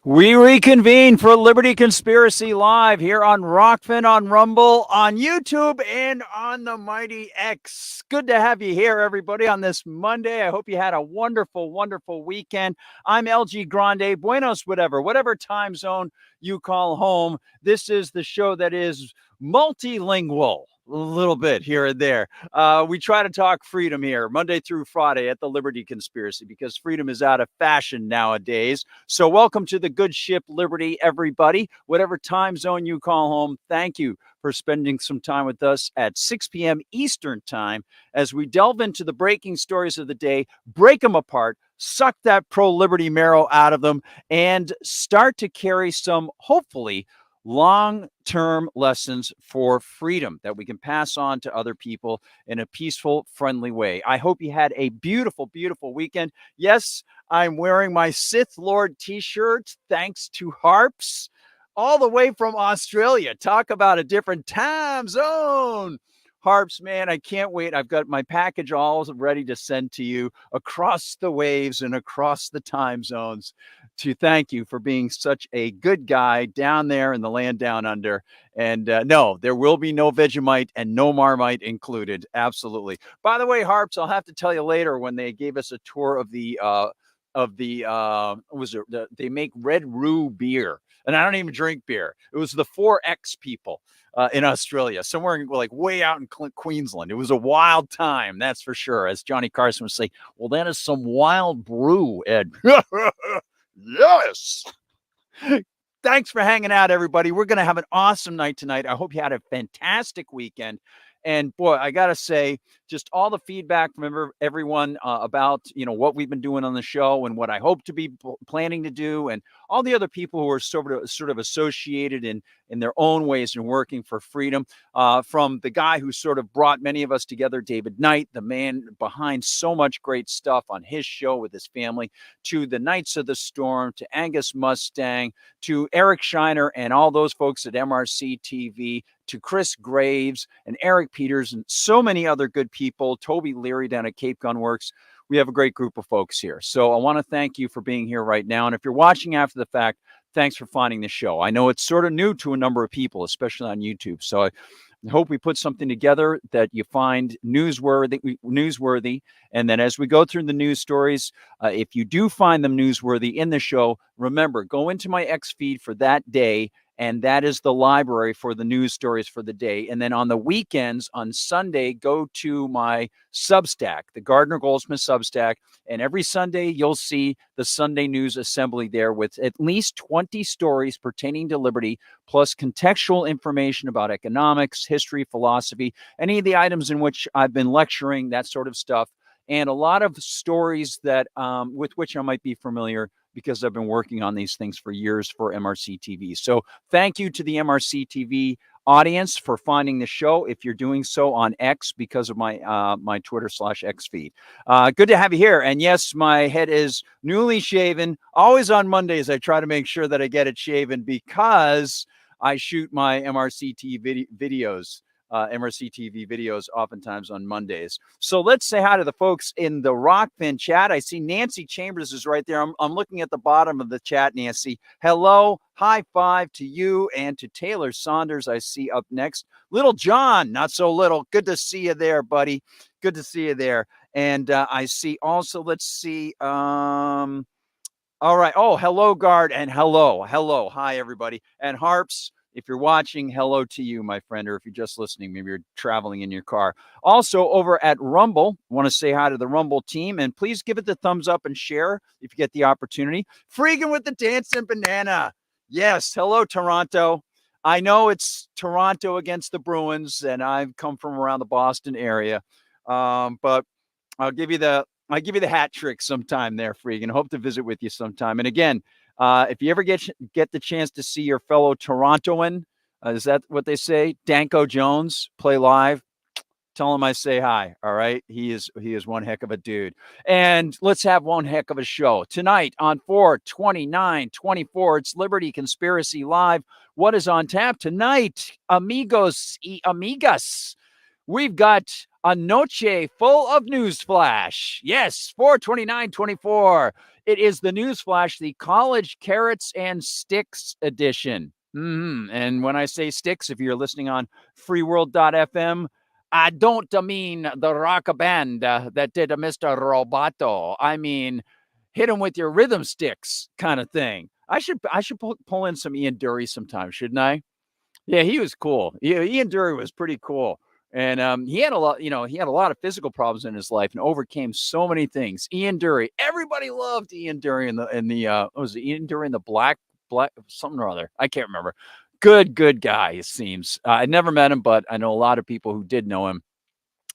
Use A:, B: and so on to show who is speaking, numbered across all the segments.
A: We reconvene for Liberty Conspiracy Live here on Rokfin, on Rumble, on YouTube, and on the Mighty X. Good to have you here, everybody, on this Monday. I hope you had a wonderful, wonderful weekend. I'm LG Grande, Buenos, whatever time zone you call home. This is the show that is multilingual. A little bit here and there. We try to talk freedom here Monday through Friday at the Liberty Conspiracy because freedom is out of fashion nowadays. So welcome to the good ship Liberty, everybody. Whatever time zone you call home, thank you for spending some time with us at 6 p.m. Eastern time as we delve into the breaking stories of the day, break them apart, suck that pro-liberty marrow out of them, and start to carry some, hopefully, long-term lessons for freedom that we can pass on to other people in a peaceful, friendly way. I hope you had a beautiful, beautiful weekend. Yes, I'm wearing my Sith Lord t-shirt thanks to Harps all the way from Australia. Talk about a different time zone. Harps, man, I can't wait. I've got my package all ready to send to you across the waves and across the time zones to thank you for being such a good guy down there in the land down under. And no, there will be no Vegemite and no Marmite included. Absolutely. By the way, Harps, I'll have to tell you later when they gave us a tour of the they make Red Roo beer, and I don't even drink beer. It was the 4X people in Australia, somewhere like way out in Queensland. It was a wild time, that's for sure. As Johnny Carson would say, well, that is some wild brew, Ed. Yes. Thanks for hanging out, everybody. We're going to have an awesome night tonight. I hope you had a fantastic weekend. And boy, I got to say, just all the feedback from everyone about, what we've been doing on the show and what I hope to be planning to do, and all the other people who are sort of associated in their own ways and working for freedom, from the guy who sort of brought many of us together, David Knight, the man behind so much great stuff on his show with his family, to the Knights of the Storm, to Angus Mustang, to Eric Shiner and all those folks at MRC TV, to Chris Graves and Eric Peters and so many other good people, Toby Leary down at Cape Gun Works. We have a great group of folks here. So I want to thank you for being here right now. And if you're watching after the fact, thanks for finding the show. I know it's sort of new to a number of people, especially on YouTube. So I hope we put something together that you find newsworthy. And then as we go through the news stories, if you do find them newsworthy in the show, remember, go into my X feed for that day, and that is the library for the news stories for the day. And then on the weekends, on Sunday, go to my Substack, the Gardner Goldsmith Substack. And every Sunday, you'll see the Sunday News Assembly there with at least 20 stories pertaining to liberty, plus contextual information about economics, history, philosophy, any of the items in which I've been lecturing, that sort of stuff. And a lot of stories that with which I might be familiar because I've been working on these things for years for MRC TV. So thank you to the MRC TV audience for finding the show if you're doing so on X because of my my Twitter/X feed. Good to have you here. And yes, my head is newly shaven. Always on Mondays, I try to make sure that I get it shaven because I shoot my MRC TV videos. MRC TV videos oftentimes on Mondays. So let's say hi to the folks in the Rokfin chat. I see Nancy Chambers is right there. I'm looking at the bottom of the chat, Nancy. Hello, high five to you and to Taylor Saunders. I see up next. Little John, not so little. Good to see you there, buddy. Good to see you there. And I see also, let's see. All right. Oh, hello, Guard, and hello. Hi, everybody. And Harps. If you're watching, hello to you, my friend, or if you're just listening, maybe you're traveling in your car. Also, over at Rumble, I want to say hi to the Rumble team, and please give it the thumbs up and share if you get the opportunity. Freaking with the dancing banana. Yes, hello, Toronto. I know it's Toronto against the Bruins, and I've come from around the Boston area, but I'll give you the hat trick sometime there, Freakin. Hope to visit with you sometime. And again, if you ever get the chance to see your fellow Torontoan, is that what they say? Danko Jones play live. Tell him I say hi. All right. He is one heck of a dude. And let's have one heck of a show tonight on 4/29/24. It's Liberty Conspiracy Live. What is on tap tonight? Amigos y amigas. We've got a noche full of news flash. Yes, 4/29/24. It is the Newsflash, the College Carrots and Sticks edition. And when I say sticks, if you're listening on freeworld.fm, I don't mean the rock band that did Mr. Roboto. I mean, hit him with your rhythm sticks kind of thing. I should pull in some Ian Dury sometime, shouldn't I? Yeah, he was cool. Yeah, Ian Dury was pretty cool. And he had a lot, he had a lot of physical problems in his life and overcame so many things. Ian Dury, everybody loved Ian Dury what was it, Ian Dury in the black something or other. I can't remember. Good guy, it seems. I never met him, but I know a lot of people who did know him,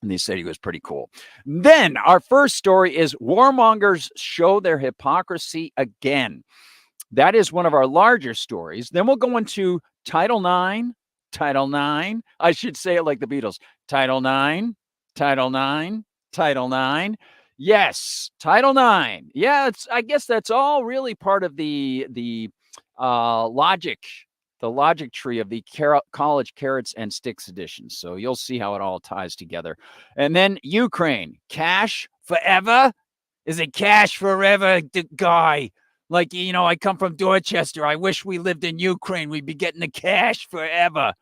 A: and they said he was pretty cool. Then our first story is warmongers show their hypocrisy again. That is one of our larger stories. Then we'll go into Title IX. I should say it like the Beatles. Title IX. Yes, Title IX. Yeah, I guess that's all really part of the logic tree of the College Carrots and Sticks edition. So you'll see how it all ties together. And then Ukraine, cash forever? Is it cash forever, guy? Like, I come from Dorchester. I wish we lived in Ukraine. We'd be getting the cash forever.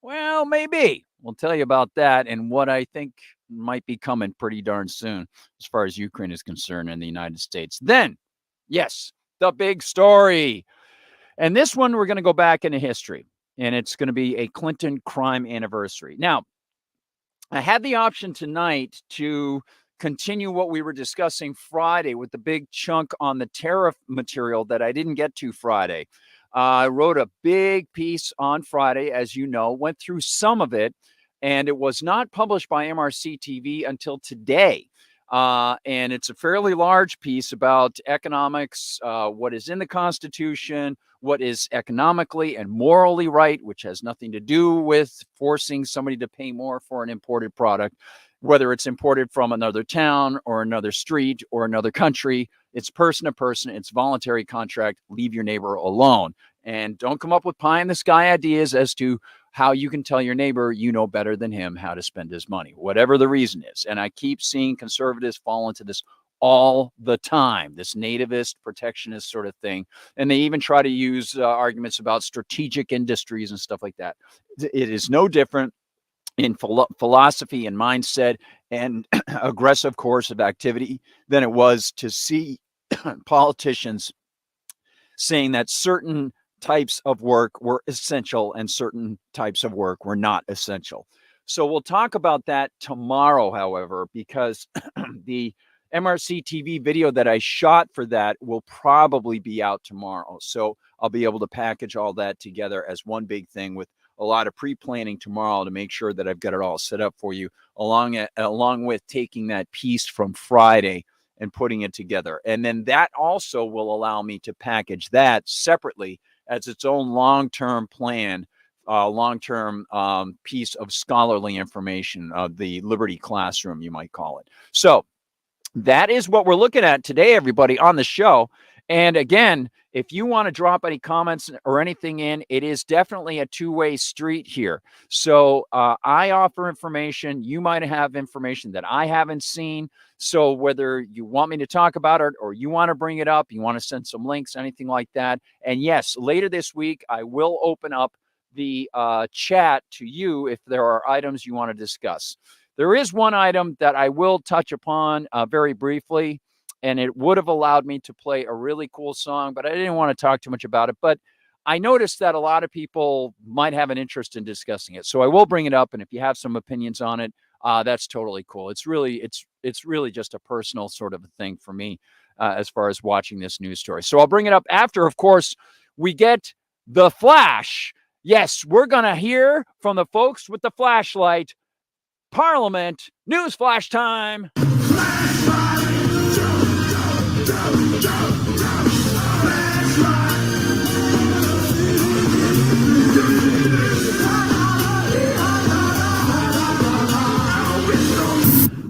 A: Well, maybe. We'll tell you about that and what I think might be coming pretty darn soon as far as Ukraine is concerned in the United States. Then, yes, the big story. And this one, we're going to go back into history, and it's going to be a Clinton crime anniversary. Now, I had the option tonight to continue what we were discussing Friday with the big chunk on the tariff material that I didn't get to Friday. I wrote a big piece on Friday, as you know, went through some of it, and it was not published by MRC TV until today. And it's a fairly large piece about economics, what is in the Constitution, what is economically and morally right, which has nothing to do with forcing somebody to pay more for an imported product, whether it's imported from another town or another street or another country. It's person to person. It's voluntary contract. Leave your neighbor alone. And don't come up with pie in the sky ideas as to how you can tell your neighbor you know better than him how to spend his money, whatever the reason is. And I keep seeing conservatives fall into this all the time, this nativist, protectionist sort of thing. And they even try to use arguments about strategic industries and stuff like that. It is no different in philosophy and mindset and aggressive course of activity than it was to see politicians saying that certain types of work were essential and certain types of work were not essential. So we'll talk about that tomorrow, however, because the MRC TV video that I shot for that will probably be out tomorrow. So I'll be able to package all that together as one big thing with a lot of pre-planning tomorrow to make sure that I've got it all set up for you, along with taking that piece from Friday and putting it together. And then that also will allow me to package that separately as its own long-term plan, long-term piece of scholarly information of the Liberty Classroom, you might call it. So that is what we're looking at today, everybody, on the show. And again, if you want to drop any comments or anything in, it is definitely a two-way street here. So I offer information. You might have information that I haven't seen. So whether you want me to talk about it or you want to bring it up, you want to send some links, anything like that. And yes, later this week, I will open up the chat to you if there are items you want to discuss. There is one item that I will touch upon very briefly, and it would have allowed me to play a really cool song, but I didn't want to talk too much about it. But I noticed that a lot of people might have an interest in discussing it. So I will bring it up, and if you have some opinions on it, that's totally cool. It's really just a personal sort of a thing for me as far as watching this news story. So I'll bring it up after, of course, we get the flash. Yes, we're going to hear from the folks with the flashlight. Parliament, news flash time.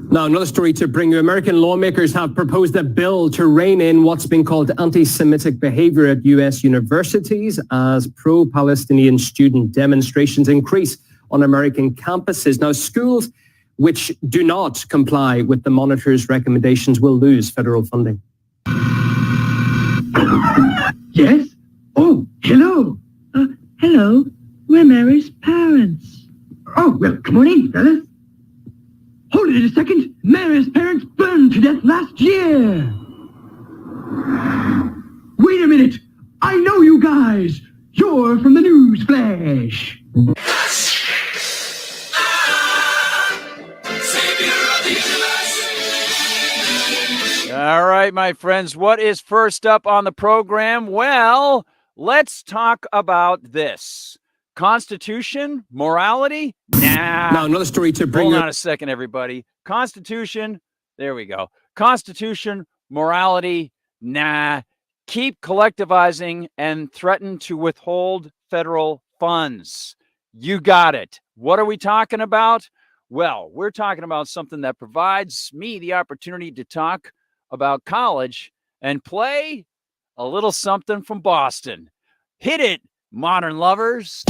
B: Now, another story to bring you. American lawmakers have proposed a bill to rein in what's been called anti-Semitic behavior at U.S. universities as pro-Palestinian student demonstrations increase on American campuses. Now, schools which do not comply with the monitor's recommendations will lose federal funding.
C: Yes? Oh, hello.
D: Hello. We're Mary's parents.
C: Oh, well, come on in, fellas. Hold it a second. Mary's parents burned to death last year. Wait a minute. I know you guys. You're from the news flash.
A: All right, my friends, what is first up on the program? Well, let's talk about this. Constitution, morality? Nah.
B: Now, another story to bring
A: Hold
B: you.
A: on a second, everybody. Constitution, there we go. Constitution, morality? Nah. Keep collectivizing and threaten to withhold federal funds. You got it. What are we talking about? Well, we're talking about something that provides me the opportunity to talk about college and play a little something from Boston. Hit it, modern lovers.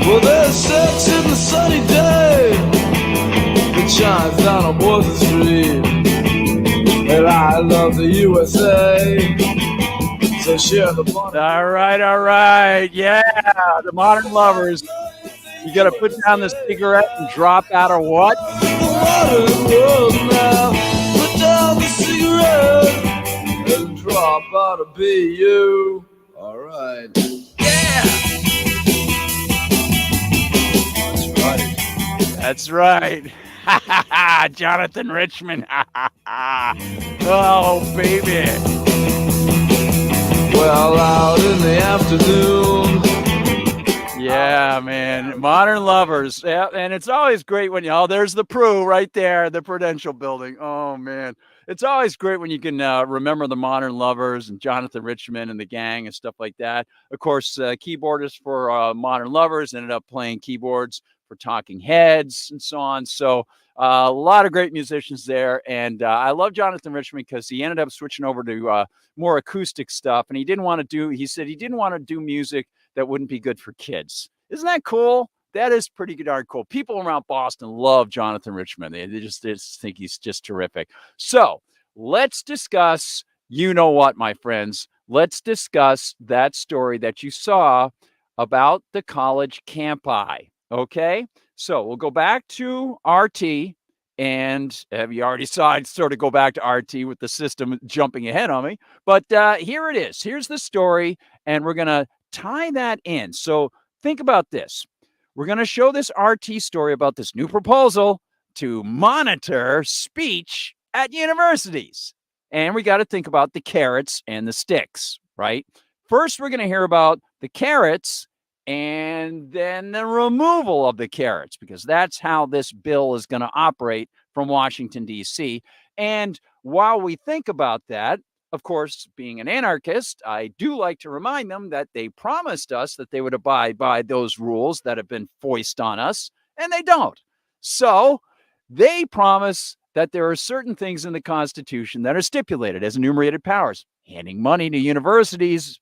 E: Well, there's sex in the sunny day that shines down on Boylston Street. And I love the USA, so share the bottom.
A: All right. Yeah, the modern lovers. You got to put down the cigarette and drop out of what?
E: The modern world now. Put down the cigarette and drop out of BU. All right.
A: Yeah. That's right. Jonathan Richman. Oh, baby.
E: Well, out in the afternoon.
A: Yeah, man. Modern lovers. Yeah, and it's always great when there's the Pru right there, the Prudential Building. Oh, man. It's always great when you can remember the modern lovers and Jonathan Richman and the gang and stuff like that. Of course, keyboardist for modern lovers ended up playing keyboards for Talking Heads and so on. So a lot of great musicians there. And I love Jonathan Richman because he ended up switching over to more acoustic stuff. And he said he didn't want to do music that wouldn't be good for kids. Isn't that cool? That is pretty darn cool. People around Boston love Jonathan Richman. They just think he's just terrific. So let's discuss, you know what, my friends, let's discuss that story that you saw about the college campi. Okay, so we'll go back to RT, and you already saw it sort of go back to RT with the system jumping ahead on me. But here it is. Here's the story, and we're going to tie that in. So think about this. We're going to show this RT story about this new proposal to monitor speech at universities. And we got to think about the carrots and the sticks, right? First, we're going to hear about the carrots and then the removal of the carrots, because that's how this bill is going to operate from Washington, D.C. And while we think about that, of course, being an anarchist, I do like to remind them that they promised us that they would abide by those rules that have been foisted on us, and they don't. So they promise that there are certain things in the Constitution that are stipulated as enumerated powers. Handing money to universities,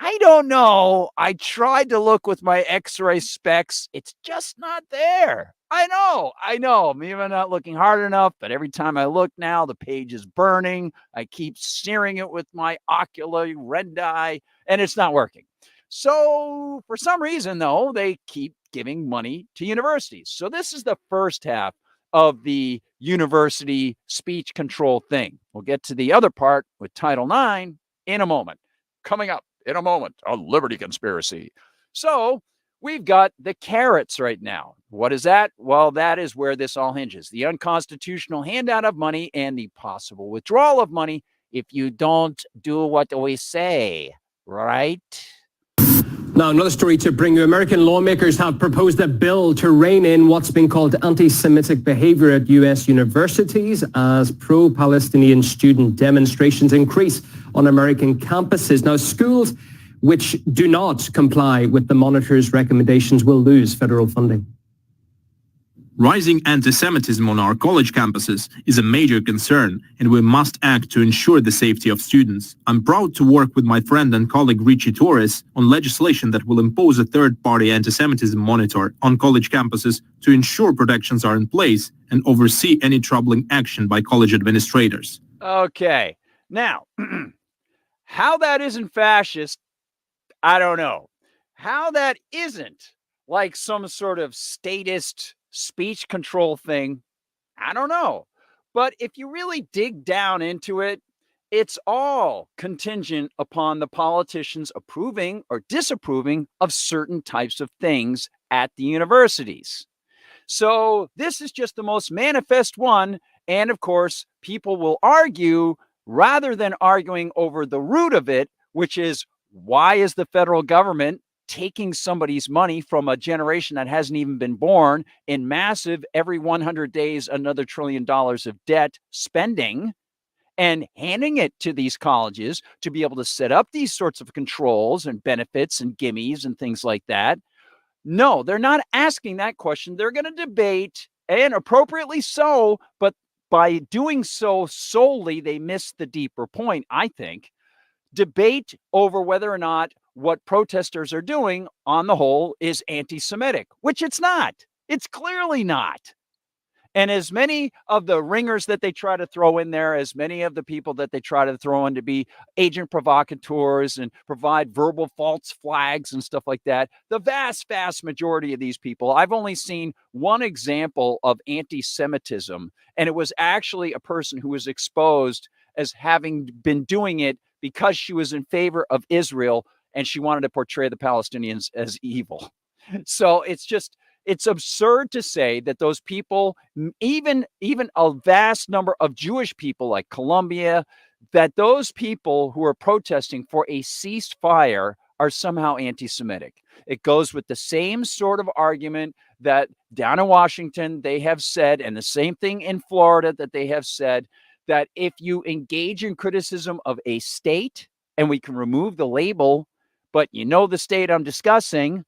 A: I don't know. I tried to look with my X-ray specs. It's just not there. I know. Maybe I'm not looking hard enough, but every time I look now, the page is burning. I keep searing it with my ocular red eye, and it's not working. So for some reason, though, they keep giving money to universities. So this is the first half of the university speech control thing. We'll get to the other part with Title IX in a moment. Coming up in a moment, a Liberty conspiracy. So we've got the carrots right now. What is that? Well, that is where this all hinges. The unconstitutional handout of money and the possible withdrawal of money if you don't do what we say, right?
B: Now, another story to bring you. American lawmakers have proposed a bill to rein in what's been called anti-Semitic behavior at U.S. universities as pro-Palestinian student demonstrations increase on American campuses. Now, schools which do not comply with the monitor's recommendations will lose federal funding.
F: Rising anti-Semitism on our college campuses is a major concern, and we must act to ensure the safety of students. I'm proud to work with my friend and colleague Richie Torres on legislation that will impose a third-party anti-Semitism monitor on college campuses to ensure protections are in place and oversee any troubling action by college administrators.
A: Okay. Now, how that isn't fascist, I don't know. How that isn't like some sort of statist speech control thing, I don't know. But if you really dig down into it, it's all contingent upon the politicians approving or disapproving of certain types of things at the universities. So this is just the most manifest one. And of course, people will argue rather than arguing over the root of it, which is why is the federal government taking somebody's money from a generation that hasn't even been born in massive every 100 days, another $1 trillion of debt spending and handing it to these colleges to be able to set up these sorts of controls and benefits and gimmies and things like that. No, they're not asking that question. They're going to debate, and appropriately so, but by doing so solely, they miss the deeper point, I think. Debate over whether or not what protesters are doing on the whole is anti-Semitic, which it's not. It's clearly not. And as many of the ringers that they try to throw in there, as many of the people that they try to throw in to be agent provocateurs and provide verbal false flags and stuff like that, the vast majority of these people, I've only seen one example of anti-Semitism, and it was actually a person who was exposed as having been doing it because she was in favor of Israel and she wanted to portray the Palestinians as evil. So it's absurd to say that those people, even a vast number of Jewish people like Colombia, that those people who are protesting for a ceasefire are somehow anti-Semitic. It goes with the same sort of argument that down in Washington they have said, and the same thing in Florida that they have said, that if you engage in criticism of a state, and we can remove the label, but you know the state I'm discussing,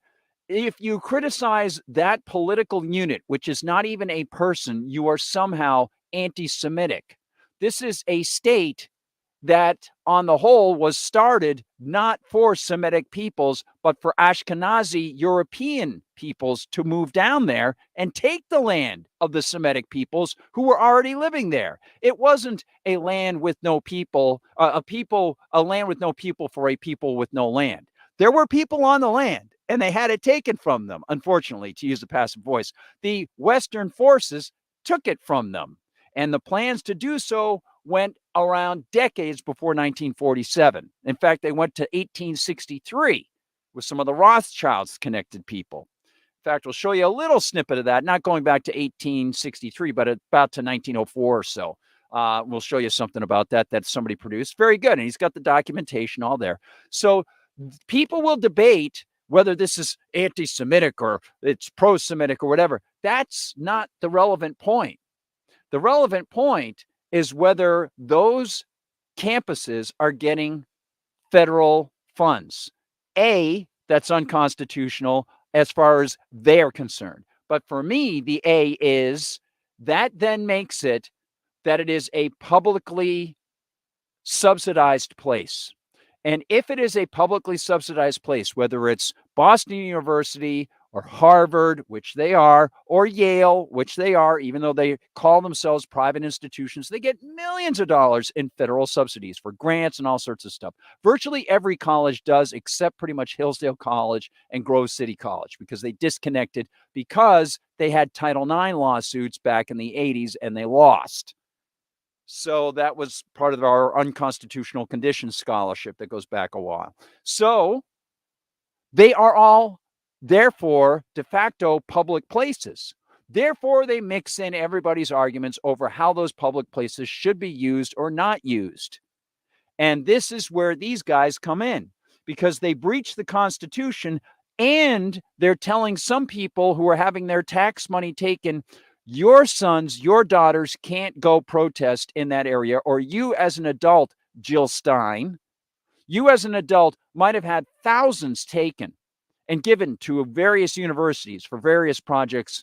A: if you criticize that political unit, which is not even a person, you are somehow anti-Semitic. This is a state that, on the whole, was started not for Semitic peoples, but for Ashkenazi European peoples to move down there and take the land of the Semitic peoples who were already living there. It wasn't a land with no people, a land with no people for a people with no land. There were people on the land, and they had it taken from them, unfortunately, to use the passive voice. The Western forces took it from them, and the plans to do so went around decades before 1947. In fact, they went to 1863 with some of the Rothschilds connected people. In fact, we'll show you a little snippet of that, not going back to 1863, but about to 1904 or so. We'll show you something about that somebody produced. Very good. And he's got the documentation all there. So people will debate whether this is anti-Semitic or it's pro-Semitic or whatever. That's not the relevant point. The relevant point is whether those campuses are getting federal funds. That's unconstitutional as far as they're concerned. But for me, the A is that then makes it that it is a publicly subsidized place. And if it is a publicly subsidized place, whether it's Boston University or Harvard, which they are, or Yale, which they are, even though they call themselves private institutions, they get millions of dollars in federal subsidies for grants and all sorts of stuff. Virtually every college does, except pretty much Hillsdale College and Grove City College, because they disconnected because they had Title IX lawsuits back in the 80s and they lost. So that was part of our unconstitutional conditions scholarship that goes back a while. So they are all, therefore, de facto public places. Therefore, they mix in everybody's arguments over how those public places should be used or not used. And this is where these guys come in, because they breach the Constitution and they're telling some people who are having their tax money taken, your sons, your daughters can't go protest in that area, or you as an adult, Jill Stein, you as an adult might have had thousands taken and given to various universities for various projects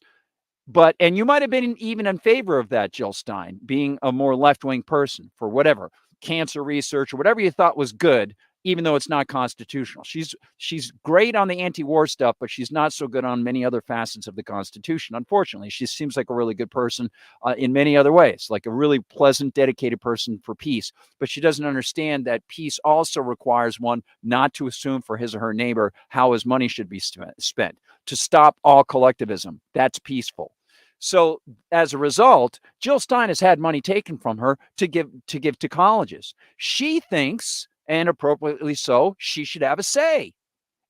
A: And you might have been even in favor of that, Jill Stein, being a more left-wing person for whatever, cancer research or whatever you thought was good, even though it's not constitutional. She's great on the anti-war stuff, but she's not so good on many other facets of the Constitution. Unfortunately, she seems like a really good person in many other ways, like a really pleasant, dedicated person for peace. But she doesn't understand that peace also requires one not to assume for his or her neighbor how his money should be spent, to stop all collectivism. That's peaceful. So as a result, Jill Stein has had money taken from her to give to colleges. She thinks, and appropriately so, she should have a say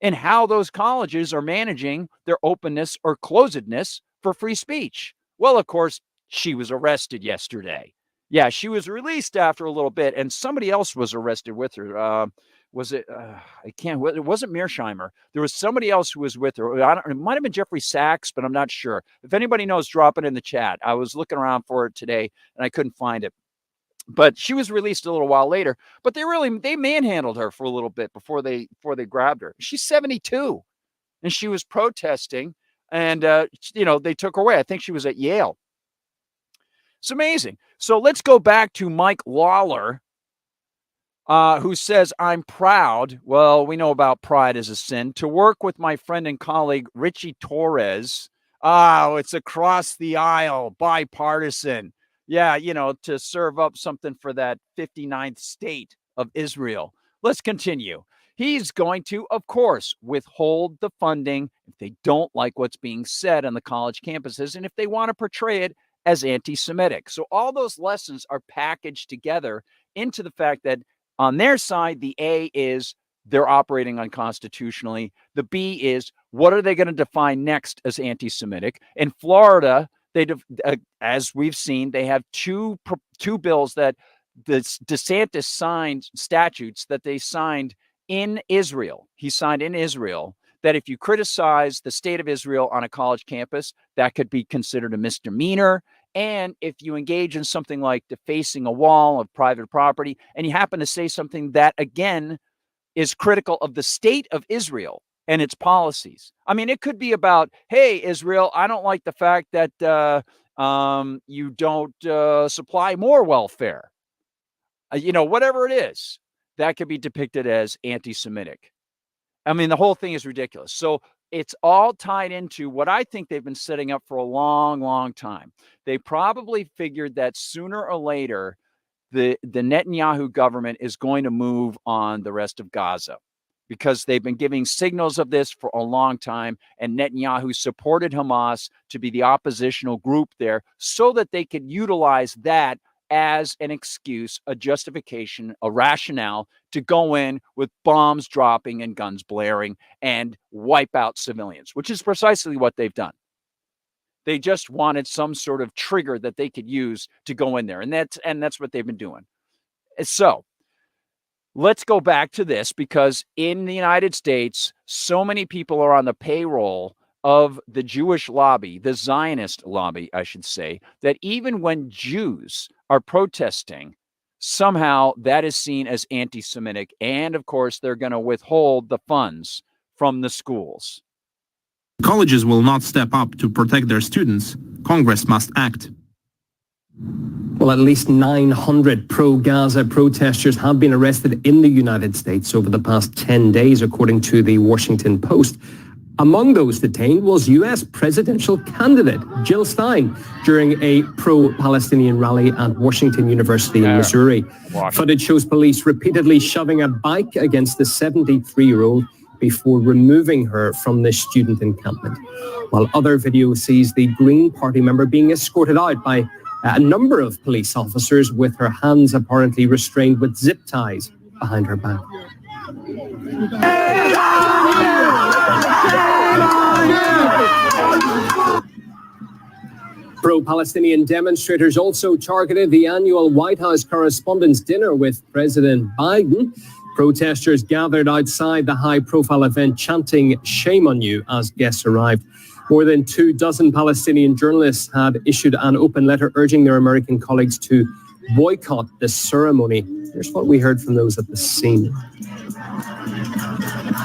A: in how those colleges are managing their openness or closedness for free speech. Well, of course, she was arrested yesterday. Yeah, she was released after a little bit, and somebody else was arrested with her. Was it? It wasn't Mearsheimer. There was somebody else who was with her. It might have been Jeffrey Sachs, but I'm not sure. If anybody knows, drop it in the chat. I was looking around for it today, and I couldn't find it. But she was released a little while later. But they manhandled her for a little bit before they grabbed her. She's 72, and she was protesting, and they took her away. I think she was at Yale. It's amazing. So let's go back to Mike Lawler, who says, I'm proud, well, we know about pride as a sin, to work with my friend and colleague, Richie Torres. Oh, it's across the aisle, bipartisan. Yeah, to serve up something for that 59th state of Israel. Let's continue. He's going to, of course, withhold the funding if they don't like what's being said on the college campuses and if they want to portray it as anti-Semitic. So all those lessons are packaged together into the fact that on their side, the A is they're operating unconstitutionally. The B is what are they going to define next as anti-Semitic? In Florida, as we've seen, they have two bills that the DeSantis signed, statutes that they signed in Israel. He signed in Israel that if you criticize the state of Israel on a college campus, that could be considered a misdemeanor. And if you engage in something like defacing a wall of private property, and you happen to say something that, again, is critical of the state of Israel and its policies. I mean, it could be about, hey, Israel, I don't like the fact that you don't supply more welfare. Whatever it is, that could be depicted as anti-Semitic. I mean, the whole thing is ridiculous. So it's all tied into what I think they've been setting up for a long, long time. They probably figured that sooner or later, the Netanyahu government is going to move on the rest of Gaza because they've been giving signals of this for a long time. And Netanyahu supported Hamas to be the oppositional group there so that they could utilize that as an excuse, a justification, a rationale to go in with bombs dropping and guns blaring and wipe out civilians, which is precisely what they've done. They just wanted some sort of trigger that they could use to go in there. And that's what they've been doing. So let's go back to this, because in the United States, so many people are on the payroll of the Jewish lobby, the Zionist lobby, I should say, that even when Jews are protesting, somehow that is seen as anti-Semitic. And of course, they're going to withhold the funds from the schools.
F: Colleges will not step up to protect their students. Congress must act.
B: Well, at least 900 pro-Gaza protesters have been arrested in the United States over the past 10 days, according to the Washington Post. Among those detained was U.S. presidential candidate Jill Stein during a pro-Palestinian rally at Washington University in Missouri. Footage shows police repeatedly shoving a bike against the 73-year-old before removing her from the student encampment, while other video sees the Green Party member being escorted out by a number of police officers with her hands apparently restrained with zip ties behind her back. Pro-Palestinian demonstrators also targeted the annual White House Correspondents' Dinner with President Biden. Protesters gathered outside the high-profile event chanting "Shame on you" as guests arrived. More than 24 Palestinian journalists had issued an open letter urging their American colleagues to boycott the ceremony. Here's what we heard from those at the scene.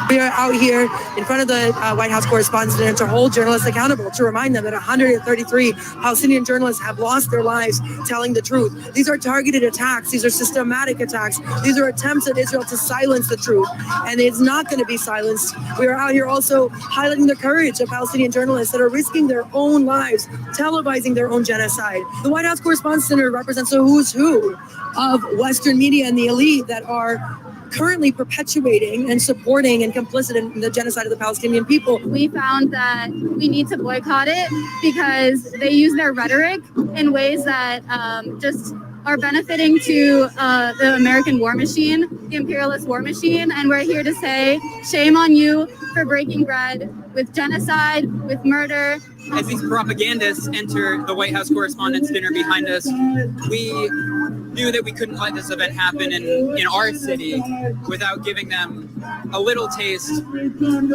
G: We are out here in front of the White House Correspondents' Dinner to hold journalists accountable, to remind them that 133 Palestinian journalists have lost their lives telling the truth. These are targeted attacks. These are systematic attacks. These are attempts at Israel to silence the truth, and it's not going to be silenced. We are out here also highlighting the courage of Palestinian journalists that are risking their own lives, televising their own genocide. The White House Correspondents' Dinner represents a who's who of Western media and the elite that are currently perpetuating and supporting and complicit in the genocide of the Palestinian people.
H: We found that we need to boycott it because they use their rhetoric in ways that just are benefiting to the American war machine, the imperialist war machine. And we're here to say, shame on you for breaking bread with genocide, with murder.
I: As these propagandists enter the White House Correspondents' Dinner behind us, we knew that we couldn't let this event happen in our city without giving them a little taste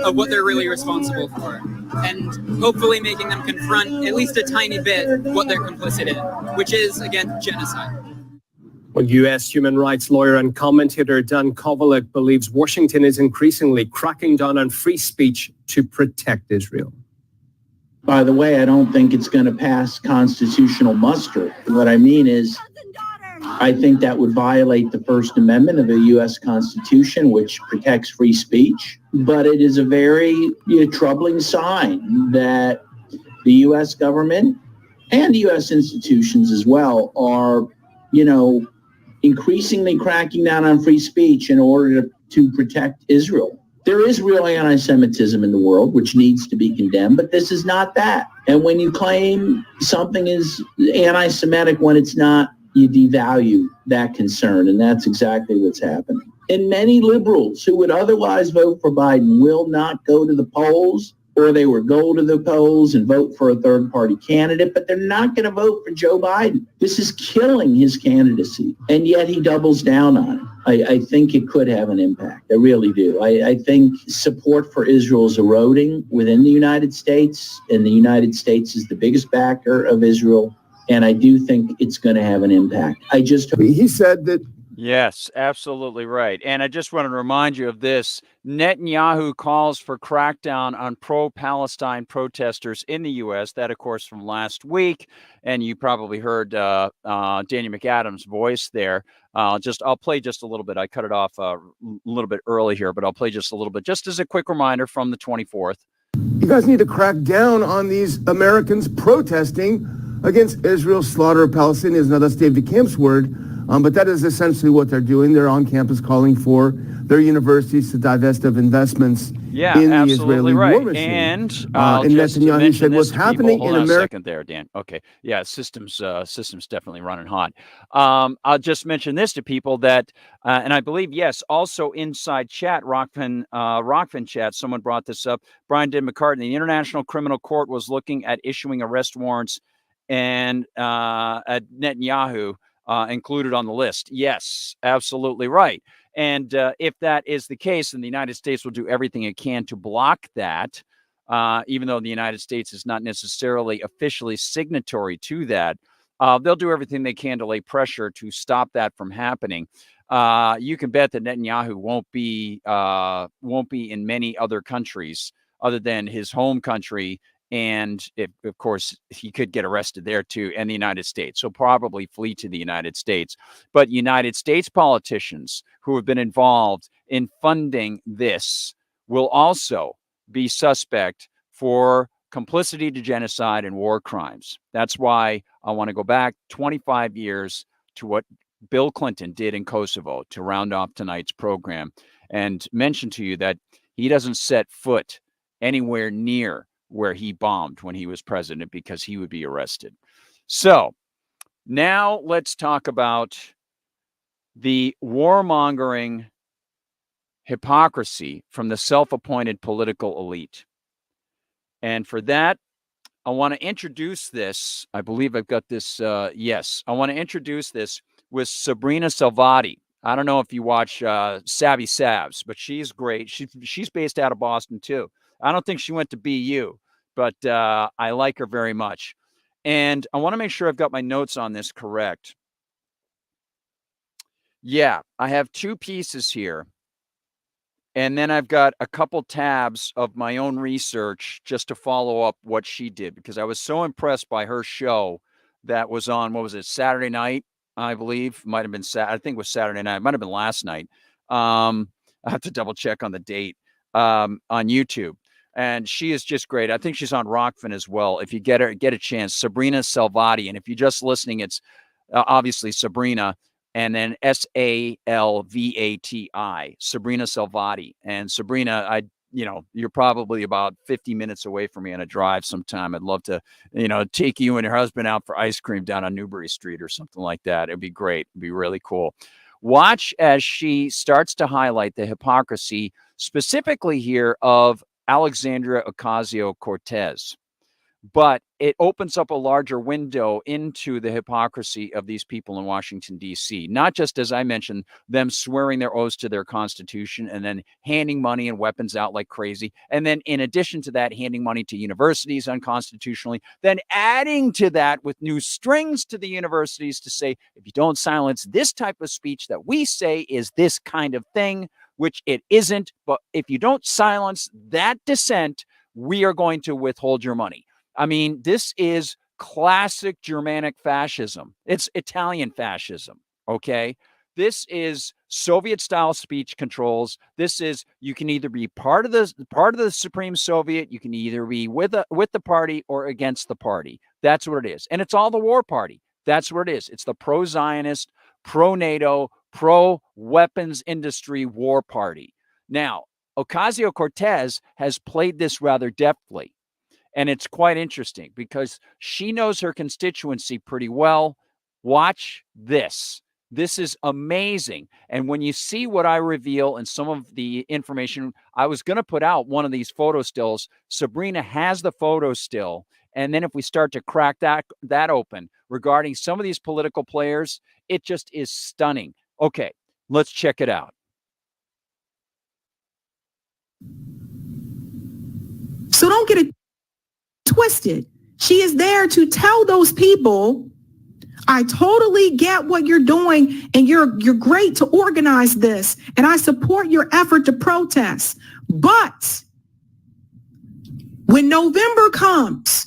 I: of what they're really responsible for, and hopefully making them confront at least a tiny bit what they're complicit in, which is, again, genocide.
B: Well, U.S. human rights lawyer and commentator Dan Kovalik believes Washington is increasingly cracking down on free speech to protect Israel.
J: By the way, I don't think it's going to pass constitutional muster. What I mean is, I think that would violate the First Amendment of the U.S. Constitution, which protects free speech. But it is a very troubling sign that the U.S. government and U.S. institutions as well are, increasingly cracking down on free speech in order to protect Israel. There is real anti-Semitism in the world, which needs to be condemned, but this is not that. And when you claim something is anti-Semitic when it's not, you devalue that concern, and that's exactly what's happening. And many liberals who would otherwise vote for Biden will not go to the polls, or they will go to the polls and vote for a third-party candidate, but they're not going to vote for Joe Biden. This is killing his candidacy, and yet he doubles down on it. I think it could have an impact. I really do. I think support for Israel is eroding within the United States, and the United States is the biggest backer of Israel, and I do think it's going to have an impact.
B: He said that.
A: Yes, absolutely right. And I just want to remind you of this. Netanyahu calls for crackdown on pro-Palestine protesters in the U.S. That, of course, from last week. And you probably heard Daniel McAdams' voice there. I'll play just a little bit. I cut it off a little bit early here, but I'll play just a little bit, just as a quick reminder from the 24th.
K: You guys need to crack down on these Americans protesting against Israel's slaughter of Palestinians. Now, that's Dave DeCamp's word. But that is essentially what they're doing. They're on campus calling for their universities to divest of investments in the Israeli war machine.
A: And
K: Netanyahu said, "What's happening in America?"
A: Second there, Dan. Okay, yeah, systems definitely running hot. I'll just mention this to people that, and I believe also inside chat, Rokfin chat, someone brought this up. Brian D. McCartney, the International Criminal Court was looking at issuing arrest warrants, and at Netanyahu. Included on the list. Yes, absolutely right. And if that is the case, then the United States will do everything it can to block that, even though the United States is not necessarily officially signatory to that. They'll do everything they can to lay pressure to stop that from happening. You can bet that Netanyahu won't be in many other countries other than his home country. And of course, he could get arrested there too, and the United States. So probably flee to the United States. But United States politicians who have been involved in funding this will also be suspect for complicity to genocide and war crimes. That's why I want to go back 25 years to what Bill Clinton did in Kosovo to round off tonight's program, and mention to you that he doesn't set foot anywhere near where he bombed when he was president, because he would be arrested. So now let's talk about the warmongering hypocrisy from the self-appointed political elite. And for that, I want to introduce this. I believe I've got this. Yes, I want to introduce this with Sabrina Salvati. I don't know if you watch Savvy Savs, but she's great. She's based out of Boston too. I don't think she went to BU, but I like her very much. And I want to make sure I've got my notes on this correct. Yeah, I have two pieces here. And then I've got a couple tabs of my own research just to follow up what she did, because I was so impressed by her show that was on, what was it, Saturday night, I believe. Might have been I think it was Saturday night. It might have been last night. I have to double check on the date, on YouTube. And she is just great. I think she's on Rokfin as well. If you get a chance, Sabrina Salvati. And if you're just listening, it's obviously Sabrina, and then Salvati, Sabrina Salvati. And Sabrina, you're probably about 50 minutes away from me on a drive sometime. I'd love to, take you and your husband out for ice cream down on Newbury Street or something like that. It'd be great. It'd be really cool. Watch as she starts to highlight the hypocrisy, specifically here of Alexandria Ocasio-Cortez. But it opens up a larger window into the hypocrisy of these people in Washington, D.C., not just, as I mentioned, them swearing their oaths to their Constitution and then handing money and weapons out like crazy. And then in addition to that, handing money to universities unconstitutionally, then adding to that with new strings to the universities to say, if you don't silence this type of speech that we say is this kind of thing, which it isn't, but if you don't silence that dissent, we are going to withhold your money. I mean, this is classic Germanic fascism. It's Italian fascism, okay? This is Soviet-style speech controls. This is, you can either be part of the Supreme Soviet, you can either be with the party or against the party. That's what it is. And it's all the war party. That's what it is. It's the pro-Zionist, pro-NATO, pro-weapons industry war party. Now, Ocasio-Cortez has played this rather deftly. And it's quite interesting because she knows her constituency pretty well. Watch this. This is amazing. And when you see what I reveal and some of the information, I was going to put out one of these photo stills. Sabrina has the photo still. And then if we start to crack that open regarding some of these political players, it just is stunning. Okay, let's check it out.
L: So don't get it twisted. She is there to tell those people, I totally get what you're doing and you're great to organize this and I support your effort to protest. But when November comes,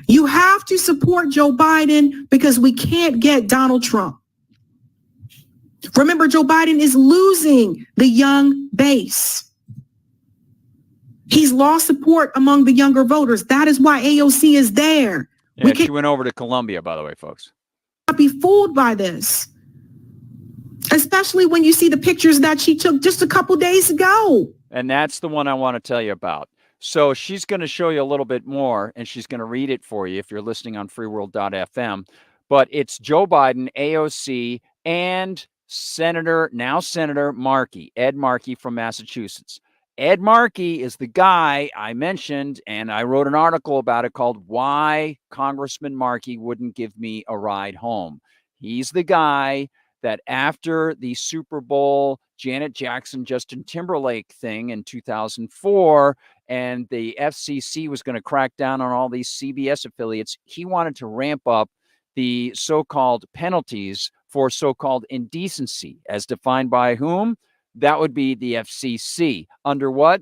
L: you have to support Joe Biden because we can't get Donald Trump. Remember, Joe Biden is losing the young base. He's lost support among the younger voters. That is why AOC is there.
A: Yeah, she went over to Columbia, by the way, folks.
L: Not be fooled by this, especially when you see the pictures that she took just a couple days ago.
A: And that's the one I want to tell you about. So she's going to show you a little bit more, and she's going to read it for you if you're listening on freeworld.fm. But it's Joe Biden, AOC, and Senator Markey, Ed Markey from Massachusetts. Ed Markey is the guy I mentioned, and I wrote an article about it called Why Congressman Markey Wouldn't Give Me a Ride Home. He's the guy that after the Super Bowl, Janet Jackson, Justin Timberlake thing in 2004, and the FCC was going to crack down on all these CBS affiliates, he wanted to ramp up the so-called penalties for so-called indecency, as defined by whom? That would be the FCC. Under what?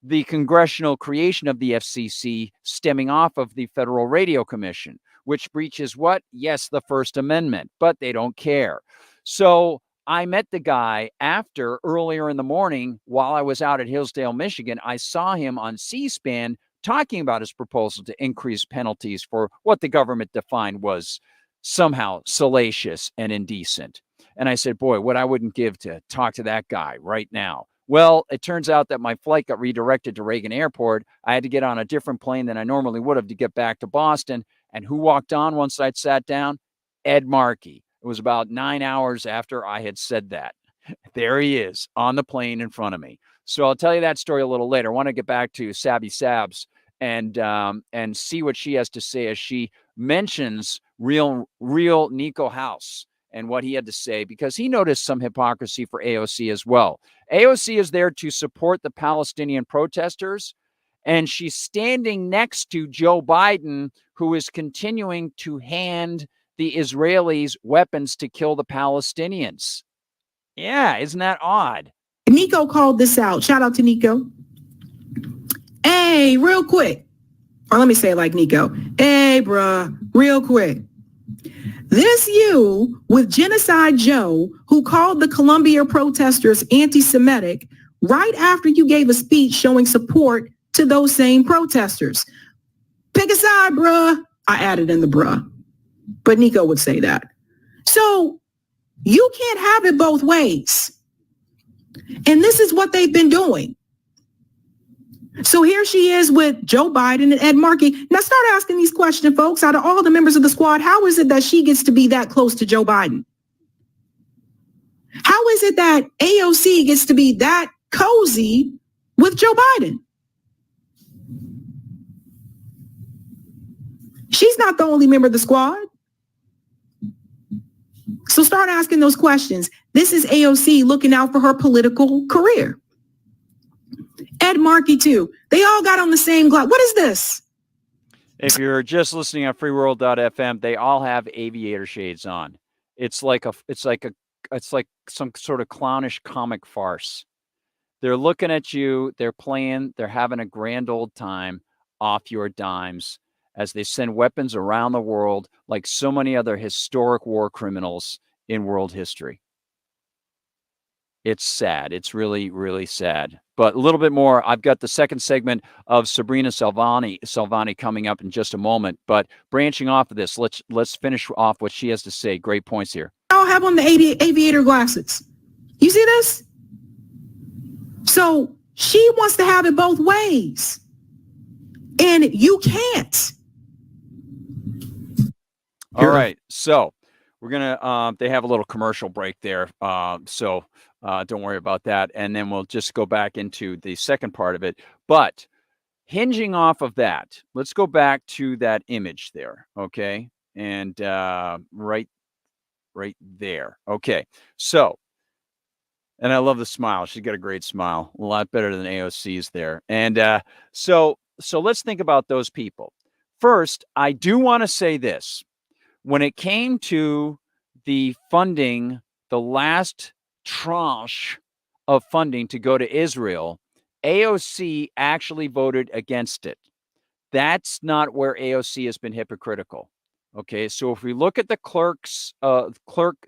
A: The congressional creation of the FCC stemming off of the Federal Radio Commission, which breaches what? Yes, the First Amendment, but they don't care. So I met the guy earlier in the morning while I was out at Hillsdale, Michigan. I saw him on C-SPAN talking about his proposal to increase penalties for what the government defined was somehow salacious and indecent. And I said, boy, what I wouldn't give to talk to that guy right now. Well, it turns out that my flight got redirected to Reagan Airport. I had to get on a different plane than I normally would have to get back to Boston. And who walked on once I'd sat down? Ed Markey. It was about 9 hours after I had said that. There he is on the plane in front of me. So I'll tell you that story a little later. I want to get back to Sabby Sabs and see what she has to say as she mentions real Nico House and what he had to say, because he noticed some hypocrisy for AOC as well. AOC is there to support the Palestinian protesters, and she's standing next to Joe Biden, who is continuing to hand the Israelis weapons to kill the Palestinians. Yeah, isn't that odd?
L: Nico called this out. Shout out to Nico. Hey, real quick. Or let me say it like Nico. Hey, bruh, real quick. This you with Genocide Joe, who called the Columbia protesters anti-Semitic right after you gave a speech showing support to those same protesters. Pick a side, bruh. I added in the bruh, but Nico would say that. So you can't have it both ways. And this is what they've been doing. So here she is with Joe Biden and Ed Markey. Now start asking these questions, folks. Out of all the members of the squad, how is it that she gets to be that close to Joe Biden? How is it that AOC gets to be that cozy with Joe Biden? She's not the only member of the squad. So start asking those questions. This is AOC looking out for her political career. Ed Markey too. They all got on the same glass. What is this?
A: If you're just listening on freeworld.fm, they all have aviator shades on. It's like some sort of clownish comic farce. They're looking at you, they're playing, they're having a grand old time off your dimes as they send weapons around the world like so many other historic war criminals in world history. It's sad. It's really, really sad. But a little bit more. I've got the second segment of Sabrina Salvani coming up in just a moment. But branching off of this, let's finish off what she has to say. Great points here.
L: I'll have on the aviator glasses. You see this? So she wants to have it both ways. And you can't.
A: All right. So we're going to, they have a little commercial break there. So don't worry about that. And then we'll just go back into the second part of it. But hinging off of that, let's go back to that image there. Okay. And right there. Okay. So, and I love the smile. She's got a great smile, a lot better than AOC's there. And so let's think about those people. First, I do want to say this. When it came to the funding, the last tranche of funding to go to Israel, AOC actually voted against it. That's not where AOC has been hypocritical. Okay, so if we look at the clerk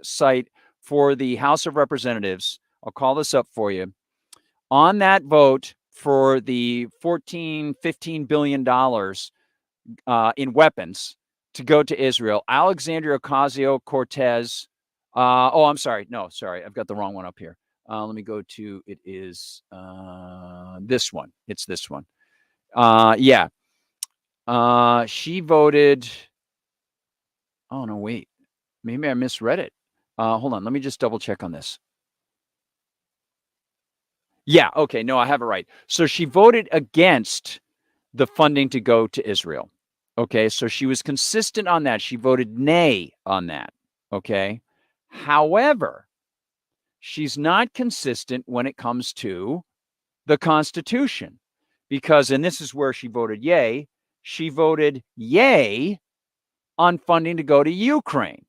A: site for the House of Representatives, I'll call this up for you. On that vote for the $15 billion in weapons to go to Israel, Alexandria Ocasio-Cortez. I'm sorry. No, sorry. I've got the wrong one up here. Let me go to, it is this one. It's this one. Yeah. She voted. Oh, no, wait. Maybe I misread it. Hold on. Let me just double check on this. Yeah. Okay. No, I have it right. So she voted against the funding to go to Israel. Okay. So she was consistent on that. She voted nay on that. Okay. However, she's not consistent when it comes to the Constitution because, and this is where she voted yay, she voted yay on funding to go to Ukraine.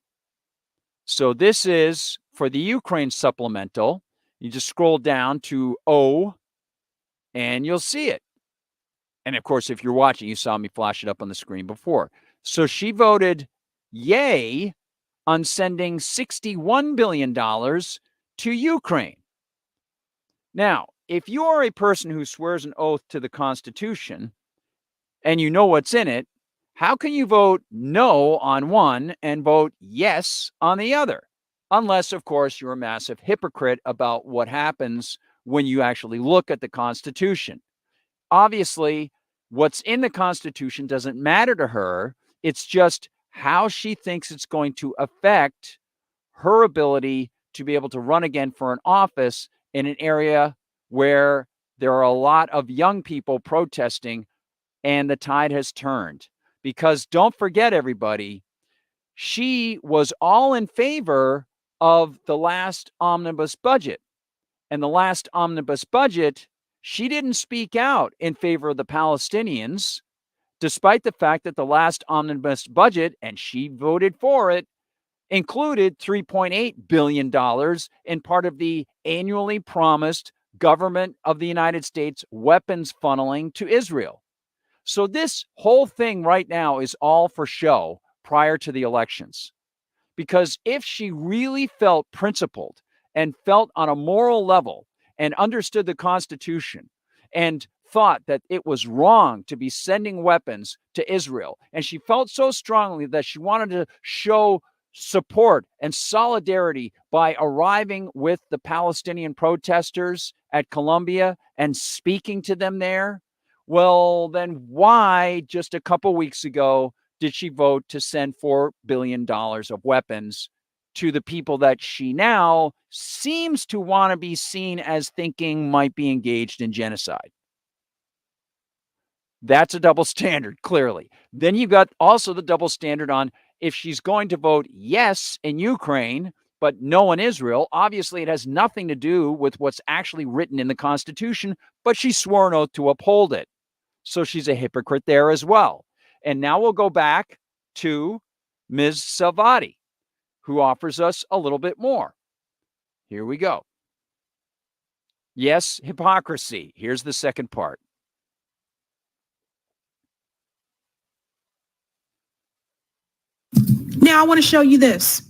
A: So this is for the Ukraine supplemental. You just scroll down to O and you'll see it. And of course, if you're watching, you saw me flash it up on the screen before. So she voted yay on sending $61 billion to Ukraine. Now, if you are a person who swears an oath to the Constitution and you know what's in it, how can you vote no on one and vote yes on the other? Unless, of course, you're a massive hypocrite about what happens when you actually look at the Constitution. Obviously, what's in the Constitution doesn't matter to her. It's just how she thinks it's going to affect her ability to be able to run again for an office in an area where there are a lot of young people protesting and the tide has turned. Because don't forget, everybody, she was all in favor of the last omnibus budget. And the last omnibus budget, she didn't speak out in favor of the Palestinians, despite the fact that the last omnibus budget, and she voted for it, included $3.8 billion in part of the annually promised government of the United States weapons funneling to Israel. So this whole thing right now is all for show prior to the elections. Because if she really felt principled and felt on a moral level and understood the Constitution and thought that it was wrong to be sending weapons to Israel, and she felt so strongly that she wanted to show support and solidarity by arriving with the Palestinian protesters at Columbia and speaking to them there, well, then why just a couple weeks ago did she vote to send $4 billion of weapons to the people that she now seems to want to be seen as thinking might be engaged in genocide? That's a double standard, clearly. Then you've got also the double standard on if she's going to vote yes in Ukraine, but no in Israel. Obviously, it has nothing to do with what's actually written in the Constitution, but she swore an oath to uphold it. So she's a hypocrite there as well. And now we'll go back to Ms. Salvati, who offers us a little bit more. Here we go. Yes, hypocrisy. Here's the second part.
L: Now I want to show you this.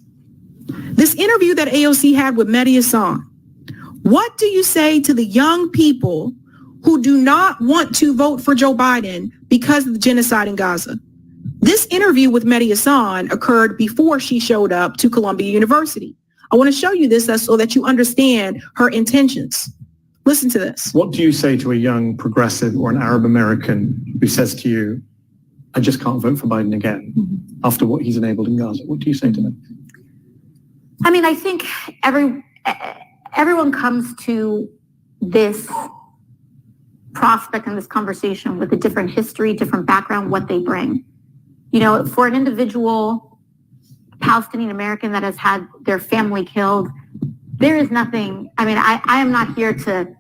L: This interview that AOC had with Mehdi Hassan. What do you say to the young people who do not want to vote for Joe Biden because of the genocide in Gaza? This interview with Mehdi Hassan occurred before she showed up to Columbia University. I want to show you this so that you understand her intentions. Listen to this.
M: What do you say to a young progressive or an Arab American who says to you, I just can't vote for Biden again after what he's enabled in Gaza? What do you say to them?
N: I mean, I think everyone comes to this prospect and this conversation with a different history, different background, what they bring. You know, for an individual Palestinian American that has had their family killed, there is nothing. I mean, I am not here to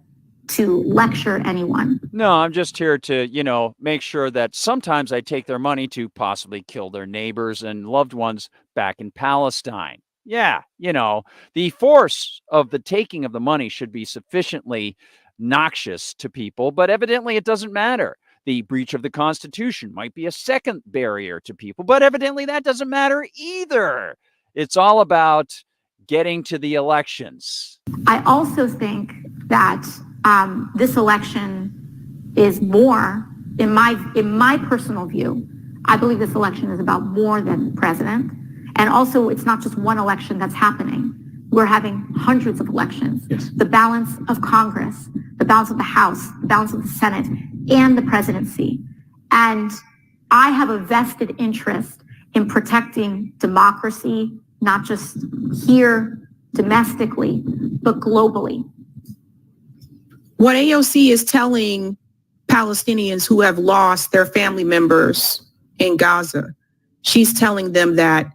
N: lecture anyone.
A: No, I'm just here to, make sure that sometimes I take their money to possibly kill their neighbors and loved ones back in Palestine. Yeah, the force of the taking of the money should be sufficiently noxious to people, but evidently it doesn't matter. The breach of the Constitution might be a second barrier to people, but evidently that doesn't matter either. It's all about getting to the elections.
N: I also think that this election is more, in my personal view, I believe this election is about more than president. And also, it's not just one election that's happening. We're having hundreds of elections.
M: Yes.
N: The balance of Congress, the balance of the House, the balance of the Senate, and the presidency. And I have a vested interest in protecting democracy, not just here domestically, but globally.
L: What AOC is telling Palestinians who have lost their family members in Gaza, she's telling them that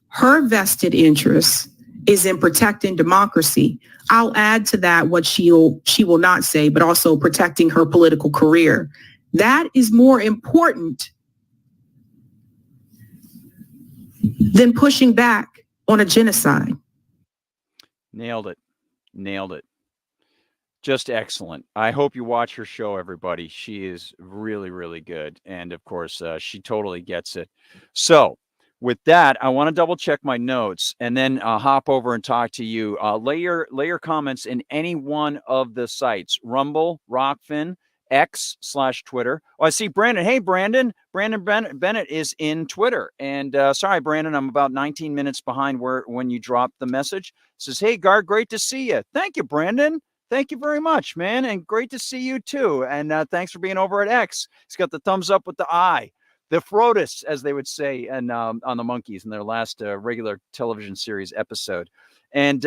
L: her vested interest is in protecting democracy. I'll add to that what she will not say, but also protecting her political career. That is more important than pushing back on a genocide.
A: Nailed it. Just excellent. I hope you watch her show, everybody. She is really, really good. And of course, she totally gets it. So with that, I want to double check my notes and then hop over and talk to you. Lay your comments in any one of the sites: Rumble, Rokfin, X/Twitter. Oh, I see Brandon. Hey, Brandon. Brandon Bennett is in Twitter. And sorry, Brandon, I'm about 19 minutes behind when you dropped the message. It says, hey, Gard, great to see you. Thank you, Brandon. Thank you very much, man. And great to see you too. And thanks for being over at X. He's got the thumbs up with the eye. The Frotus, as they would say on the Monkees in their last regular television series episode. And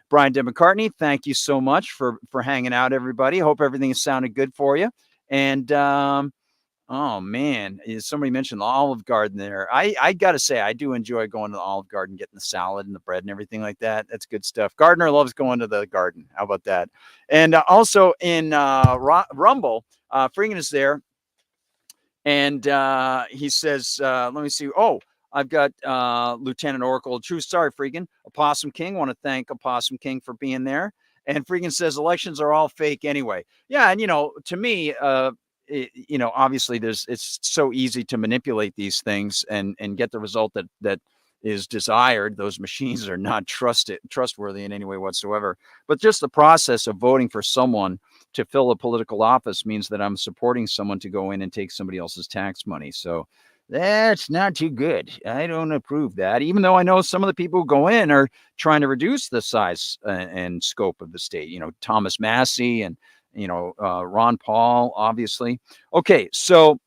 A: Brian De McCartney, thank you so much for hanging out, everybody. Hope everything is sounding good for you. And oh man, somebody mentioned the Olive Garden there. I got to say, I do enjoy going to the Olive Garden, getting the salad and the bread and everything like that. That's good stuff. Gardner loves going to the garden. How about that? And also in Rumble, Freegan is there. And he says, let me see. Oh, I've got Lieutenant Oracle, True. Sorry, Freakin. Opossum King. Want to thank Opossum King for being there. And Freakin says elections are all fake anyway. Yeah, and to me, obviously it's so easy to manipulate these things and get the result that is desired. Those machines are not trustworthy in any way whatsoever. But just the process of voting for someone to fill a political office means that I'm supporting someone to go in and take somebody else's tax money. So that's not too good. I don't approve that, even though I know some of the people who go in are trying to reduce the size and scope of the state. Thomas Massey and Ron Paul, obviously. Okay, so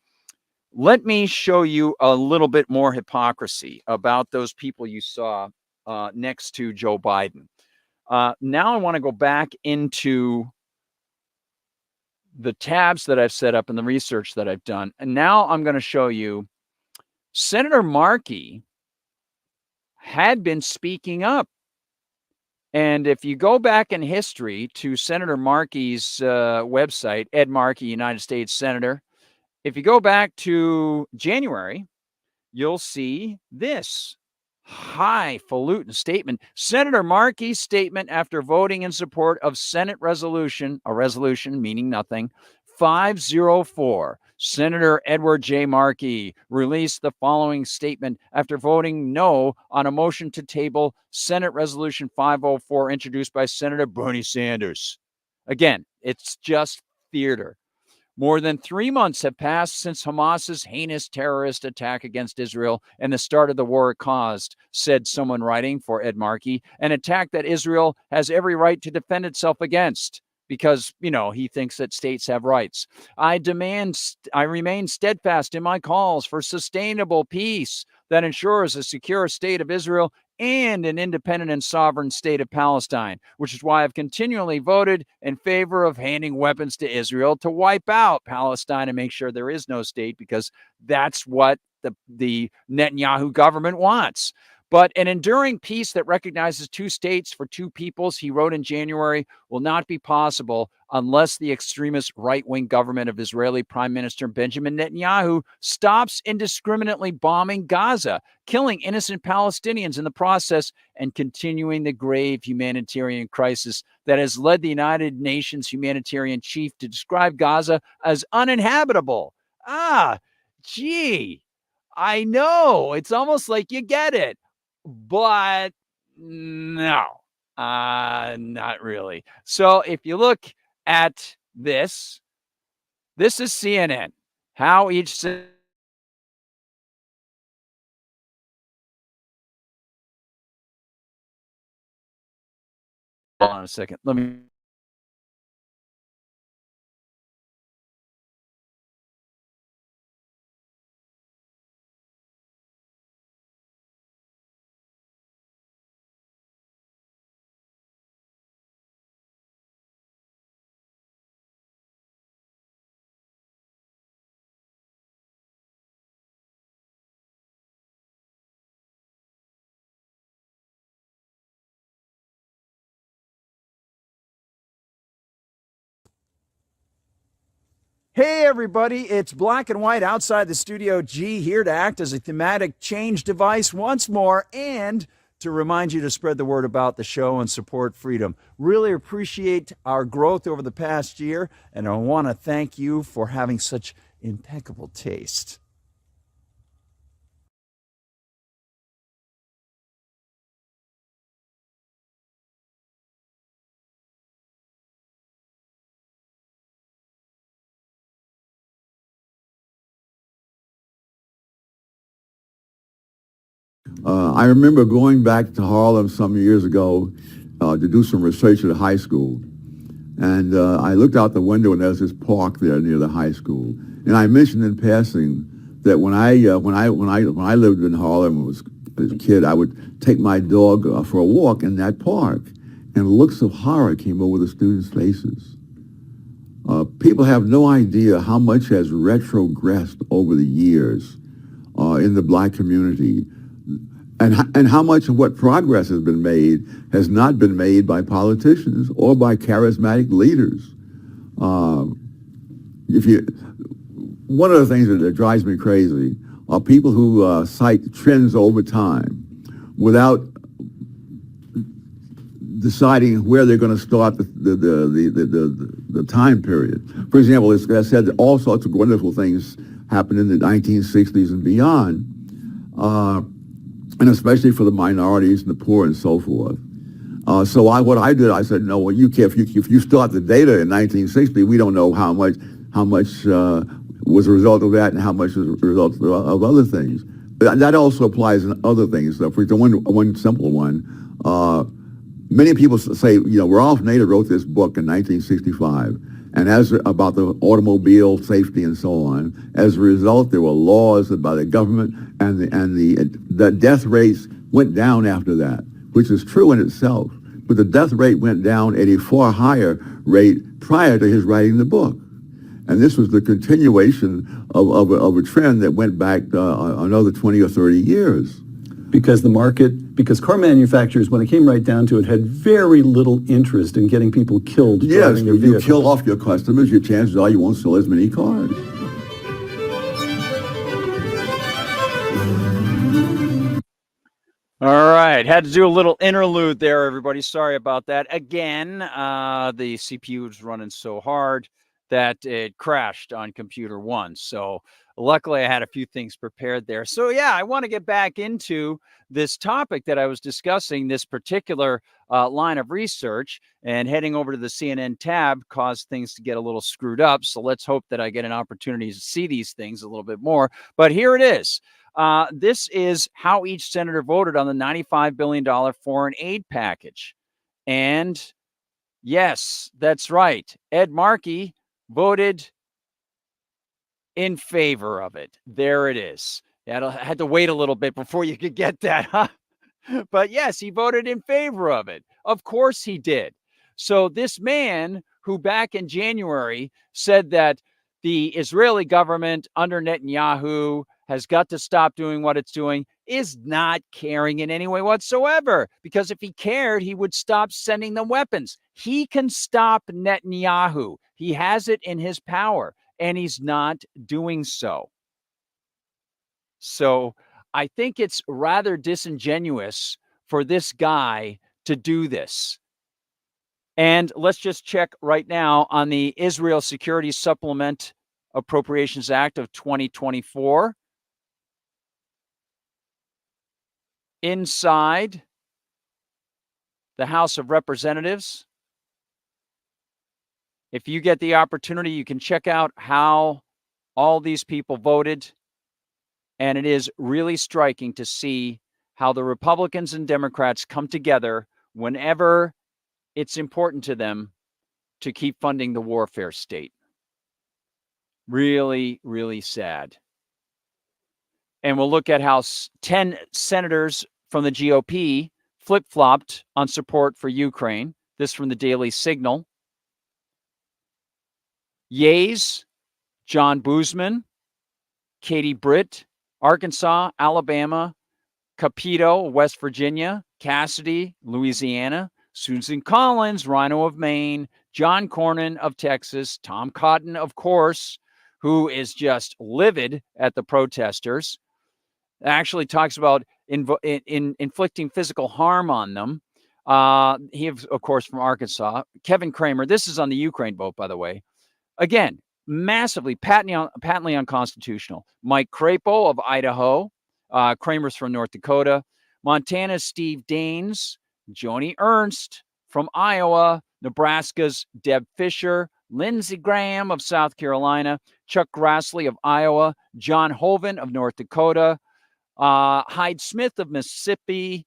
A: let me show you a little bit more hypocrisy about those people you saw next to Joe Biden. Now I want to go back into the tabs that I've set up and the research that I've done. And now I'm going to show you Senator Markey had been speaking up. And if you go back in history to Senator Markey's website, Ed Markey, United States Senator, if you go back to January, you'll see this highfalutin statement. Senator Markey's statement after voting in support of Senate resolution, a resolution meaning nothing, 504. Senator Edward J. Markey released the following statement after voting no on a motion to table Senate Resolution 504 introduced by Senator Bernie Sanders. Again, it's just theater. More than 3 months have passed since Hamas's heinous terrorist attack against Israel and the start of the war it caused, said someone writing for Ed Markey, an attack that Israel has every right to defend itself against because, he thinks that states have rights. I remain steadfast in my calls for sustainable peace that ensures a secure state of Israel and an independent and sovereign state of Palestine, which is why I've continually voted in favor of handing weapons to Israel to wipe out Palestine and make sure there is no state, because that's what the Netanyahu government wants. But an enduring peace that recognizes two states for two peoples, he wrote in January, will not be possible unless the extremist right-wing government of Israeli Prime Minister Benjamin Netanyahu stops indiscriminately bombing Gaza, killing innocent Palestinians in the process, and continuing the grave humanitarian crisis that has led the United Nations humanitarian chief to describe Gaza as uninhabitable. Gee, I know. It's almost like you get it. But no, not really. So if you look at this is CNN. How each... Hold on a second. Let me... Hey, everybody, it's Black and White outside the Studio G, here to act as a thematic change device once more and to remind you to spread the word about the show and support freedom. Really appreciate our growth over the past year, and I want to thank you for having such impeccable taste.
O: I remember going back to Harlem some years ago to do some research at a high school. And I looked out the window and there was this park there near the high school. And I mentioned in passing that when I lived in Harlem as a kid, I would take my dog for a walk in that park. And looks of horror came over the students' faces. People have no idea how much has retrogressed over the years in the black community. And how much of what progress has been made has not been made by politicians or by charismatic leaders. One of the things that drives me crazy are people who cite trends over time without deciding where they're going to start the time period. For example, as I said, all sorts of wonderful things happened in the 1960s and beyond, and especially for the minorities and the poor and so forth. So what I did, I said, no, well, you can't. If you start the data in 1960, we don't know how much was a result of that and how much was a result of other things. That also applies in other things. So for one simple one, many people say, Rolf Nader wrote this book in 1965, and about the automobile safety and so on. As a result, there were laws by the government, and the death rates went down after that, which is true in itself. But the death rate went down at a far higher rate prior to his writing the book. And this was the continuation of a trend that went back another 20 or 30 years.
P: Because because car manufacturers, when it came right down to it, had very little interest in getting people killed driving their vehicles.
O: You kill off your customers, your chances are you won't sell as many cars.
A: All right. Had to do a little interlude there, everybody. Sorry about that. Again, the CPU was running so hard that it crashed on computer one. So luckily I had a few things prepared there. So yeah, I want to get back into this topic that I was discussing, this particular line of research, and heading over to the CNN tab caused things to get a little screwed up. So let's hope that I get an opportunity to see these things a little bit more. But here it is. This is how each senator voted on the $95 billion foreign aid package. And yes, that's right. Ed Markey voted in favor of it. There it is. I had to wait a little bit before you could get that, huh? But yes, he voted in favor of it. Of course he did. So this man who back in January said that the Israeli government under Netanyahu has got to stop doing what it's doing is not caring in any way whatsoever. Because if he cared, he would stop sending them weapons. He can stop Netanyahu. He has it in his power, and he's not doing so. So I think it's rather disingenuous for this guy to do this. And let's just check right now on the Israel Security Supplement Appropriations Act of 2024. Inside the House of Representatives, if you get the opportunity, you can check out how all these people voted. And it is really striking to see how the Republicans and Democrats come together whenever it's important to them to keep funding the warfare state. Really, really sad. And we'll look at how 10 senators from the GOP flip-flopped on support for Ukraine. This from the Daily Signal. Yeas, John Boozman, Katie Britt, Arkansas, Alabama, Capito, West Virginia, Cassidy, Louisiana, Susan Collins, Rhino of Maine, John Cornyn of Texas, Tom Cotton, of course, who is just livid at the protesters, actually talks about inflicting physical harm on them. He is, of course, from Arkansas. Kevin Kramer, this is on the Ukraine vote, by the way. Again, massively, patently unconstitutional. Mike Crapo of Idaho. Kramer's from North Dakota. Montana's Steve Daines. Joni Ernst from Iowa. Nebraska's Deb Fisher. Lindsey Graham of South Carolina. Chuck Grassley of Iowa. John Hoeven of North Dakota. Hyde Smith of Mississippi.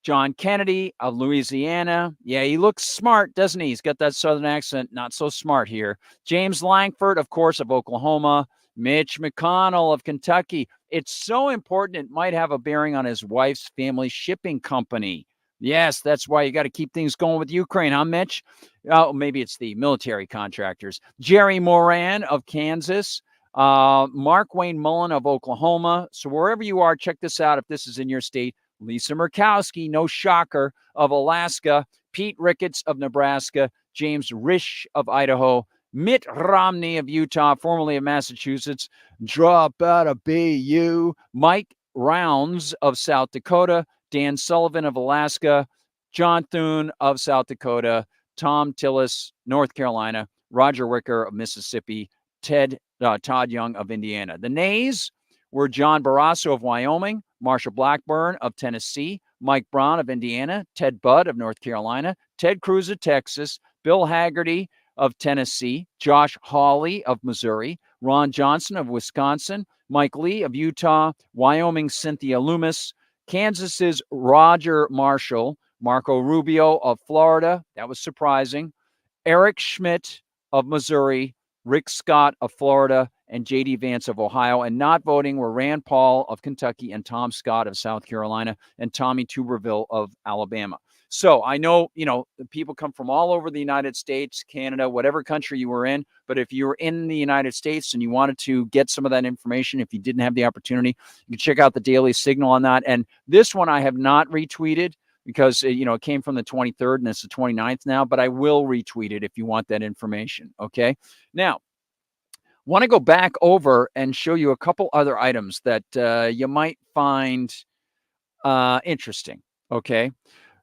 A: John Kennedy of Louisiana. Yeah, he looks smart, doesn't he? He's got that southern accent. Not so smart here. James Langford, of course, of Oklahoma. Mitch McConnell of Kentucky. It's so important it might have a bearing on his wife's family shipping company. Yes, that's why you got to keep things going with Ukraine, huh, Mitch? Oh, maybe it's the military contractors. Jerry Moran of Kansas. Mark Wayne Mullen of Oklahoma. So wherever you are, check this out if this is in your state. Lisa Murkowski, no shocker, of Alaska. Pete Ricketts of Nebraska. James Risch of Idaho. Mitt Romney of Utah, formerly of Massachusetts, drop out of BU. Mike Rounds of South Dakota, Dan Sullivan of Alaska, John Thune of South Dakota, Tom Tillis, North Carolina, Roger Wicker of Mississippi, Todd Young of Indiana. The nays were John Barrasso of Wyoming, Marsha Blackburn of Tennessee, Mike Brown of Indiana, Ted Budd of North Carolina, Ted Cruz of Texas, Bill Haggerty of Tennessee, Josh Hawley of Missouri, Ron Johnson of Wisconsin, Mike Lee of Utah, Wyoming's Cynthia Loomis, Kansas's Roger Marshall, Marco Rubio of Florida. That was surprising. Eric Schmidt of Missouri, Rick Scott of Florida, and J.D. Vance of Ohio. And not voting were Rand Paul of Kentucky and Tom Scott of South Carolina and Tommy Tuberville of Alabama. So I know, people come from all over the United States, Canada, whatever country you were in. But if you were in the United States and you wanted to get some of that information, if you didn't have the opportunity, you can check out the Daily Signal on that. And this one I have not retweeted because, it came from the 23rd and it's the 29th now, but I will retweet it if you want that information. Okay. Now, want to go back over and show you a couple other items that you might find interesting. Okay.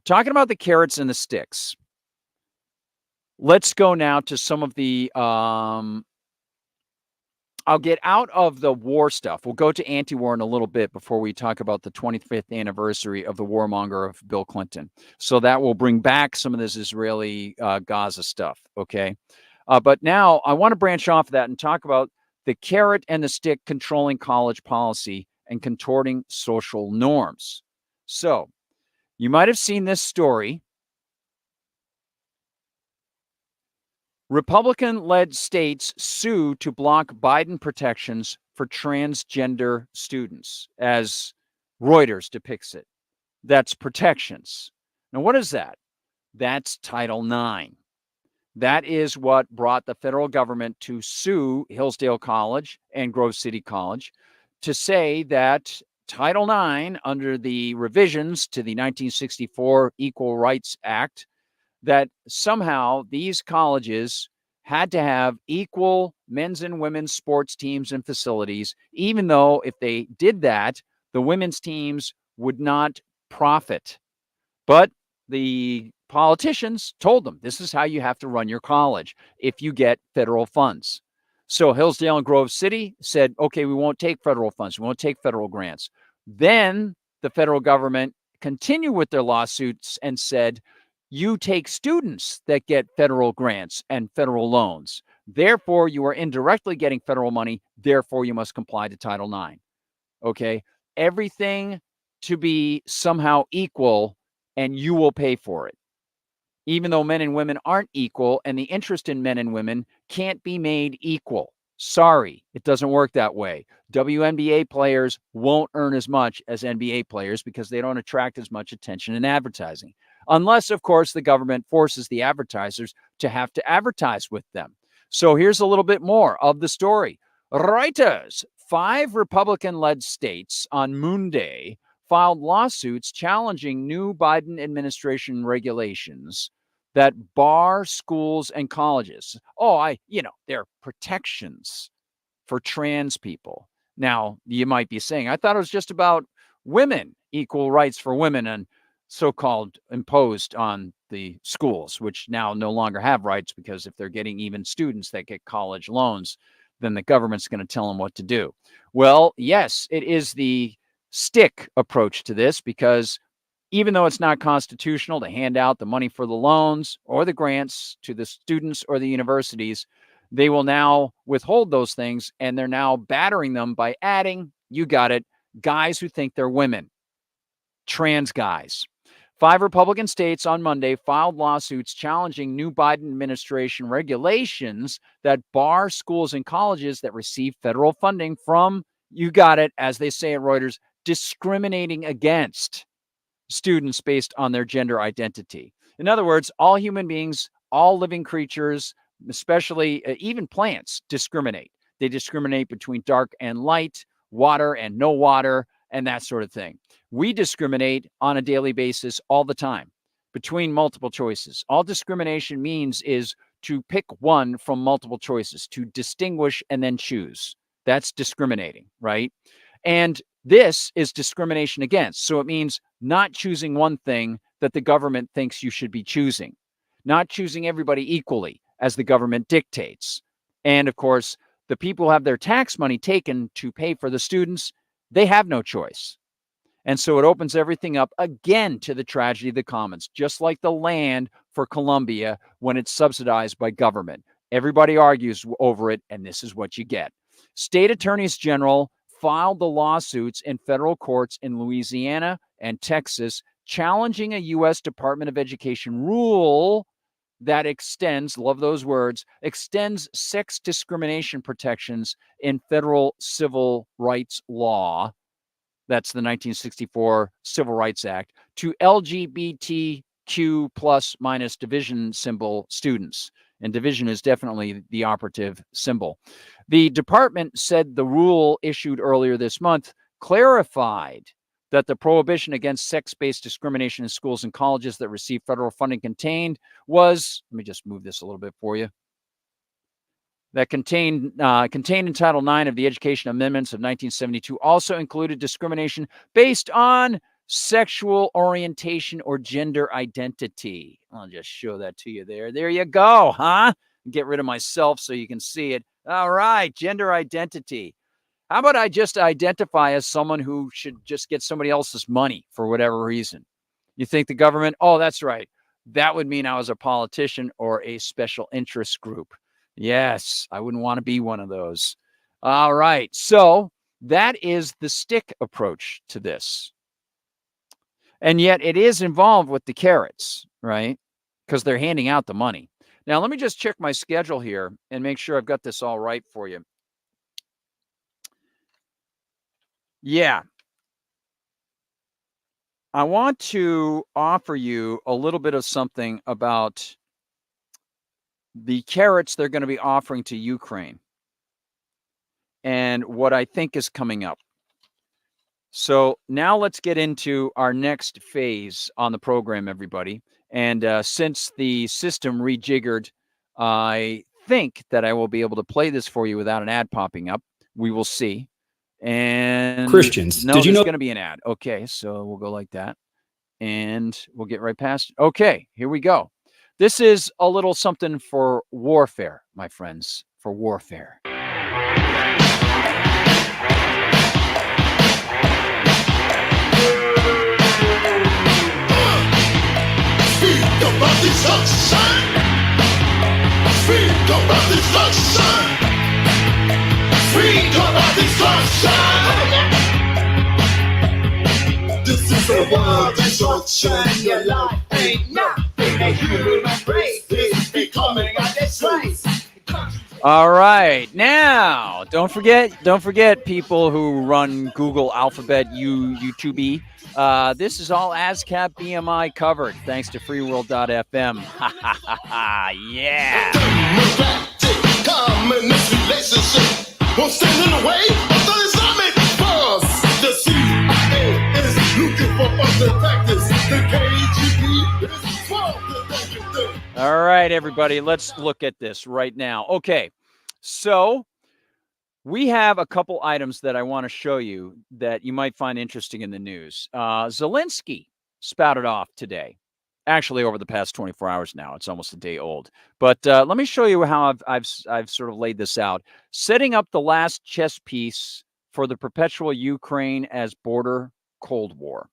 A: Talking about the carrots and the sticks. Let's go now to some of the, I'll get out of the war stuff. We'll go to anti-war in a little bit before we talk about the 25th anniversary of the warmonger of Bill Clinton. So that will bring back some of this Israeli Gaza stuff. Okay. But now I want to branch off of that and talk about the carrot and the stick controlling college policy and contorting social norms. So you might have seen this story. Republican-led states sue to block Biden protections for transgender students, as Reuters depicts it. That's protections. Now, what is that? That's Title IX. That is what brought the federal government to sue Hillsdale College and Grove City College to say that Title IX, under the revisions to the 1964 Equal Rights Act, that somehow these colleges had to have equal men's and women's sports teams and facilities, even though if they did that, the women's teams would not profit. But the politicians told them, this is how you have to run your college if you get federal funds. So Hillsdale and Grove City said, okay, we won't take federal funds. We won't take federal grants. Then the federal government continued with their lawsuits and said, you take students that get federal grants and federal loans. Therefore, you are indirectly getting federal money. Therefore, you must comply to Title IX. Okay. Everything to be somehow equal, and you will pay for it. Even though men and women aren't equal, and the interest in men and women can't be made equal. Sorry, it doesn't work that way. WNBA players won't earn as much as NBA players because they don't attract as much attention in advertising. Unless, of course, the government forces the advertisers to have to advertise with them. So here's a little bit more of the story. Reuters, 5 Republican-led states on Monday filed lawsuits challenging new Biden administration regulations that bar schools and colleges. They're protections for trans people. Now, you might be saying, I thought it was just about women, equal rights for women, and so-called imposed on the schools, which now no longer have rights because if they're getting even students that get college loans, then the government's going to tell them what to do. Well, yes, it is the stick approach to this because even though it's not constitutional to hand out the money for the loans or the grants to the students or the universities, they will now withhold those things, and they're now battering them by adding, you got it, guys who think they're women, trans guys. 5 Republican states on Monday filed lawsuits challenging new Biden administration regulations that bar schools and colleges that receive federal funding from, you got it, as they say at Reuters, discriminating against students based on their gender identity. In other words, all human beings, all living creatures, especially even plants, discriminate. They discriminate between dark and light, water and no water, and that sort of thing. We discriminate on a daily basis all the time between multiple choices. All discrimination means is to pick one from multiple choices, to distinguish and then choose. That's discriminating, right? And this is discrimination against. So it means not choosing one thing that the government thinks you should be choosing, not choosing everybody equally as the government dictates. And of course, the people who have their tax money taken to pay for the students, they have no choice. And so it opens everything up again to the tragedy of the commons, just like the land for Colombia when it's subsidized by government. Everybody argues over it, and this is what you get. State attorneys general filed the lawsuits in federal courts in Louisiana and Texas, challenging a U.S. Department of Education rule that extends, love those words, extends sex discrimination protections in federal civil rights law. That's the 1964 Civil Rights Act, to LGBTQ plus minus division symbol students. And division is definitely the operative symbol. The department said the rule issued earlier this month clarified that the prohibition against sex-based discrimination in schools and colleges that receive federal funding contained was, let me just move this a little bit for you, that contained in Title IX of the Education Amendments of 1972 also included discrimination based on sexual orientation or gender identity. I'll just show that to you there. There you go, huh? Get rid of myself so you can see it. All right, gender identity. How about I just identify as someone who should just get somebody else's money for whatever reason? You think the government, oh, that's right. That would mean I was a politician or a special interest group. Yes, I wouldn't want to be one of those. All right. So that is the stick approach to this. And yet it is involved with the carrots, right? Because they're handing out the money. Now, let me just check my schedule here and make sure I've got this all right for you. Yeah. I want to offer you a little bit of something about the carrots they're going to be offering to Ukraine and what I think is coming up. So now let's get into our next phase on the program, everybody. And since the system rejiggered, I think that I will be able to play this for you without an ad popping up. We will see. And
Q: Christians,
A: no,
Q: did you
A: there's
Q: know
A: going to be an ad. Okay, so we'll go like that. And we'll get right past it. Okay, here we go. This is a little something for warfare, my friends, for warfare.
E: Speak about the sunshine. Speak about the sunshine. Speak about the sunshine. This is the world that sunshine. Your life ain't nothing. A human race is becoming a disgrace.
A: All right. Now, don't forget people who run Google Alphabet, YouTube. This is all ASCAP BMI covered, thanks to freeworld.fm. Ha ha ha ha. Yeah.
E: Communist relationship won't stand in the way of the Islamic cause. The CIA is looking for other factors. The KGB is smoking.
A: All right, everybody, let's look at this right now. Okay, so we have a couple items that I want to show you that you might find interesting in the news. Zelensky spouted off today. Actually, over the past 24 hours now. It's almost a day old. But let me show you how I've sort of laid this out. Setting up the last chess piece for the perpetual Ukraine as border Cold War.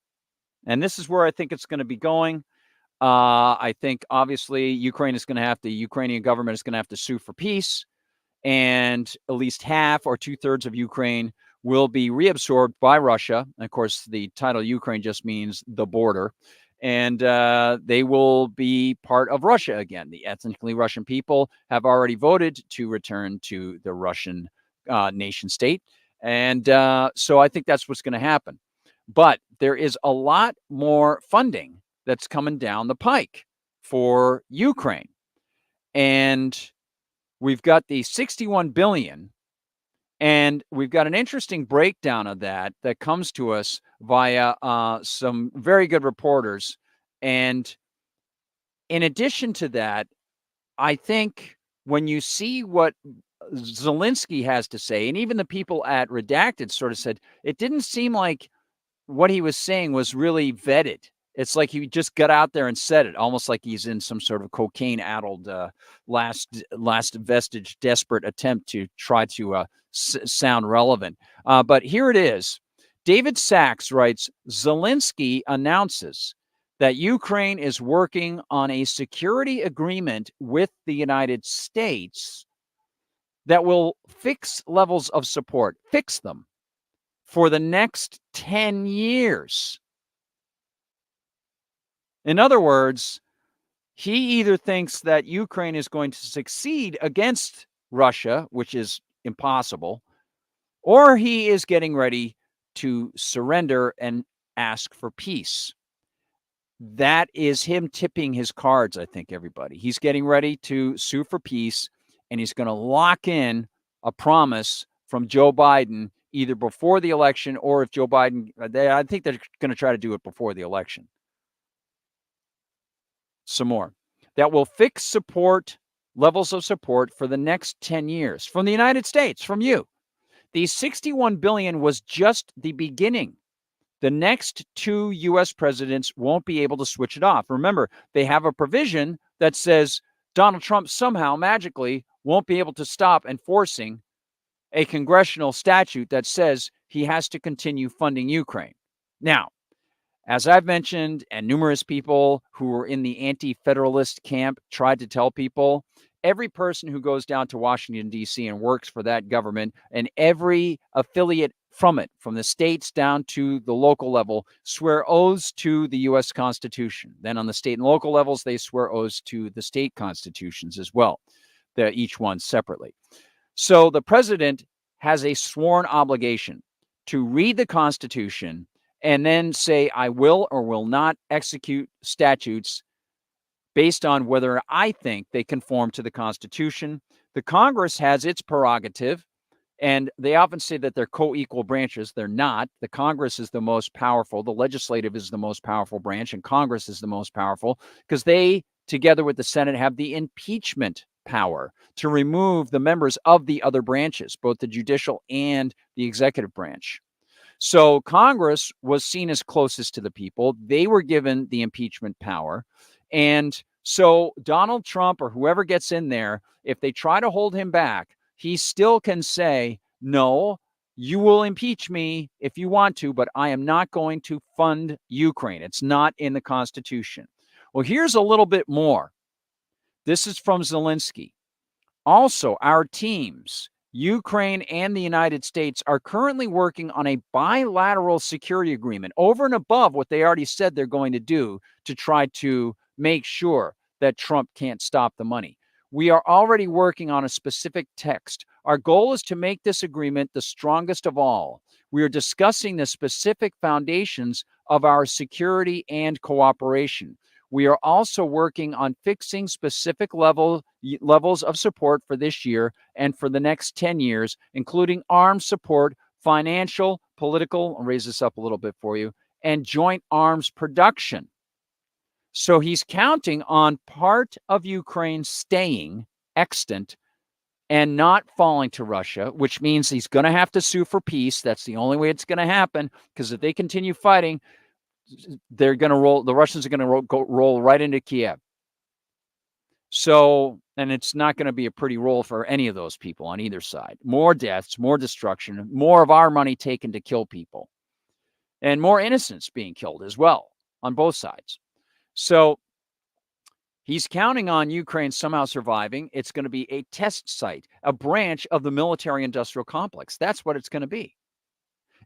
A: And this is where I think it's going to be going. I think, obviously, the Ukrainian government is going to have to sue for peace. And at least half or 2/3 of Ukraine will be reabsorbed by Russia. And of course, the title Ukraine just means the border. And they will be part of Russia again. The ethnically Russian people have already voted to return to the Russian nation state. And so I think that's what's going to happen. But there is a lot more funding that's coming down the pike for Ukraine. And we've got the $61 billion. And we've got an interesting breakdown of that comes to us via some very good reporters. And in addition to that, I think when you see what Zelensky has to say, and even the people at Redacted sort of said, it didn't seem like what he was saying was really vetted. It's like he just got out there and said it, almost like he's in some sort of cocaine-addled last vestige, desperate attempt to try to sound relevant. But here it is. David Sachs writes, Zelensky announces that Ukraine is working on a security agreement with the United States that will fix levels of support, fix them for the next 10 years. In other words, he either thinks that Ukraine is going to succeed against Russia, which is impossible, or he is getting ready to surrender and ask for peace. That is him tipping his cards, I think, everybody. He's getting ready to sue for peace, and he's going to lock in a promise from Joe Biden either before the election or if Joe Biden, I think they're going to try to do it before the election. Some more. That will fix support, levels of support for the next 10 years from the United States, from you. The $61 billion was just the beginning. The next 2 U.S. presidents won't be able to switch it off. Remember, they have a provision that says Donald Trump somehow magically won't be able to stop enforcing a congressional statute that says he has to continue funding Ukraine. Now, as I've mentioned, and numerous people who were in the anti-federalist camp tried to tell people, every person who goes down to Washington, D.C. and works for that government and every affiliate from it, from the states down to the local level, swear oaths to the U.S. Constitution. Then on the state and local levels, they swear oaths to the state constitutions as well, each one separately. So the president has a sworn obligation to read the Constitution and then say, I will or will not execute statutes based on whether I think they conform to the Constitution. The Congress has its prerogative, and they often say that they're co-equal branches. They're not. The Congress is the most powerful. The legislative is the most powerful branch, and Congress is the most powerful because they, together with the Senate, have the impeachment power to remove the members of the other branches, both the judicial and the executive branch. So Congress was seen as closest to the people. They were given the impeachment power. And so Donald Trump or whoever gets in there, if they try to hold him back, he still can say, no, you will impeach me if you want to, but I am not going to fund Ukraine. It's not in the Constitution. Well, here's a little bit more. This is from Zelensky. Also, our teams, Ukraine and the United States, are currently working on a bilateral security agreement over and above what they already said they're going to do to try to make sure that Trump can't stop the money. We are already working on a specific text. Our goal is to make this agreement the strongest of all. We are discussing the specific foundations of our security and cooperation. We are also working on fixing specific levels of support for this year and for the next 10 years, including arms support, financial, political, I'll raise this up a little bit for you, and joint arms production. So he's counting on part of Ukraine staying extant and not falling to Russia, which means he's going to have to sue for peace. That's the only way it's going to happen, because if they continue fighting, they're going to roll. The Russians are going to roll right into Kiev. So, and it's not going to be a pretty roll for any of those people on either side. More deaths, more destruction, more of our money taken to kill people, and more innocents being killed as well on both sides. So he's counting on Ukraine somehow surviving. It's going to be a test site, a branch of the military-industrial complex. That's what it's going to be.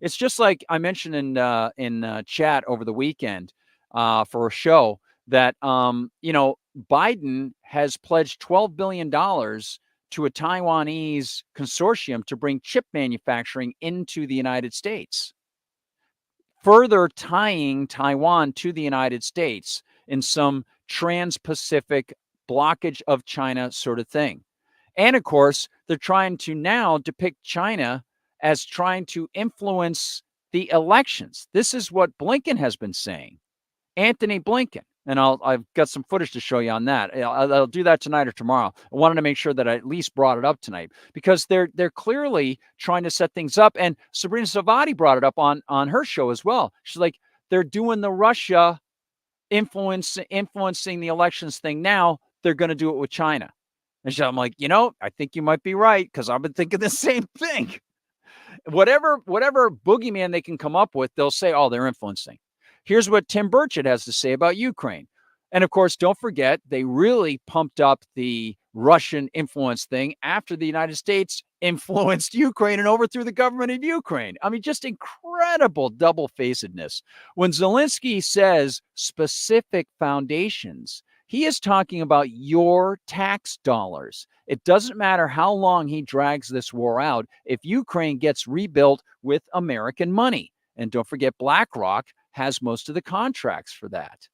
A: It's just like I mentioned in chat over the weekend for a show that, Biden has pledged $12 billion to a Taiwanese consortium to bring chip manufacturing into the United States, further tying Taiwan to the United States in some trans-Pacific blockage of China sort of thing. And of course, they're trying to now depict China as trying to influence the elections. This is what Blinken has been saying. Anthony Blinken, And I've got some footage to show you on that. I'll do that tonight or tomorrow. I wanted to make sure that I at least brought it up tonight because they're clearly trying to set things up. And Sabrina Savati brought it up on her show as well. She's like, they're doing the Russia influencing the elections thing now. They're going to do it with China. And so I'm like, I think you might be right because I've been thinking the same thing. Whatever boogeyman they can come up with, they'll say, oh, they're influencing. Here's what Tim Burchett has to say about Ukraine. And of course, don't forget, they really pumped up the Russian influence thing after the United States influenced Ukraine and overthrew the government of Ukraine. I mean, just incredible double-facedness. When Zelensky says specific foundations, he is talking about your tax dollars. It doesn't matter how long he drags this war out if Ukraine gets rebuilt with American money. And don't forget, BlackRock has most of the contracts for that.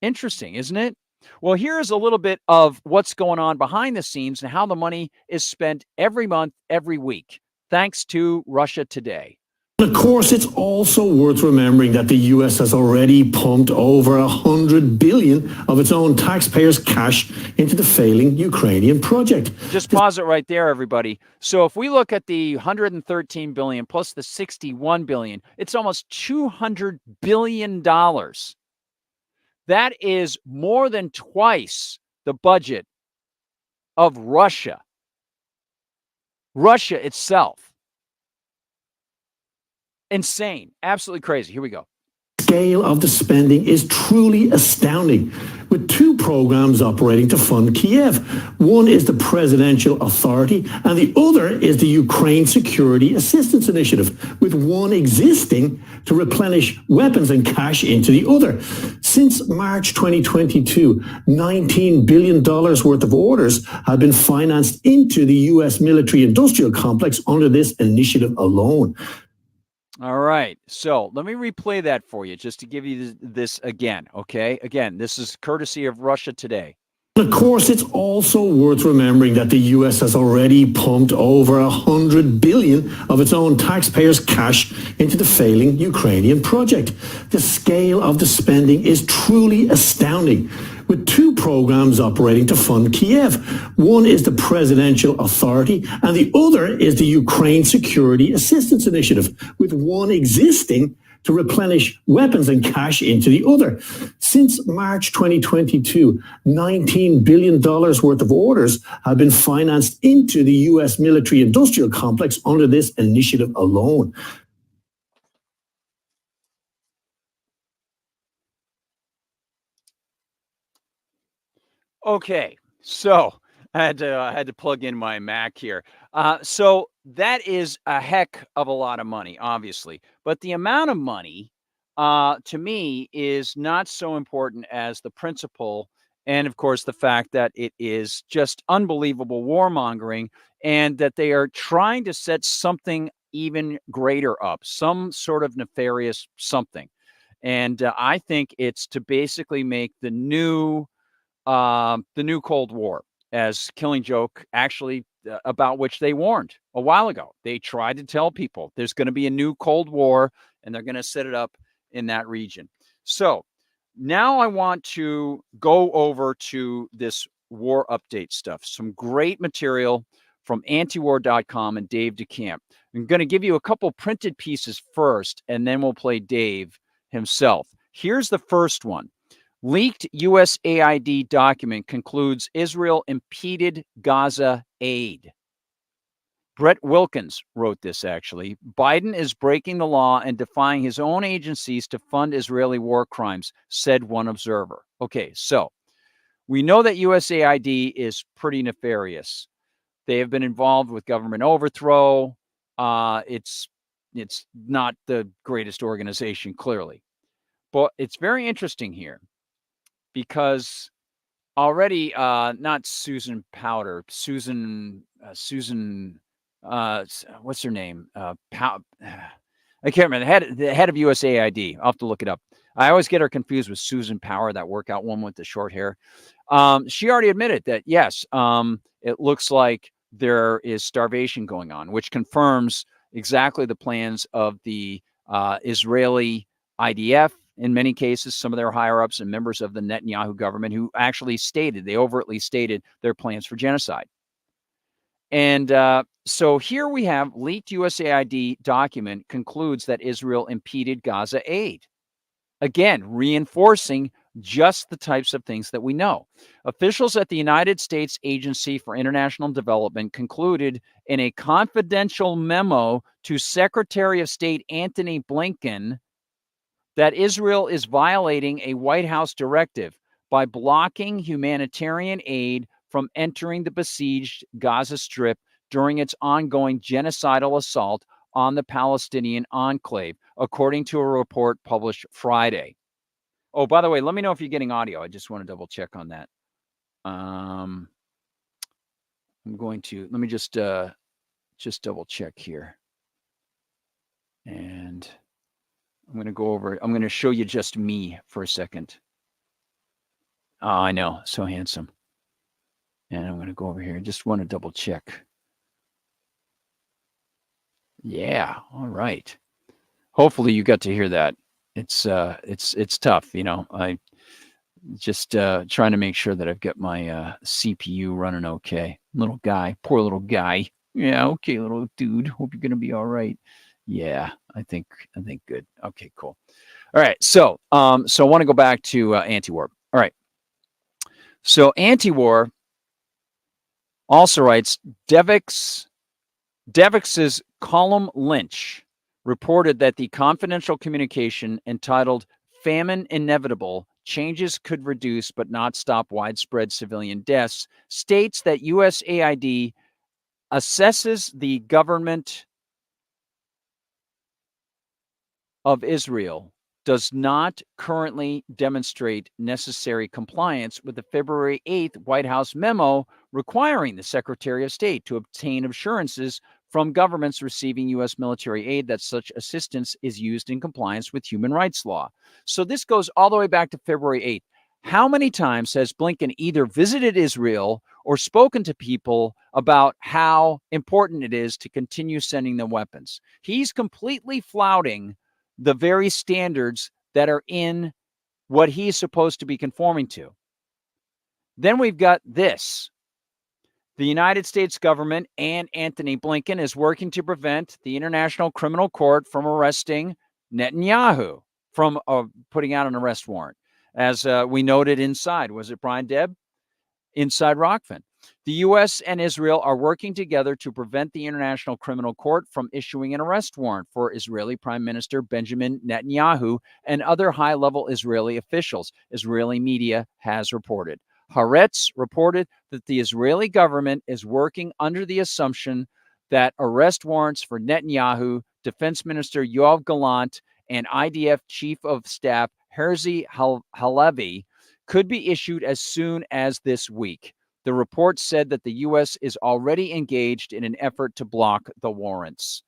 A: Interesting, isn't it? Well, here's a little bit of what's going on behind the scenes and how the money is spent every month, every week, thanks to Russia Today.
Q: Of course, it's also worth remembering that the U.S. has already pumped over $100 billion of its own taxpayers' cash into the failing Ukrainian project.
A: Just pause it right there, everybody. So if we look at the $113 billion plus the $61 billion, it's almost $200 billion. That is more than twice the budget of Russia. Russia itself. Insane. Absolutely crazy. Here we go.
Q: Scale of the spending is truly astounding, with two programs operating to fund Kiev. One is the Presidential Authority, and the other is the Ukraine Security Assistance Initiative, with one existing to replenish weapons and cash into the other. Since March 2022, $19 billion worth of orders have been financed into the U.S. military-industrial complex under this initiative alone.
A: All right. So let me replay that for you just to give you this again. Okay. Again, this is courtesy of Russia Today.
Q: Of course, it's also worth remembering that the U.S. has already pumped over $100 billion of its own taxpayers' cash into the failing Ukrainian project. The scale of the spending is truly astounding, with two programs operating to fund Kiev. One is the Presidential Authority, and the other is the Ukraine Security Assistance Initiative, with one existing to replenish weapons and cash into the other. Since March 2022, $19 billion worth of orders have been financed into the U.S. military-industrial complex under this initiative alone.
A: Okay, so I had to plug in my Mac here. So that is a heck of a lot of money, obviously, but the amount of money, to me, is not so important as the principle, and of course the fact that it is just unbelievable warmongering, and that they are trying to set something even greater up, some sort of nefarious something, and I think it's to basically make the new Cold War, as Killing Joke actually about which they warned a while ago. They tried to tell people there's going to be a new Cold War and they're going to set it up in that region. So now I want to go over to this war update stuff. Some great material from antiwar.com and Dave DeCamp. I'm going to give you a couple printed pieces first, and then we'll play Dave himself. Here's the first one. Leaked USAID document concludes Israel impeded Gaza aid. Brett Wilkins wrote this, actually. Biden is breaking the law and defying his own agencies to fund Israeli war crimes, said one observer. Okay, so we know that USAID is pretty nefarious. They have been involved with government overthrow. It's not the greatest organization, clearly. But it's very interesting here, because already, not Susan Powder, Susan, what's her name? I can't remember, the head of USAID. I'll have to look it up. I always get her confused with Susan Power, that workout woman with the short hair. She already admitted that, yes, it looks like there is starvation going on, which confirms exactly the plans of the Israeli IDF in many cases, some of their higher-ups and members of the Netanyahu government who actually they overtly stated their plans for genocide. And so here we have leaked USAID document concludes that Israel impeded Gaza aid. Again, reinforcing just the types of things that we know. Officials at the United States Agency for International Development concluded in a confidential memo to Secretary of State Antony Blinken that Israel is violating a White House directive by blocking humanitarian aid from entering the besieged Gaza Strip during its ongoing genocidal assault on the Palestinian enclave, according to a report published Friday. Oh, by the way, let me know if you're getting audio. I just want to double check on that. I'm going to, let me just double check here. And I'm going to go over, I'm going to show you just me for a second. Oh, I know, so handsome. And I'm going to go over here. Just want to double check. Yeah, all right. Hopefully you got to hear that. It's tough, I just trying to make sure that I've got my CPU running okay. Little guy, poor little guy. Yeah, okay, little dude. Hope you're gonna be all right. Yeah, I think good. Okay, cool. All right, so I want to go back to anti-war. All right, so anti-war also writes Devix's Colum Lynch reported that the confidential communication entitled Famine Inevitable, Changes Could Reduce but Not Stop Widespread Civilian Deaths, states that USAID assesses the government of Israel does not currently demonstrate necessary compliance with the February 8th White House memo requiring the Secretary of State to obtain assurances from governments receiving U.S. military aid that such assistance is used in compliance with human rights law. So this goes all the way back to February 8th. How many times has Blinken either visited Israel or spoken to people about how important it is to continue sending them weapons? He's completely flouting the very standards that are in what he's supposed to be conforming to. Then we've got this. The United States government and Antony Blinken is working to prevent the International Criminal Court from arresting Netanyahu, from putting out an arrest warrant. As we noted inside, was it Brian Deb? Inside Rokfin. The U.S. and Israel are working together to prevent the International Criminal Court from issuing an arrest warrant for Israeli Prime Minister Benjamin Netanyahu and other high-level Israeli officials, Israeli media has reported. Haaretz reported that the Israeli government is working under the assumption that arrest warrants for Netanyahu, Defense Minister Yoav Gallant, and IDF Chief of Staff Herzi Halevi could be issued as soon as this week. The report said that the U.S. is already engaged in an effort to block the warrants.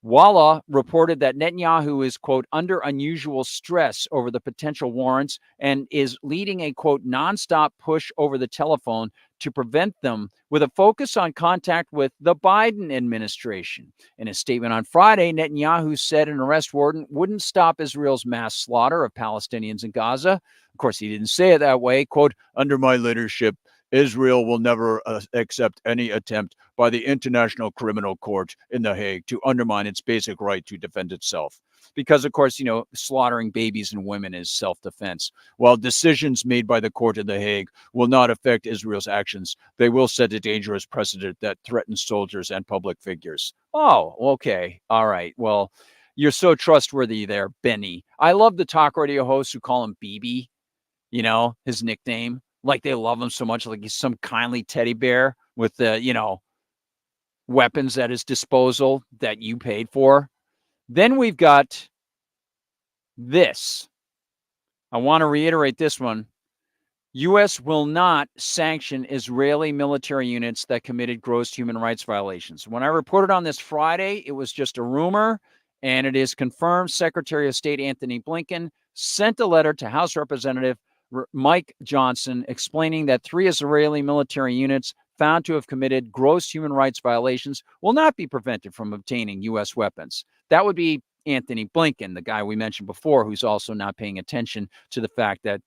A: Walla reported that Netanyahu is, quote, under unusual stress over the potential warrants and is leading a, quote, nonstop push over the telephone to prevent them, with a focus on contact with the Biden administration. In a statement on Friday, Netanyahu said an arrest warrant wouldn't stop Israel's mass slaughter of Palestinians in Gaza. Of course, he didn't say it that way. Quote, under my leadership, Israel will never accept any attempt by the International Criminal Court in The Hague to undermine its basic right to defend itself. Because, of course, slaughtering babies and women is self-defense. While decisions made by the court in The Hague will not affect Israel's actions, they will set a dangerous precedent that threatens soldiers and public figures. Oh, okay. All right. Well, you're so trustworthy there, Benny. I love the talk radio hosts who call him BB, his nickname. Like they love him so much, like he's some kindly teddy bear with weapons at his disposal that you paid for. Then we've got this. I want to reiterate this one. U.S. will not sanction Israeli military units that committed gross human rights violations. When I reported on this Friday, it was just a rumor, and it is confirmed. Secretary of State Antony Blinken sent a letter to House Representative Mike Johnson explaining that 3 Israeli military units found to have committed gross human rights violations will not be prevented from obtaining U.S. weapons. That would be Anthony Blinken, the guy we mentioned before, who's also not paying attention to the fact that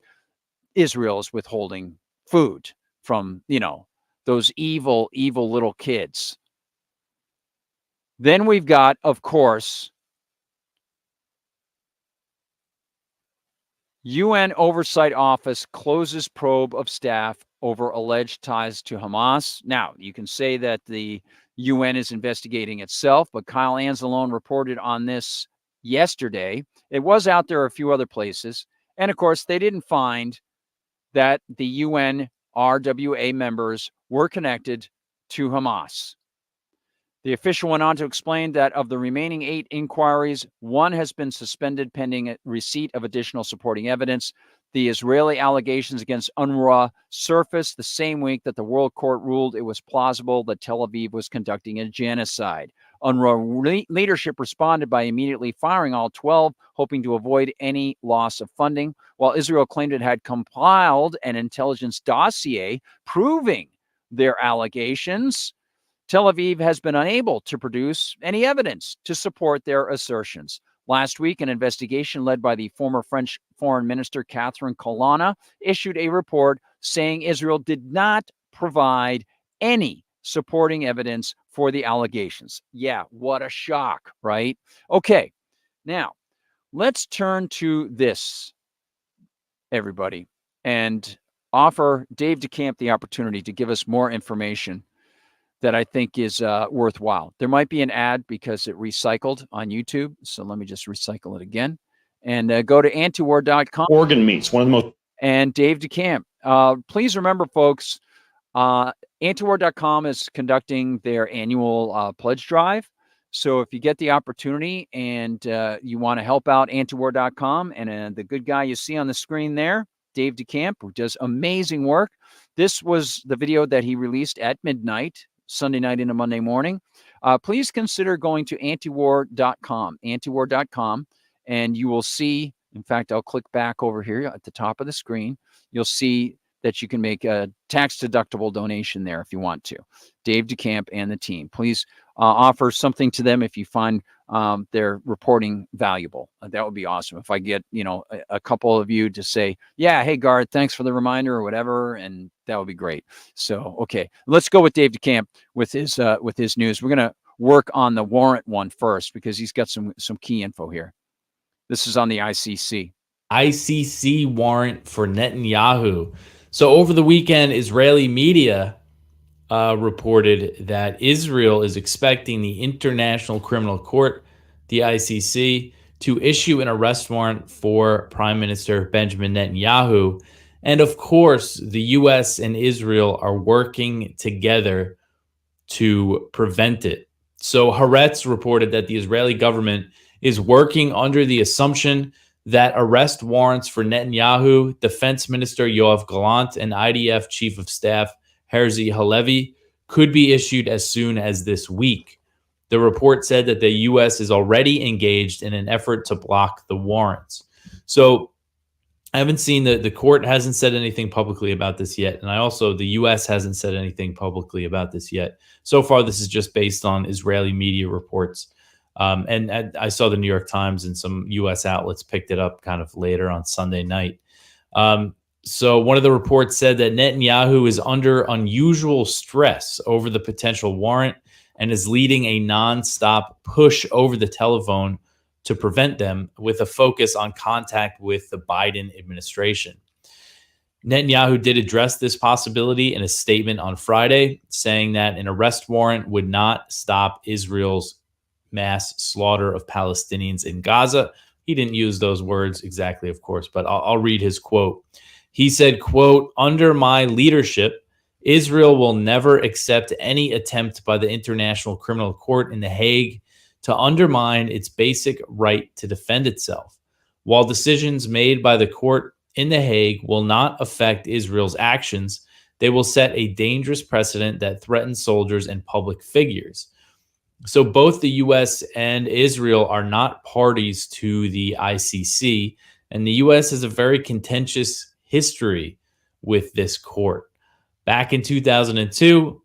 A: Israel is withholding food from, those evil, evil little kids. Then we've got, of course, UN Oversight Office closes probe of staff over alleged ties to Hamas. Now, you can say that the UN is investigating itself, but Kyle Anzalone reported on this yesterday. It was out there a few other places. And of course, they didn't find that the UN RWA members were connected to Hamas. The official went on to explain that of the remaining 8 inquiries, 1 has been suspended pending receipt of additional supporting evidence. The Israeli allegations against UNRWA surfaced the same week that the World Court ruled it was plausible that Tel Aviv was conducting a genocide. UNRWA leadership responded by immediately firing all 12, hoping to avoid any loss of funding, while Israel claimed it had compiled an intelligence dossier proving their allegations. Tel Aviv has been unable to produce any evidence to support their assertions. Last week, an investigation led by the former French Foreign Minister Catherine Colonna issued a report saying Israel did not provide any supporting evidence for the allegations. Yeah, what a shock, right? Okay, now let's turn to this, everybody, and offer Dave DeCamp the opportunity to give us more information that I think is worthwhile. There might be an ad because it recycled on YouTube. So let me just recycle it again. And go to antiwar.com.
R: Organ meats, one of the most.
A: And Dave DeCamp. Please remember, folks, antiwar.com is conducting their annual pledge drive. So if you get the opportunity and you want to help out antiwar.com and the good guy you see on the screen there, Dave DeCamp, who does amazing work. This was the video that he released at midnight, Sunday night into Monday morning. Please consider going to antiwar.com, and you will see, in fact, I'll click back over here at the top of the screen. You'll see that you can make a tax-deductible donation there if you want to. Dave DeCamp and the team. Please offer something to them if you find their reporting valuable. That would be awesome. If I get, a couple of you to say, yeah, hey, Gard, thanks for the reminder or whatever, and that would be great. So, okay, let's go with Dave DeCamp with his news. We're going to work on the warrant one first because he's got some key info here. This is on the ICC.
S: ICC warrant for Netanyahu. So over the weekend, Israeli media reported that Israel is expecting the International Criminal Court, the ICC, to issue an arrest warrant for Prime Minister Benjamin Netanyahu. And of course, the U.S. and Israel are working together to prevent it. So Haaretz reported that the Israeli government is working under the assumption that arrest warrants for Netanyahu, Defense Minister Yoav Gallant, and IDF Chief of Staff Herzi Halevi could be issued as soon as this week. The report said that the U.S. is already engaged in an effort to block the warrants. So I haven't seen the court hasn't said anything publicly about this yet. And the U.S. hasn't said anything publicly about this yet. So far, this is just based on Israeli media reports. And I saw the New York Times and some U.S. outlets picked it up kind of later on Sunday night. So one of the reports said that Netanyahu is under unusual stress over the potential warrant and is leading a nonstop push over the telephone to prevent them, with a focus on contact with the Biden administration. Netanyahu did address this possibility in a statement on Friday, saying that an arrest warrant would not stop Israel's mass slaughter of Palestinians in Gaza. He didn't use those words exactly, of course, but I'll read his quote. He said, quote, "Under my leadership, Israel will never accept any attempt by the International Criminal Court in The Hague to undermine its basic right to defend itself. While decisions made by the court in The Hague will not affect Israel's actions, they will set a dangerous precedent that threatens soldiers and public figures." So both the U.S. and Israel are not parties to the ICC, and the U.S. has a very contentious history with this court. Back in 2002,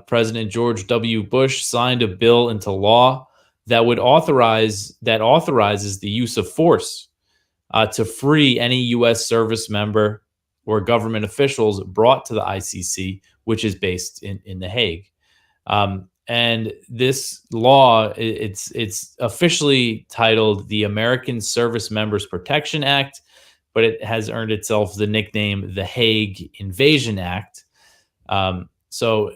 S: President George W. Bush signed a bill into law that authorizes the use of force to free any U.S. service member or government officials brought to the ICC, which is based in The Hague. And this law, it's officially titled the American Service Members Protection Act, but it has earned itself the nickname the Hague Invasion Act. So,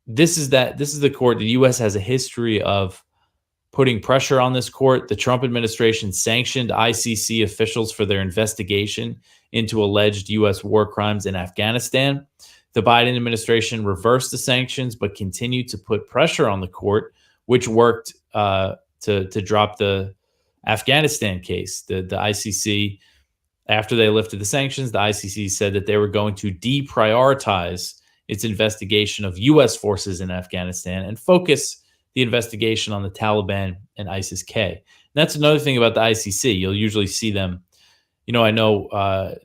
S: this is the court. The U.S. has a history of putting pressure on this court. The Trump administration sanctioned ICC officials for their investigation into alleged U.S. war crimes in Afghanistan. The Biden administration reversed the sanctions, but continued to put pressure on the court, which worked to drop the Afghanistan case. The ICC, after they lifted the sanctions, the ICC said that they were going to deprioritize its investigation of U.S. forces in Afghanistan and focus the investigation on the Taliban and ISIS-K. And that's another thing about the ICC. You'll usually see them. I know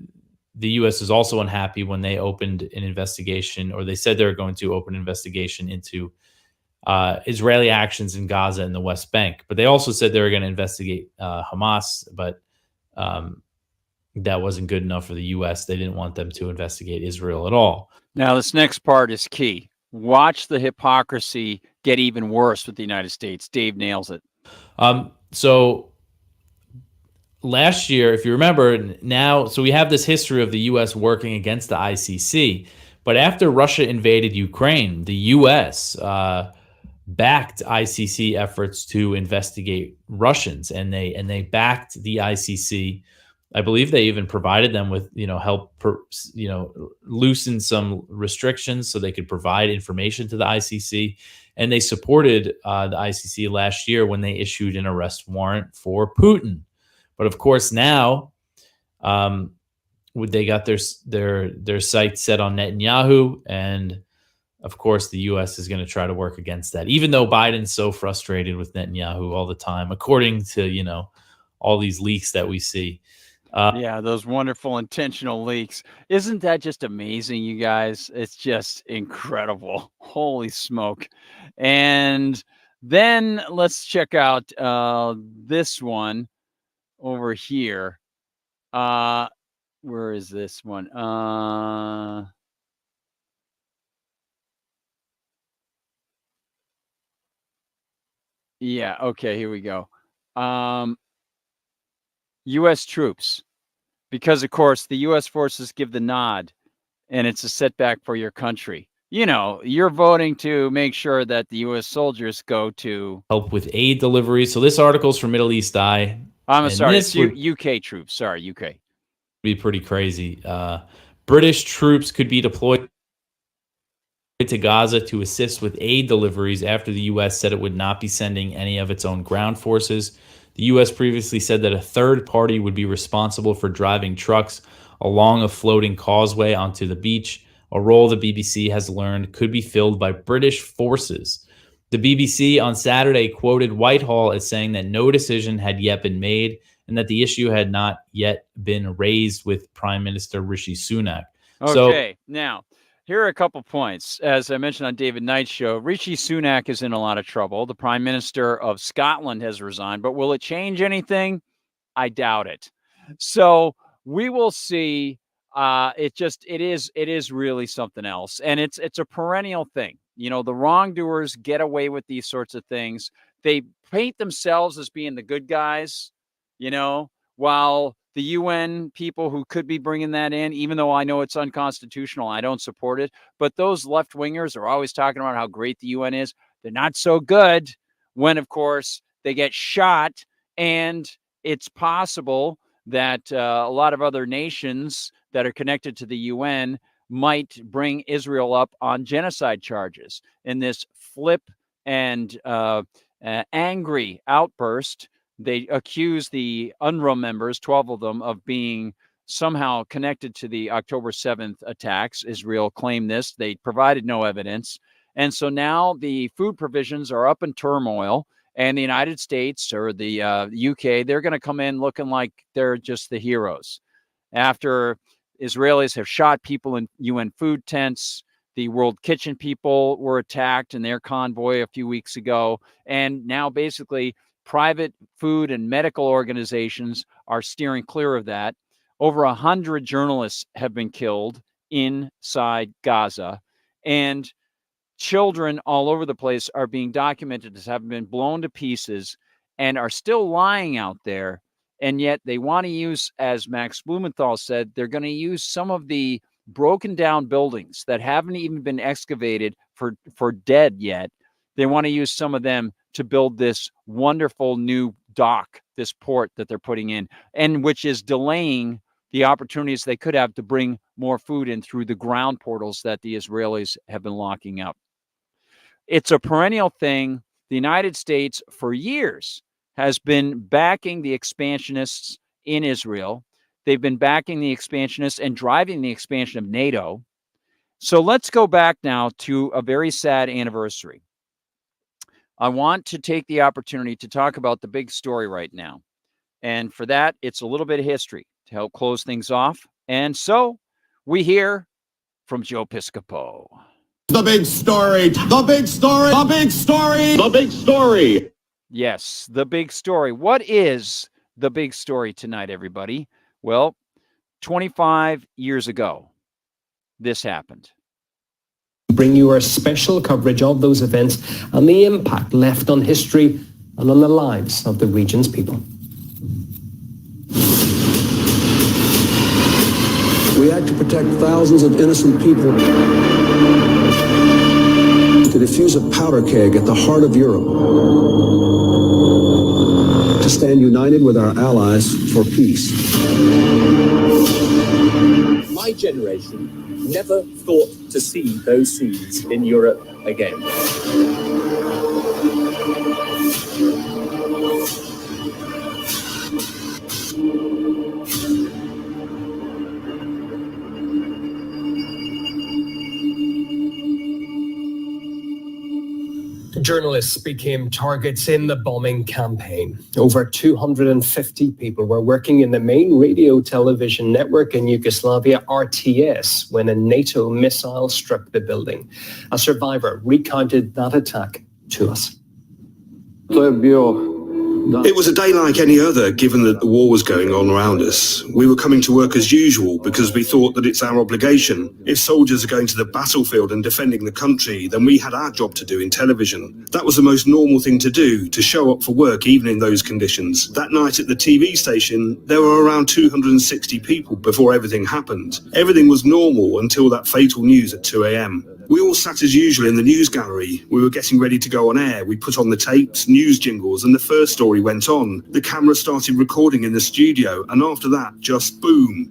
S: the U.S. is also unhappy when they opened an investigation, or they said they were going to open an investigation into Israeli actions in Gaza and the West Bank. But they also said they were going to investigate Hamas, but that wasn't good enough for the U.S. They didn't want them to investigate Israel at all.
A: Now, this next part is key. Watch the hypocrisy get even worse with the United States. Dave nails it.
S: So last year, if you remember, so we have this history of the U.S. working against the ICC. But after Russia invaded Ukraine, the U.S. backed ICC efforts to investigate Russians, and they backed the ICC. I believe they even provided them with, help, loosen some restrictions so they could provide information to the ICC. And they supported the ICC last year when they issued an arrest warrant for Putin. But of course, now they got their sights set on Netanyahu, and of course, the U.S. is going to try to work against that. Even though Biden's so frustrated with Netanyahu all the time, according to all these leaks that we see.
A: Yeah, those wonderful intentional leaks. Isn't that just amazing, you guys? It's just incredible. Holy smoke. And then let's check out this one over here. Where is this one? Yeah, okay, here we go. U.S. troops, because of course the U.S. forces give the nod, and it's a setback for your country. You're voting to make sure that the U.S. soldiers go to
S: help with aid deliveries. So this article's from Middle East Eye.
A: I'm sorry, it's UK troops. Sorry, UK.
S: Be pretty crazy. British troops could be deployed to Gaza to assist with aid deliveries after the U.S. said it would not be sending any of its own ground forces. The U.S. previously said that a third party would be responsible for driving trucks along a floating causeway onto the beach, a role the BBC has learned could be filled by British forces. The BBC on Saturday quoted Whitehall as saying that no decision had yet been made and that the issue had not yet been raised with Prime Minister Rishi Sunak.
A: Okay, now, here are a couple points. As I mentioned on David Knight's show, Rishi Sunak is in a lot of trouble. The Prime Minister of Scotland has resigned, but will it change anything? I doubt it. So we will see. It is really something else. And it's a perennial thing. The wrongdoers get away with these sorts of things. They paint themselves as being the good guys, while the UN people who could be bringing that in, even though I know it's unconstitutional, I don't support it. But those left wingers are always talking about how great the UN is. They're not so good when, of course, they get shot. And it's possible that a lot of other nations that are connected to the UN might bring Israel up on genocide charges in this flip and angry outburst. They accuse the UNRWA members, 12 of them, of being somehow connected to the October 7th attacks. Israel claimed this. They provided no evidence. And so now the food provisions are up in turmoil, and the United States or the UK, they're going to come in looking like they're just the heroes. After Israelis have shot people in UN food tents, The World Kitchen people were attacked in their convoy a few weeks ago. And now basically private food and medical organizations are steering clear of that. Over 100 journalists have been killed inside Gaza. And children all over the place are being documented as having been blown to pieces and are still lying out there. And yet they want to use, as Max Blumenthal said, they're going to use some of the broken down buildings that haven't even been excavated for dead yet. They want to use some of them to build this wonderful new dock, this port that they're putting in, and which is delaying the opportunities they could have to bring more food in through the ground portals that the Israelis have been locking up. It's a perennial thing. The United States, for years, has been backing the expansionists in Israel. They've been backing the expansionists and driving the expansion of NATO. So let's go back now to a very sad anniversary. I want to take the opportunity to talk about the big story right now. And for that, it's a little bit of history to help close things off. And so we hear from Joe Piscopo.
R: The big story, the big story, the big story, the big story.
A: Yes, the big story. What is the big story tonight, everybody? Well, 25 years ago, this happened.
B: Bring you our special coverage of those events and the impact left on history and on the lives of the region's people.
T: We act to protect thousands of innocent people, to defuse a powder keg at the heart of Europe, to stand united with our allies for peace.
U: My generation never thought to see those scenes in Europe again.
B: Journalists became targets in the bombing campaign. Over 250 people were working in the main radio television network in Yugoslavia, RTS, when a NATO missile struck the building. A survivor recounted that attack to us.
V: It was a day like any other, given that the war was going on around us. We were coming to work as usual because we thought that it's our obligation. If soldiers are going to the battlefield and defending the country, then we had our job to do in television. That was the most normal thing to do, to show up for work even in those conditions. That night at the TV station, there were around 260 people before everything happened. Everything was normal until that fatal news at 2 a.m. We all sat as usual in the news gallery. We were getting ready to go on air. We put on the tapes, news jingles, and the first story went on. The camera started recording in the studio, and after that, just boom.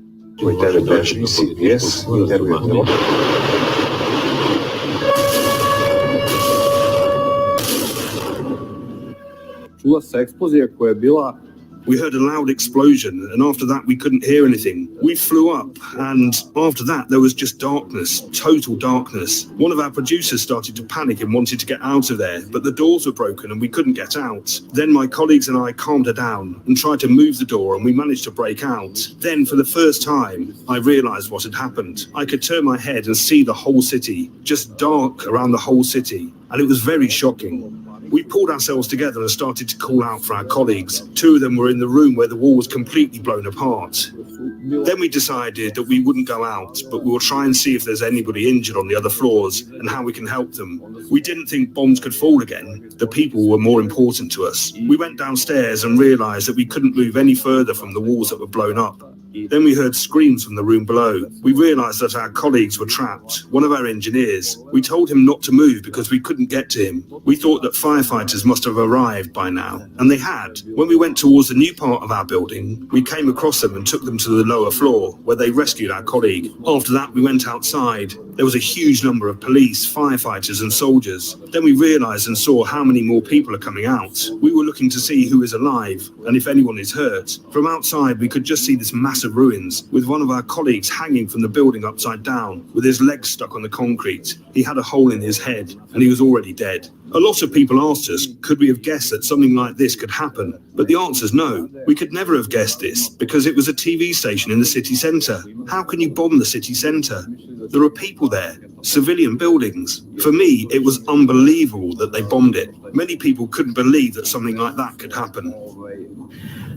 V: We heard a loud explosion, and after that we couldn't hear anything. We flew up, and after that there was just darkness, total darkness. One of our producers started to panic and wanted to get out of there, but the doors were broken and we couldn't get out. Then my colleagues and I calmed her down and tried to move the door, and we managed to break out. Then for the first time, I realized what had happened. I could turn my head and see the whole city, just dark around the whole city, and it was very shocking. We pulled ourselves together and started to call out for our colleagues. Two of them were in the room where the wall was completely blown apart. Then we decided that we wouldn't go out, but we will try and see if there's anybody injured on the other floors and how we can help them. We didn't think bombs could fall again. The people were more important to us. We went downstairs and realized that we couldn't move any further from the walls that were blown up. Then we heard screams from the room below. We realized that our colleagues were trapped. One of our engineers, we told him not to move because we couldn't get to him. We thought that firefighters must have arrived by now, and they had. When we went towards the new part of our building, we came across them and took them to the lower floor, where they rescued our colleague. After that, we went outside. There was a huge number of police, firefighters and soldiers. Then we realized and saw how many more people are coming out. We were looking to see who is alive and if anyone is hurt. From outside, we could just see this massive ruins, with one of our colleagues hanging from the building upside down, with his legs stuck on the concrete. He had a hole in his head, and he was already dead. A lot of people asked us, could we have guessed that something like this could happen? But the answer is no. We could never have guessed this, because it was a TV station in the city centre. How can you bomb the city centre? There are people there, civilian buildings. For me, it was unbelievable that they bombed it. Many people couldn't believe that something like that could happen.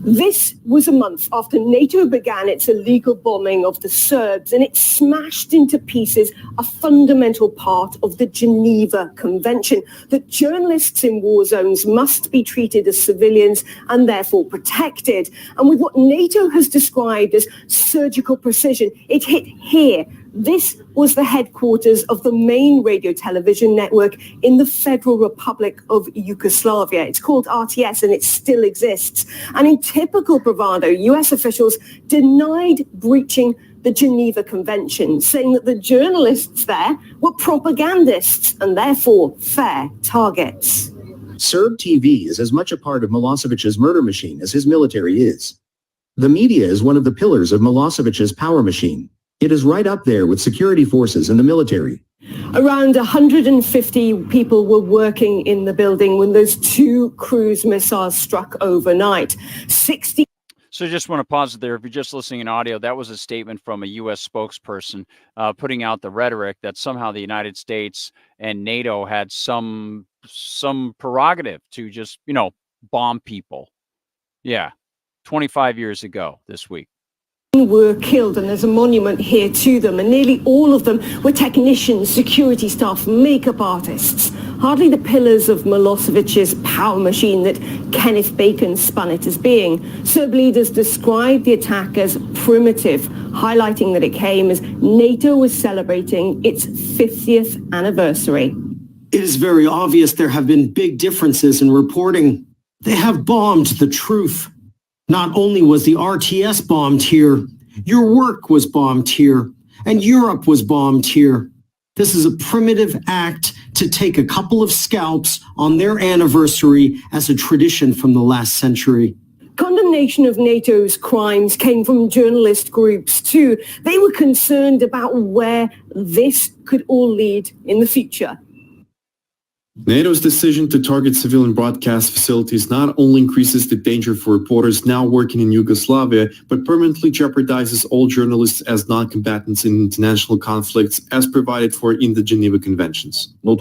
C: This was a month after NATO began its illegal bombing of the Serbs, and it smashed into pieces a fundamental part of the Geneva Convention, that journalists in war zones must be treated as civilians and therefore protected. And with what NATO has described as surgical precision, it hit here. This was the headquarters of the main radio television network in the Federal Republic of Yugoslavia. It's called RTS and it still exists. And in typical bravado, US officials denied breaching the Geneva Convention, saying that the journalists there were propagandists and therefore fair targets.
D: Serb TV is as much a part of Milosevic's murder machine as his military is. The media is one of the pillars of Milosevic's power machine. It is right up there with security forces and the military.
C: Around 150 people were working in the building when those two cruise missiles struck overnight. 60.
A: So just want to pause it there. If you're just listening in audio, that was a statement from a U.S. spokesperson putting out the rhetoric that somehow the United States and NATO had some prerogative to just, bomb people. Yeah, 25 years ago this week.
C: Were killed, and there's a monument here to them, and nearly all of them were technicians, security staff, makeup artists. Hardly the pillars of Milosevic's power machine that Kenneth Bacon spun it as being. Serb leaders described the attack as primitive, highlighting that it came as NATO was celebrating its 50th anniversary.
W: It is very obvious there have been big differences in reporting. They have bombed the truth. Not only was the RTS bombed here, your work was bombed here, and Europe was bombed here. This is a primitive act to take a couple of scalps on their anniversary as a tradition from the last century.
C: Condemnation of NATO's crimes came from journalist groups too. They were concerned about where this could all lead in the future.
X: NATO's decision to target civilian broadcast facilities not only increases the danger for reporters now working in Yugoslavia, but permanently jeopardizes all journalists as non-combatants in international conflicts as provided for in the Geneva Conventions.
U: I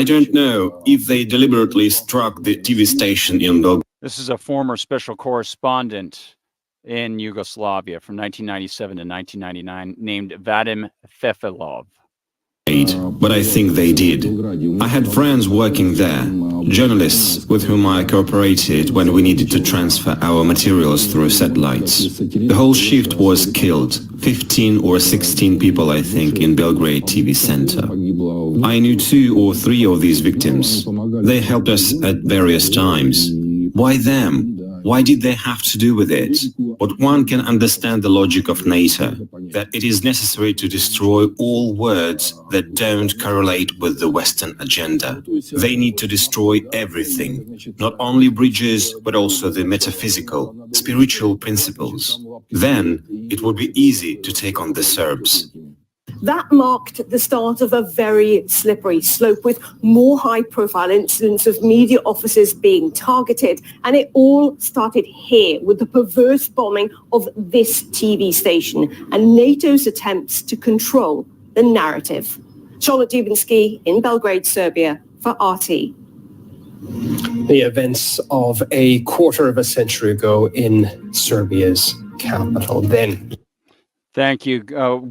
U: don't know if they deliberately struck the TV station in Belgrade.
A: This is a former special correspondent in Yugoslavia from 1997 to 1999 named Vadim Fefilov.
U: But I think they did. I had friends working there, journalists with whom I cooperated when we needed to transfer our materials through satellites. The whole shift was killed, 15 or 16 people I think in Belgrade TV center. I knew 2 or 3 of these victims. They helped us at various times. Why them? Why did they have to do with it? But one can understand the logic of NATO, that it is necessary to destroy all words that don't correlate with the Western agenda. They need to destroy everything, not only bridges, but also the metaphysical, spiritual principles. Then it would be easy to take on the Serbs.
C: That marked the start of a very slippery slope, with more high-profile incidents of media offices being targeted. And it all started here with the perverse bombing of this TV station and NATO's attempts to control the narrative. Charlotte Dubinsky in Belgrade, Serbia, for RT.
B: The events of a quarter of a century ago in Serbia's capital then.
A: Thank you.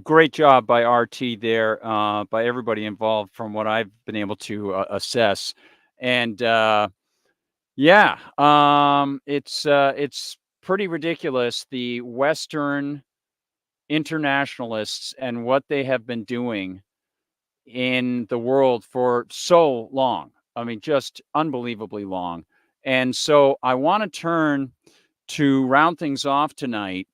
A: Great job by RT there, by everybody involved from what I've been able to assess. And it's pretty ridiculous, the Western internationalists and what they have been doing in the world for so long. I mean, just unbelievably long. And so I want to turn to round things off tonight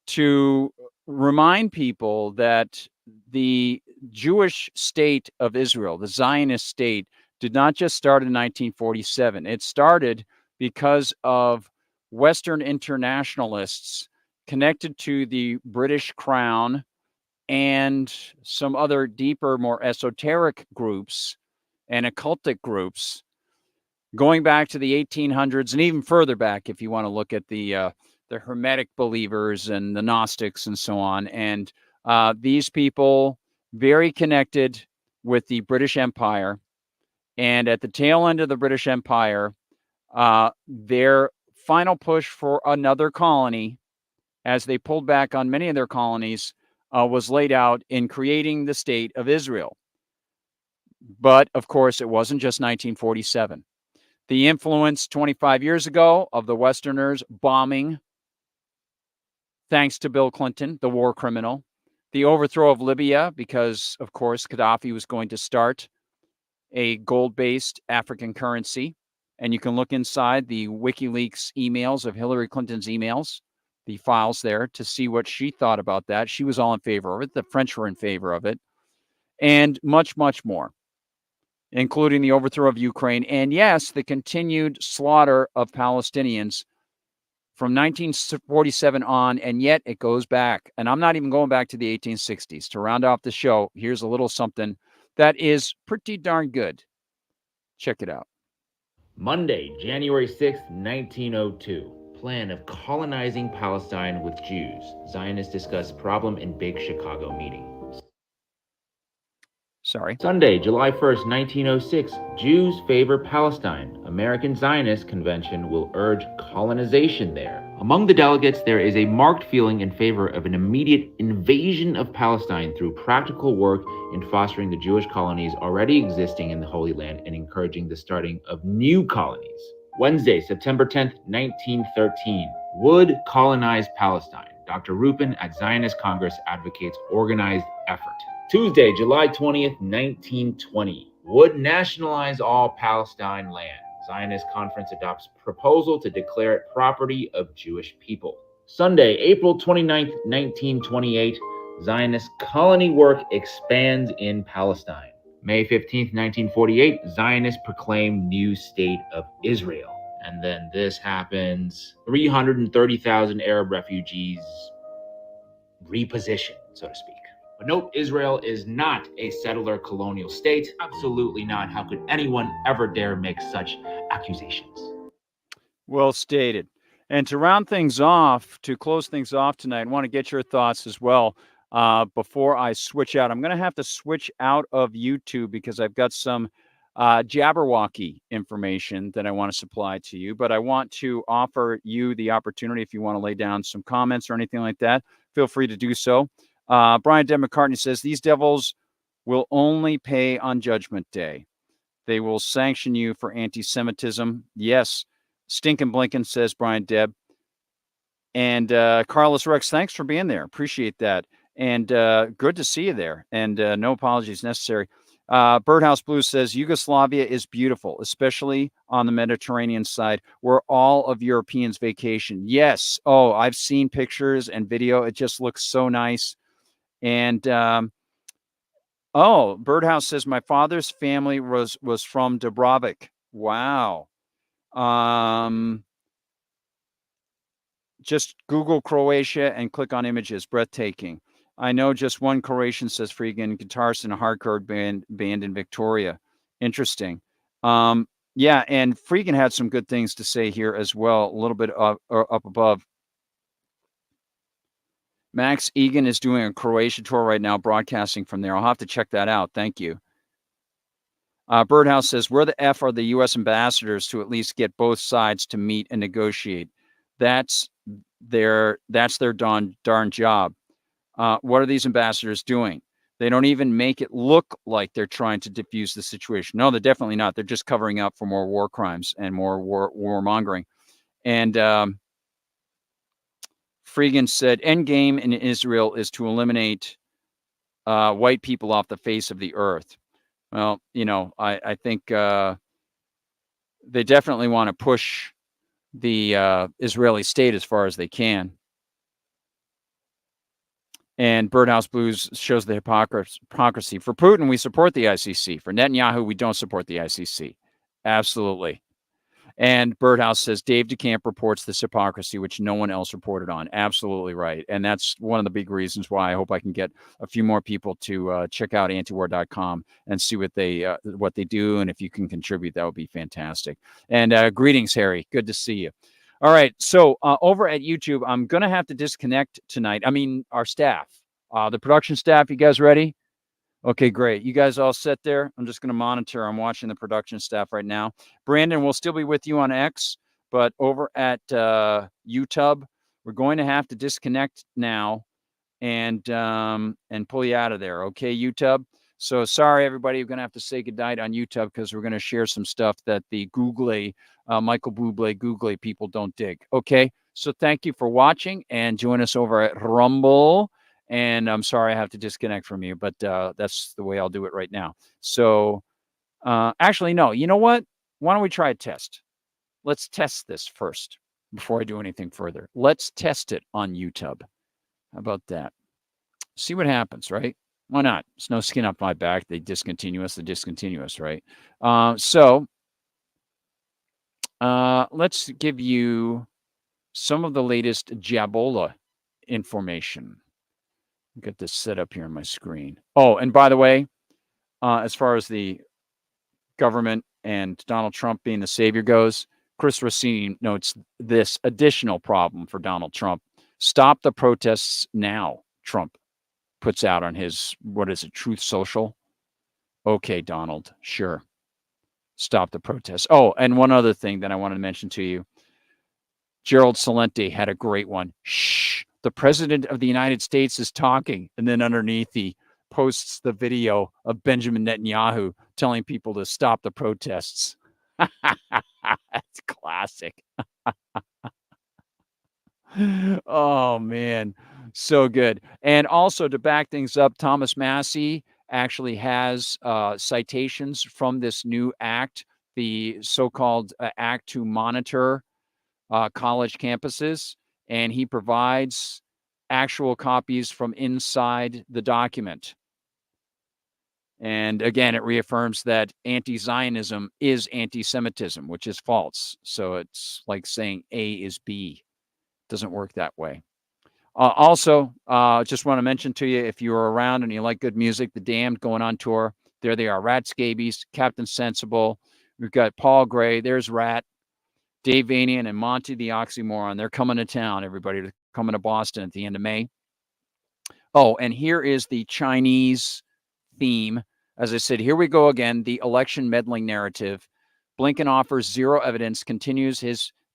A: to remind people that the Jewish state of Israel, the Zionist state, did not just start in 1947. It started because of Western internationalists connected to the British Crown and some other deeper, more esoteric groups and occultic groups going back to the 1800s and even further back if you want to look at the Hermetic believers and the Gnostics and so on. And These people, very connected with the British Empire. And at the tail end of the British Empire, their final push for another colony, as they pulled back on many of their colonies, was laid out in creating the state of Israel. But, of course, it wasn't just 1947. The influence 25 years ago of the Westerners bombing, thanks to Bill Clinton, the war criminal, the overthrow of Libya, because, of course, Gaddafi was going to start a gold-based African currency. And you can look inside the WikiLeaks emails of Hillary Clinton's emails, the files there, to see what she thought about that. She was all in favor of it. The French were in favor of it. And much, much more, including the overthrow of Ukraine. And yes, the continued slaughter of Palestinians from 1947 on, and yet it goes back. And I'm not even going back to the 1860s. To round off the show, here's a little something that is pretty darn good. Check it out.
F: Monday, January 6th, 1902. Plan of colonizing Palestine with Jews. Zionists discuss problem in big Chicago meeting.
A: Sorry.
F: Sunday, July 1st, 1906. Jews favor Palestine. American Zionist Convention will urge colonization there. Among the delegates, there is a marked feeling in favor of an immediate invasion of Palestine through practical work in fostering the Jewish colonies already existing in the Holy Land and encouraging the starting of new colonies. Wednesday, September 10th, 1913. Would colonize Palestine. Dr. Rokfin at Zionist Congress advocates organized effort. Tuesday, July 20th, 1920. Would nationalize all Palestine land. Zionist Conference adopts proposal to declare it property of Jewish people. Sunday, April 29th, 1928. Zionist colony work expands in Palestine. May 15th, 1948. Zionists proclaim new state of Israel. And then this happens. 330,000 Arab refugees repositioned, so to speak. But note, Israel is not a settler colonial state. Absolutely not. How could anyone ever dare make such accusations?
A: Well stated. And to round things off, to close things off tonight, I want to get your thoughts as well before I switch out. I'm going to have to switch out of YouTube because I've got some Jabberwocky information that I want to supply to you. But I want to offer you the opportunity, if you want to lay down some comments or anything like that, feel free to do so. Brian D. McCartney says, these devils will only pay on Judgment Day. They will sanction you for anti-Semitism. Yes. Stinkin' Blinken, says Brian Deb. And Carlos Rex, thanks for being there. Appreciate that. And good to see you there. And no apologies necessary. Birdhouse Blues says, Yugoslavia is beautiful, especially on the Mediterranean side, where all of Europeans vacation. Yes. Oh, I've seen pictures and video. It just looks so nice. And Birdhouse says, my father's family was from Dubrovnik. Wow. Just Google Croatia and click on images. Breathtaking. I know just one Croatian, says Freegan, guitarist in a hardcore band in Victoria. Interesting. Yeah, and Freegan had some good things to say here as well, a little bit up above. Max Egan is doing a Croatia tour right now, broadcasting from there. I'll have to check that out. Thank you. Birdhouse says, where the F are the U.S. ambassadors to at least get both sides to meet and negotiate? That's their darn job. What are these ambassadors doing? They don't even make it look like they're trying to diffuse the situation. No, they're definitely not. They're just covering up for more war crimes and more warmongering. And Freegan said, endgame in Israel is to eliminate white people off the face of the earth. Well, I think they definitely want to push the Israeli state as far as they can. And Birdhouse Blues shows the hypocrisy. For Putin, we support the ICC. For Netanyahu, we don't support the ICC. Absolutely. And Birdhouse says, Dave DeCamp reports this hypocrisy, which no one else reported on. Absolutely right. And that's one of the big reasons why I hope I can get a few more people to check out antiwar.com and see what they do. And if you can contribute, that would be fantastic. And greetings, Harry. Good to see you. All right. So over at YouTube, I'm going to have to disconnect tonight. I mean, our staff. The production staff, you guys ready? Okay, great. You guys all set there? I'm just going to monitor. I'm watching the production staff right now. Brandon, we'll still be with you on X, but over at YouTube, we're going to have to disconnect now and pull you out of there. Okay, YouTube? So sorry, everybody. We're going to have to say goodnight on YouTube because we're going to share some stuff that the Michael Bublé Googly people don't dig. Okay, so thank you for watching and join us over at Rumble. And I'm sorry I have to disconnect from you, but that's the way I'll do it right now. So actually, no, you know what? Why don't we try a test? Let's test this first before I do anything further. Let's test it on YouTube. How about that? See what happens, right? Why not? There's no skin off my back. They discontinue us, right? Let's give you some of the latest Jabola information. Get this set up here on my screen. Oh, and by the way, as far as the government and Donald Trump being the savior goes, Chris Rossini notes this additional problem for Donald Trump. Stop the protests now, Trump puts out on his, Truth Social? Okay, Donald, sure. Stop the protests. Oh, and one other thing that I wanted to mention to you. Gerald Celente had a great one. Shh, the president of the United States is talking. And then underneath he posts the video of Benjamin Netanyahu telling people to stop the protests. That's classic. Oh, man. So good. And also to back things up, Thomas Massie actually has citations from this new act, the so-called act to monitor college campuses, and he provides actual copies from inside the document. And again, it reaffirms that anti-Zionism is anti-Semitism, which is false. So it's like saying A is B. It doesn't work that way. Also, just want to mention to you, if you're around and you like good music, The Damned going on tour. There they are, Rat Scabies, Captain Sensible. We've got Paul Gray. There's Rat. Dave Vanian and Monty the Oxymoron. They're coming to town, everybody. They're coming to Boston at the end of May. Oh, and here is the Chinese theme. As I said, here we go again, the election meddling narrative. Blinken offers zero evidence, continues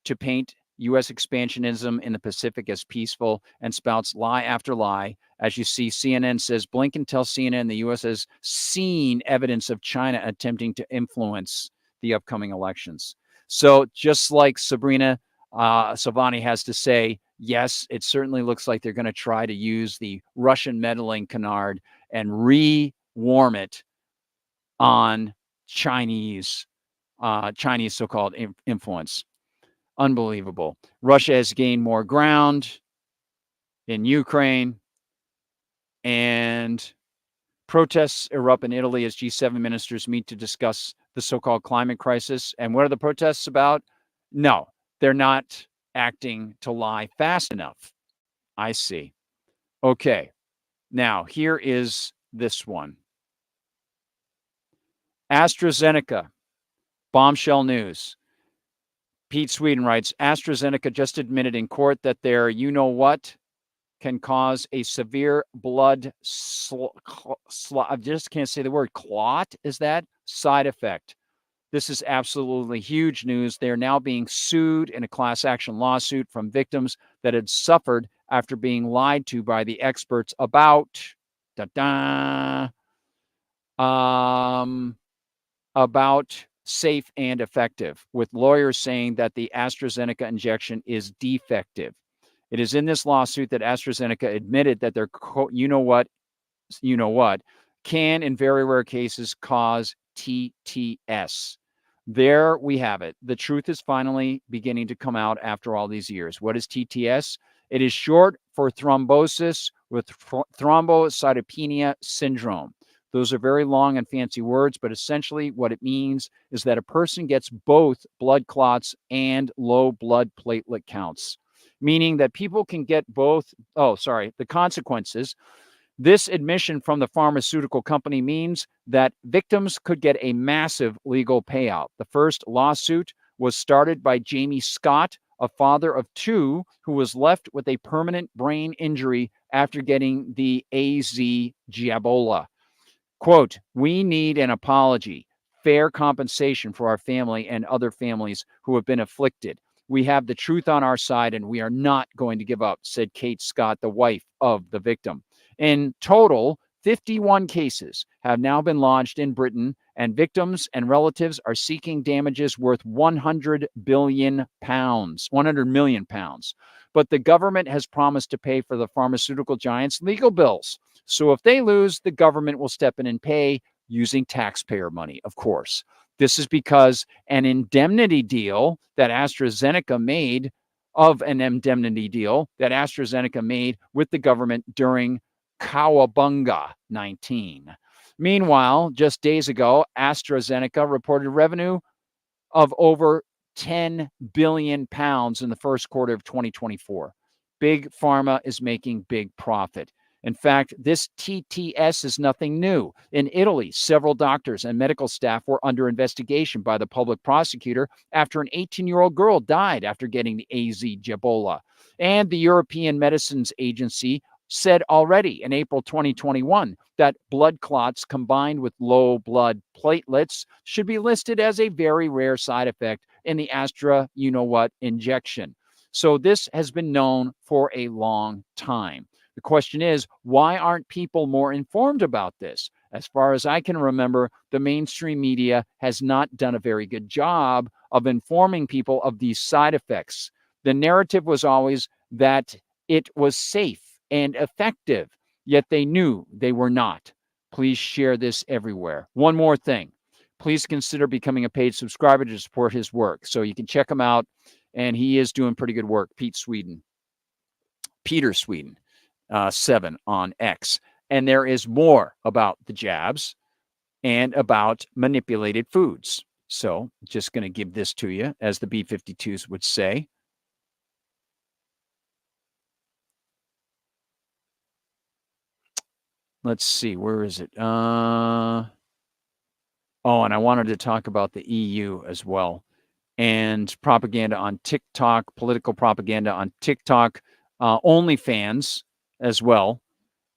A: to paint U.S. expansionism in the Pacific as peaceful, and spouts lie after lie. As you see, CNN says Blinken tells CNN the U.S. has seen evidence of China attempting to influence the upcoming elections. So just like Sabrina Savani has to say, yes, it certainly looks like they're going to try to use the Russian meddling canard and re-warm it on Chinese so-called influence. Unbelievable. Russia has gained more ground in Ukraine, and protests erupt in Italy as G7 ministers meet to discuss the so-called climate crisis. And what are the protests about? No, they're not acting to lie fast enough. I see. Okay. Now, here is this one. AstraZeneca, bombshell news. Pete Sweden writes, AstraZeneca just admitted in court that their you-know-what can cause a severe blood I just can't say the word clot. Is that side effect? This is absolutely huge news. They are now being sued in a class action lawsuit from victims that had suffered after being lied to by the experts about safe and effective, with lawyers saying that the AstraZeneca injection is defective. It is in this lawsuit that AstraZeneca admitted that their you-know-what can, in very rare cases, cause TTS. There we have it. The truth is finally beginning to come out after all these years. What is TTS? It is short for thrombosis with thrombocytopenia syndrome. Those are very long and fancy words, but essentially what it means is that a person gets both blood clots and low blood platelet counts, meaning that people can get both. The consequences. This admission from the pharmaceutical company means that victims could get a massive legal payout. The first lawsuit was started by Jamie Scott, a father of two who was left with a permanent brain injury after getting the AZ Ebola. Quote, "We need an apology, fair compensation for our family and other families who have been afflicted. We have the truth on our side and we are not going to give up," said Kate Scott, the wife of the victim. In total, 51 cases have now been lodged in Britain, and victims and relatives are seeking damages worth 100 billion pounds, 100 million pounds. But the government has promised to pay for the pharmaceutical giants' legal bills. So if they lose, the government will step in and pay using taxpayer money, of course. This is because an indemnity deal that AstraZeneca made with the government during Cowabunga 19. Meanwhile, just days ago, AstraZeneca reported revenue of over 10 billion pounds in the first quarter of 2024. Big Pharma is making big profit. In fact, this TTS is nothing new. In Italy, several doctors and medical staff were under investigation by the public prosecutor after an 18-year-old girl died after getting the AZ Ebola. And the European Medicines Agency said already in April 2021 that blood clots combined with low blood platelets should be listed as a very rare side effect in the Astra injection. So this has been known for a long time. The question is, why aren't people more informed about this? As far as I can remember, the mainstream media has not done a very good job of informing people of these side effects. The narrative was always that it was safe and effective, yet they knew they were not. Please share this everywhere. One more thing. Please consider becoming a paid subscriber to support his work. So you can check him out, and he is doing pretty good work. Peter Sweden. 7 on X. And there is more about the jabs and about manipulated foods. So just going to give this to you, as the B-52s would say. Let's see, where is it? And I wanted to talk about the EU as well. And propaganda on TikTok, political propaganda on TikTok, OnlyFans as well.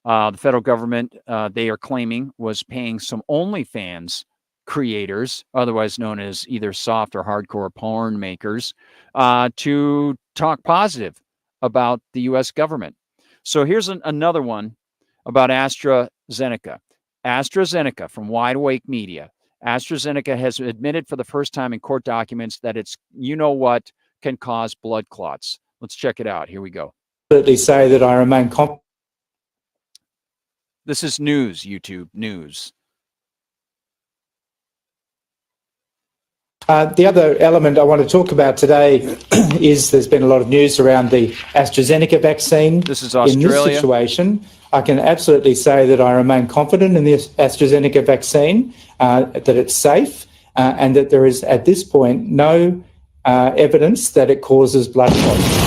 A: The federal government, they are claiming, was paying some OnlyFans creators, otherwise known as either soft or hardcore porn makers, to talk positive about the U.S. government. So here's another one about AstraZeneca. AstraZeneca from Wide Awake Media. AstraZeneca has admitted for the first time in court documents that it's, can cause blood clots. Let's check it out. Here we go.
G: Say that I remain confident.
A: This is news, YouTube news.
G: The other element I want to talk about today is there's been a lot of news around the AstraZeneca vaccine.
A: This is Australia.
G: In this situation, I can absolutely say that I remain confident in the AstraZeneca vaccine, that it's safe, and that there is, at this point, no evidence that it causes blood clots.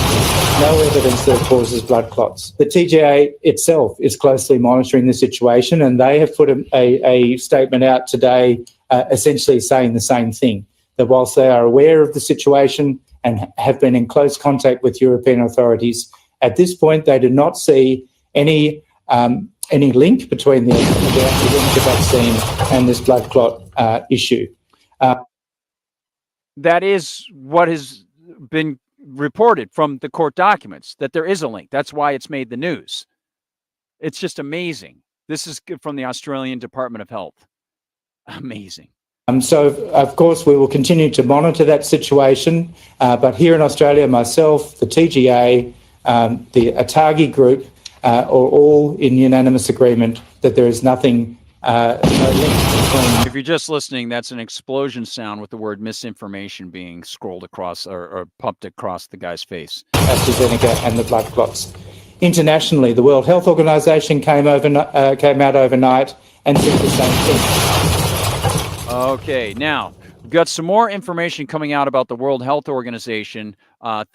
G: No evidence that it causes blood clots. The TGA itself is closely monitoring the situation, and they have put a statement out today essentially saying the same thing, that whilst they are aware of the situation and have been in close contact with European authorities, at this point they do not see any link between the AstraZeneca vaccine and this blood clot issue.
A: That is what has been reported from the court documents, that there is a link. That's why it's made the news. It's just amazing. This is from the Australian Department of Health. Amazing.
G: So, of course, we will continue to monitor that situation. But here in Australia, myself, the TGA, the Atagi group are all in unanimous agreement that there is nothing, no link between.
A: If you're just listening, that's an explosion sound with the word misinformation being scrolled across or pumped across the guy's face.
G: AstraZeneca and the blood clots. Internationally, the World Health Organization came out overnight and said the same thing.
A: Okay, now we've got some more information coming out about the World Health Organization,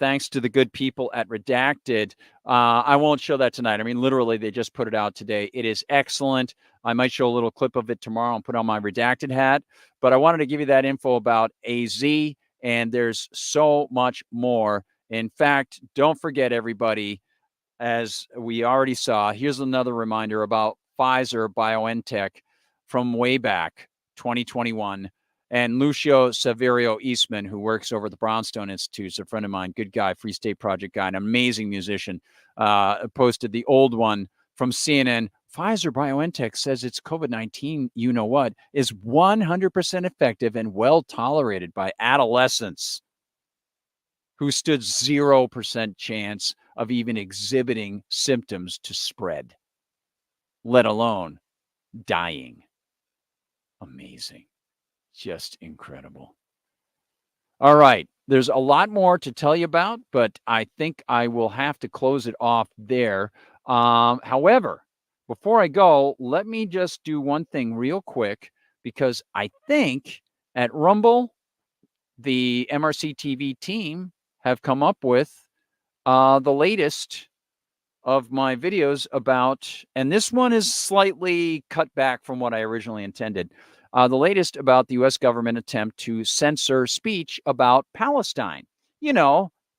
A: thanks to the good people at Redacted. I won't show that tonight. I mean, literally, they just put it out today. It is excellent. I might show a little clip of it tomorrow and put on my Redacted hat. But I wanted to give you that info about AZ, and there's so much more In fact, don't forget, everybody, as we already saw, here's another reminder about Pfizer BioNTech from way back, 2021. And Lucio Saverio Eastman, who works over at the Brownstone Institute, is a friend of mine, good guy, Free State Project guy, an amazing musician, posted the old one from CNN. Pfizer BioNTech says its COVID-19, you know what, is 100% effective and well tolerated by adolescents who stood 0% chance of even exhibiting symptoms to spread, let alone dying. Amazing. Just incredible. All right. There's a lot more to tell you about, but I think I will have to close it off there. However, before I go, let me just do one thing real quick, because I think at Rumble, the MRC TV team have come up with the latest of my videos about, and this one is slightly cut back from what I originally intended. The latest about the U.S. government attempt to censor speech about Palestine,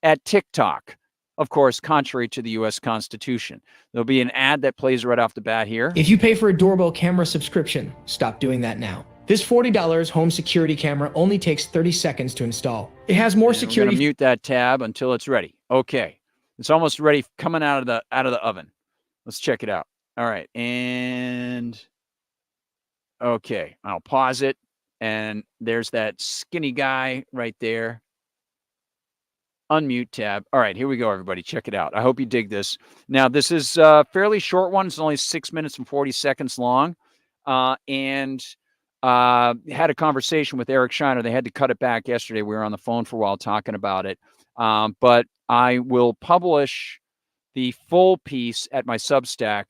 A: at TikTok. Of course, contrary to the U.S. Constitution. There'll be an ad that plays right off the bat here.
H: If you pay for a doorbell camera subscription, stop doing that now. This $40 home security camera only takes 30 seconds to install. It has more security.
A: We're going to mute that tab until it's ready. Okay. It's almost ready, coming out of the oven. Let's check it out. All right. And okay, I'll pause it. And there's that skinny guy right there. Unmute tab. All right, here we go, everybody. Check it out. I hope you dig this. Now, this is a fairly short one. It's only 6 minutes and 40 seconds long. And had a conversation with Eric Shiner. They had to cut it back yesterday. We were on the phone for a while talking about it. But I will publish the full piece at my Substack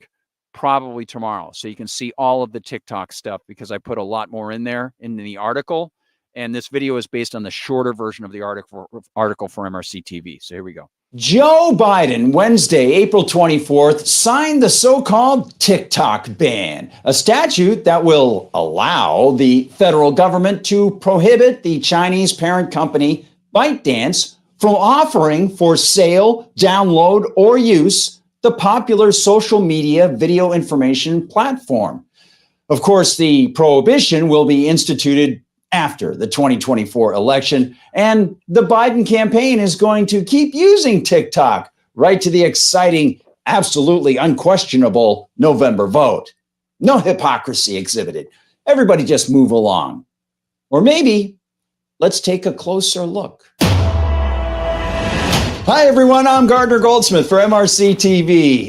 A: probably tomorrow. So you can see all of the TikTok stuff, because I put a lot more in there in the article. And this video is based on the shorter version of the article for MRC TV. So here we go.
I: Joe Biden, Wednesday, April 24th, signed the so-called TikTok ban, a statute that will allow the federal government to prohibit the Chinese parent company ByteDance from offering for sale, download, or use the popular social media video information platform. Of course, the prohibition will be instituted after the 2024 election, and the Biden campaign is going to keep using TikTok right to the exciting, absolutely unquestionable November vote. No hypocrisy exhibited. Everybody just move along. Or maybe let's take a closer look. Hi, everyone. I'm Gardner Goldsmith for MRC TV.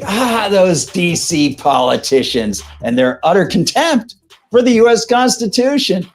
I: Those DC politicians and their utter contempt for the U.S. Constitution.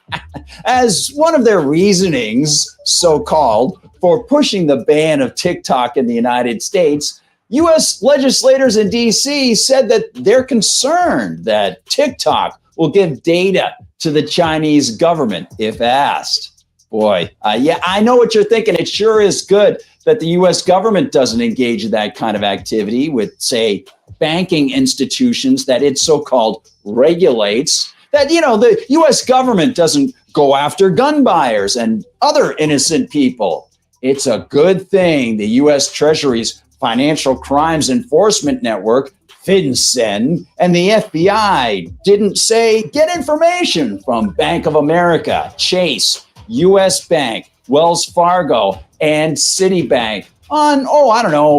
I: As one of their reasonings, so-called, for pushing the ban of TikTok in the United States, U.S. legislators in D.C. said that they're concerned that TikTok will give data to the Chinese government if asked. Boy, yeah, I know what you're thinking. It sure is good that the U.S. government doesn't engage in that kind of activity with, say, banking institutions that it so-called regulates. That, the U.S. government doesn't go after gun buyers and other innocent people. It's a good thing the U.S. Treasury's Financial Crimes Enforcement Network, FinCEN, and the FBI didn't say, get information from Bank of America, Chase, U.S. Bank, Wells Fargo, and Citibank on,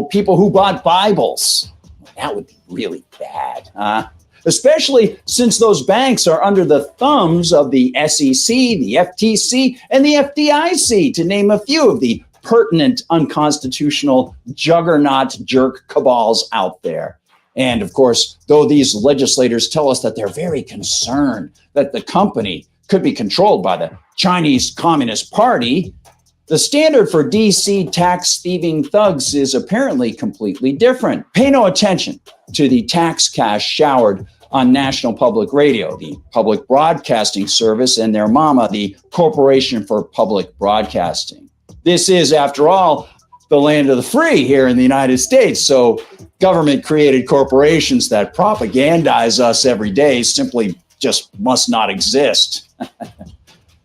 I: people who bought Bibles. That would be really bad, huh? Especially since those banks are under the thumbs of the SEC, the FTC, and the FDIC, to name a few of the pertinent unconstitutional juggernaut jerk cabals out there. And of course, though these legislators tell us that they're very concerned that the company could be controlled by the Chinese Communist Party, the standard for DC tax thieving thugs is apparently completely different. Pay no attention to the tax cash showered on National Public Radio, the public broadcasting service, and their mama, the Corporation for Public Broadcasting. This is, after all, the land of the free here in the United States. So government-created corporations that propagandize us every day simply just must not exist.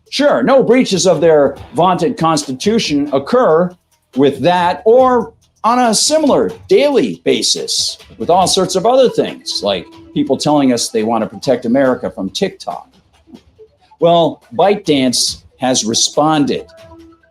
I: Sure, no breaches of their vaunted Constitution occur with that, or on a similar daily basis with all sorts of other things, like people telling us they want to protect America from TikTok. Well, ByteDance has responded.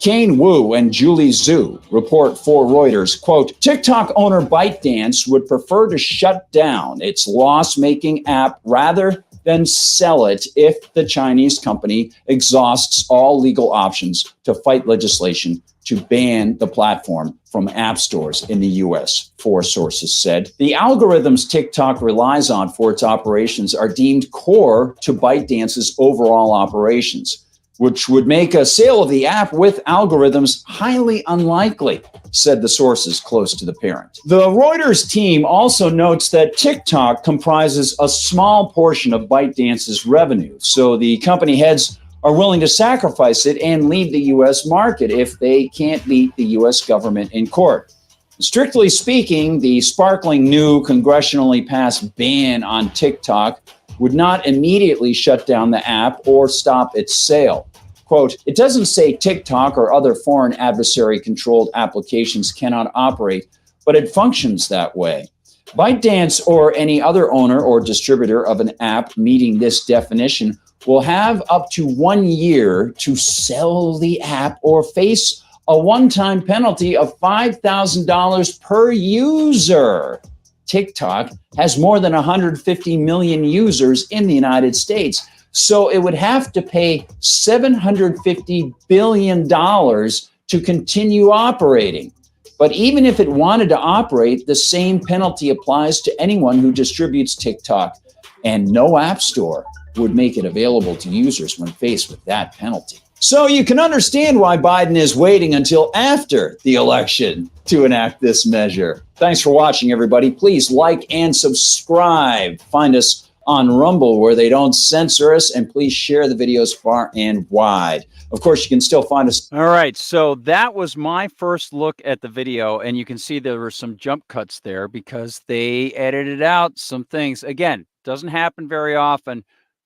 I: Kane Wu and Julie Zhu report for Reuters, quote, TikTok owner ByteDance would prefer to shut down its loss-making app rather than sell it if the Chinese company exhausts all legal options to fight legislation to ban the platform from app stores in the U.S., 4 sources said. The algorithms TikTok relies on for its operations are deemed core to ByteDance's overall operations, which would make a sale of the app with algorithms highly unlikely, said the sources close to the parent. The Reuters team also notes that TikTok comprises a small portion of ByteDance's revenue, so the company heads are willing to sacrifice it and leave the U.S. market if they can't beat the U.S. government in court. Strictly speaking, the sparkling new congressionally passed ban on TikTok would not immediately shut down the app or stop its sale. Quote, it doesn't say TikTok or other foreign adversary-controlled applications cannot operate, but it functions that way. ByteDance or any other owner or distributor of an app meeting this definition will have up to 1 year to sell the app or face a one-time penalty of $5,000 per user. TikTok has more than 150 million users in the United States, so it would have to pay $750 billion to continue operating. But even if it wanted to operate, the same penalty applies to anyone who distributes TikTok, and no app store would make it available to users when faced with that penalty. So you can understand why Biden is waiting until after the election to enact this measure. Thanks for watching, everybody. Please like and subscribe. Find us on Rumble where they don't censor us, and please share the videos far and wide. Of course, you can still find us.
A: All right, so that was my first look at the video, and you can see there were some jump cuts there because they edited out some things. Again, doesn't happen very often,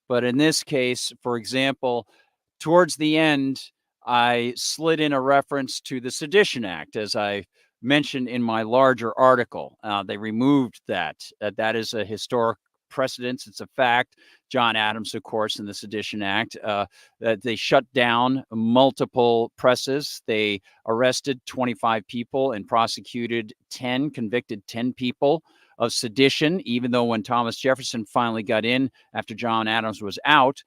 A: but in this case, for example, towards the end, I slid in a reference to the Sedition Act, as I mentioned in my larger article. They removed that. That is a historic precedence. It's a fact. John Adams, of course, in the Sedition Act, that they shut down multiple presses. They arrested 25 people and prosecuted 10, convicted 10 people of sedition, even though when Thomas Jefferson finally got in after John Adams was out,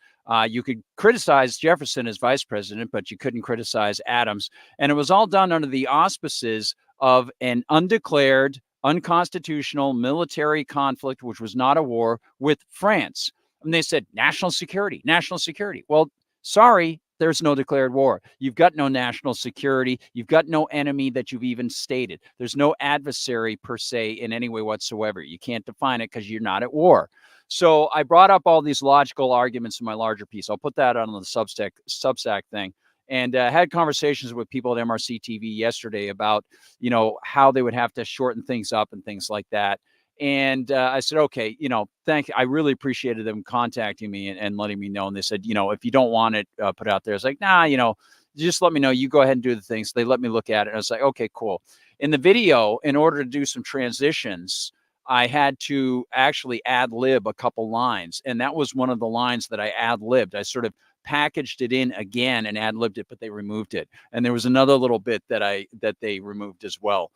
A: you could criticize Jefferson as vice president, but you couldn't criticize Adams. And it was all done under the auspices of an undeclared, unconstitutional military conflict, which was not a war, with France. And they said, national security, national security. Well, sorry, there's no declared war. You've got no national security. You've got no enemy that you've even stated. There's no adversary per se in any way whatsoever. You can't define it because you're not at war. So I brought up all these logical arguments in my larger piece. I'll put that on the Substack thing. And had conversations with people at MRC TV yesterday about, you know, how they would have to shorten things up and things like that. And I said, okay, you know, I really appreciated them contacting me and letting me know. And they said, you know, if you don't want it put out there, it's like, nah, you know, just let me know. You go ahead and do the things. So they let me look at it. And I was like, okay, cool. In the video, in order to do some transitions, I had to actually ad-lib a couple lines. And that was one of the lines that I ad-libbed. I sort of packaged it in again and ad-libbed it, but they removed it. And there was another little bit that they removed as well.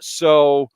A: So,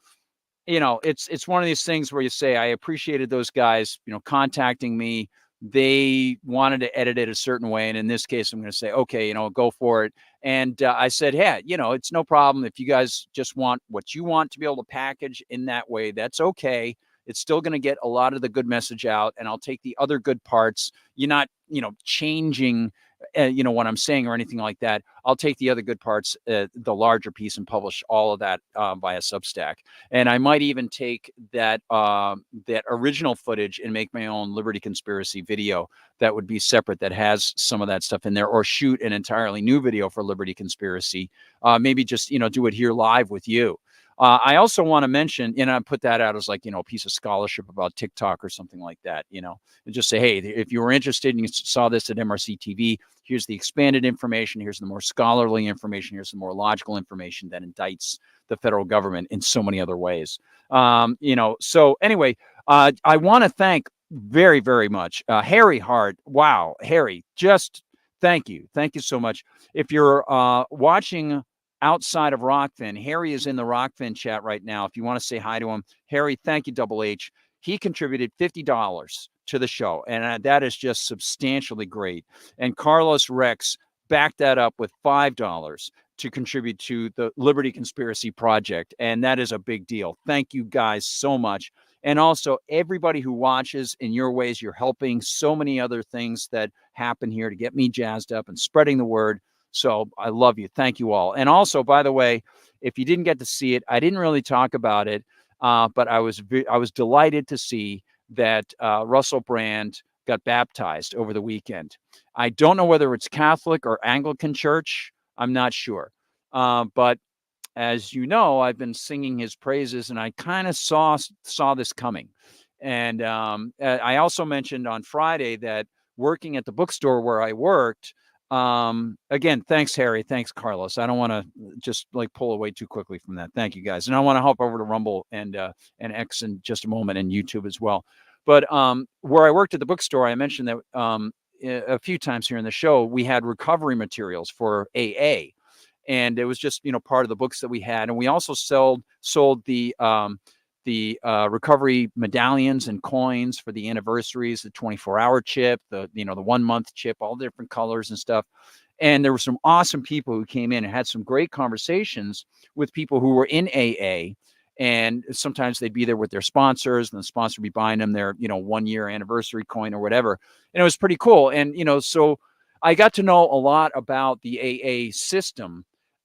A: you know, it's one of these things where you say, I appreciated those guys, you know, contacting me. They wanted to edit it a certain way. And in this case, I'm going to say, okay, you know, go for it. And I said, hey, you know, it's no problem. If you guys just want what you want to be able to package in that way, that's okay. It's still going to get a lot of the good message out, and I'll take the other good parts. You're not, you know, changing, you know, what I'm saying or anything like that. I'll take the other good parts, the larger piece, and publish all of that via Substack. And I might even take that that original footage and make my own Liberty Conspiracy video that would be separate, that has some of that stuff in there, or shoot an entirely new video for Liberty Conspiracy. Maybe just, you know, do it here live with you. I also want to mention, and I put that out as like, a piece of scholarship about TikTok or something like that, and just say, hey, if you were interested and you saw this at MRC TV, here's the expanded information. Here's the more scholarly information. Here's the more logical information that indicts the federal government in so many other ways. So anyway, I want to thank very, very much Harry Hart. Wow, Harry, just thank you. Thank you so much. If you're watching outside of Rokfin, Harry is in the Rokfin chat right now. If you want to say hi to him, Harry, thank you, Double H. He contributed $50 to the show, and that is just substantially great. And Carlos Rex backed that up with $5 to contribute to the Liberty Conspiracy Project, and that is a big deal. Thank you guys so much. And also everybody who watches, in your ways, you're helping so many other things that happen here to get me jazzed up and spreading the word. So I love you. Thank you all. And also, by the way, if you didn't get to see it, I didn't really talk about it, but I was delighted to see that Russell Brand got baptized over the weekend. I don't know whether it's Catholic or Anglican church. I'm not sure. But as you know, I've been singing his praises, and I kind of saw this coming. And I also mentioned on Friday that working at the bookstore where I worked, again, thanks, Harry. Thanks, Carlos. I don't want to just like pull away too quickly from that. Thank you, guys. And I want to hop over to Rumble and X in just a moment, and YouTube as well. But where I worked at the bookstore, I mentioned that a few times here in the show, we had recovery materials for AA. And it was just, part of the books that we had. And we also sold the recovery medallions and coins for the anniversaries, the 24-hour chip, the 1 month chip, all the different colors and stuff. And there were some awesome people who came in and had some great conversations with people who were in AA. And sometimes they'd be there with their sponsors, and the sponsor would be buying them their, 1 year anniversary coin or whatever. And it was pretty cool. And, so I got to know a lot about the AA system.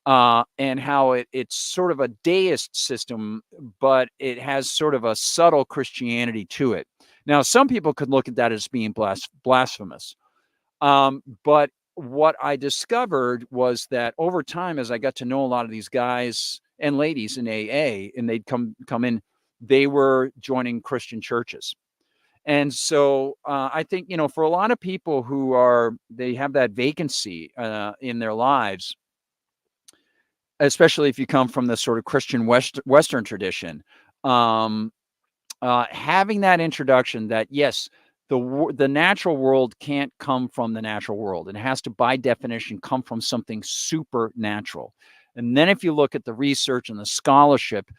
A: And how it's sort of a deist system, but it has sort of a subtle Christianity to it. Now, some people could look at that as being blasphemous. But what I discovered was that over time, as I got to know a lot of these guys and ladies in AA, and they'd come in, they were joining Christian churches. And so I think, for a lot of people they have that vacancy in their lives, especially if you come from the sort of Christian Western tradition, having that introduction that, yes, the natural world can't come from the natural world. It has to, by definition, come from something supernatural. And then if you look at the research and the scholarship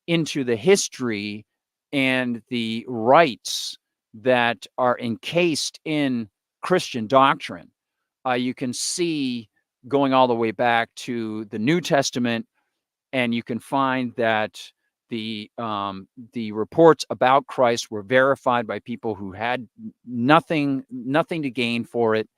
A: into the history and the rites that are encased in Christian doctrine, you can see going all the way back to the New Testament, and you can find that the reports about Christ were verified by people who had nothing to gain for it.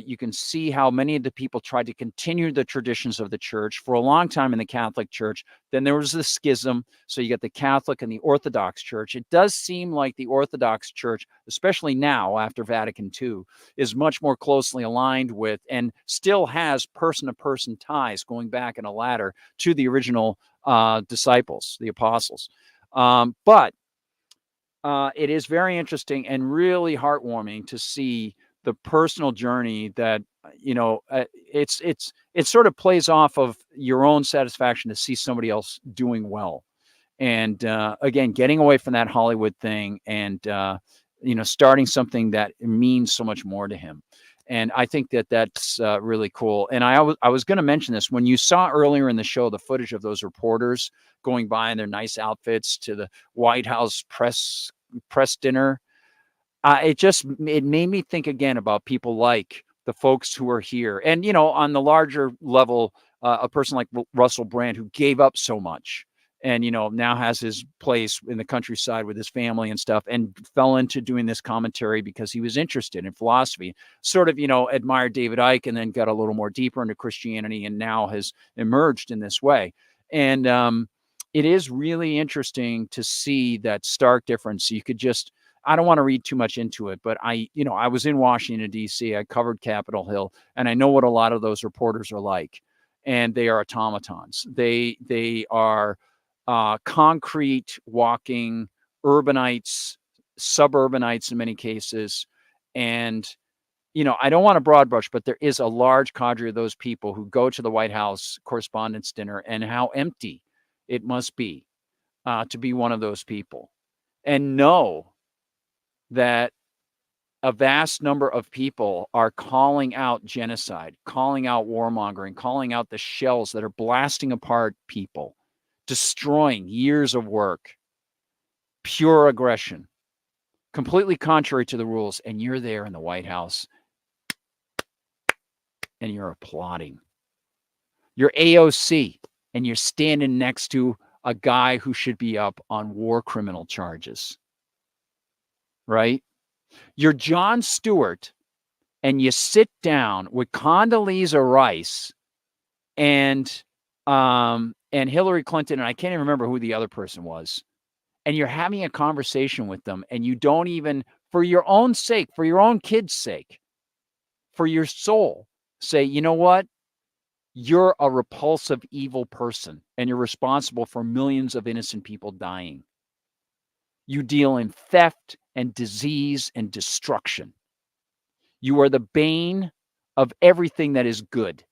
A: You can see how many of the people tried to continue the traditions of the church for a long time in the Catholic Church. Then there was the schism. So you get the Catholic and the Orthodox Church. It does seem like the Orthodox Church, especially now after Vatican II, is much more closely aligned with and still has person-to-person ties going back in a ladder to the original disciples, the apostles. But it is very interesting and really heartwarming to see the personal journey that, it sort of plays off of your own satisfaction to see somebody else doing well. And again, getting away from that Hollywood thing and, starting something that means so much more to him. And I think that's really cool. And I was going to mention this when you saw earlier in the show, the footage of those reporters going by in their nice outfits to the White House press dinner. It made me think again about people like the folks who are here. And, on the larger level, a person like Russell Brand, who gave up so much and, now has his place in the countryside with his family and stuff, and fell into doing this commentary because he was interested in philosophy, sort of, admired David Icke, and then got a little more deeper into Christianity, and now has emerged in this way. And it is really interesting to see that stark difference. You could I don't want to read too much into it, but I was in Washington, D.C. I covered Capitol Hill, and I know what a lot of those reporters are like. And they are automatons. They are concrete walking urbanites, suburbanites in many cases. And, I don't want to broad brush, but there is a large cadre of those people who go to the White House Correspondents' Dinner, and how empty it must be to be one of those people, and know that a vast number of people are calling out genocide, calling out warmongering, calling out the shells that are blasting apart people, destroying years of work, pure aggression, completely contrary to the rules. And you're there in the White House and you're applauding. You're AOC and you're standing next to a guy who should be up on war criminal charges, right? You're Jon Stewart and you sit down with Condoleezza Rice and Hillary Clinton, and I can't even remember who the other person was, and you're having a conversation with them, and you don't even, for your own sake, for your own kids' sake, for your soul, say, you know what? You're a repulsive, evil person, and you're responsible for millions of innocent people dying. You deal in theft and disease and destruction. You are the bane of everything that is good.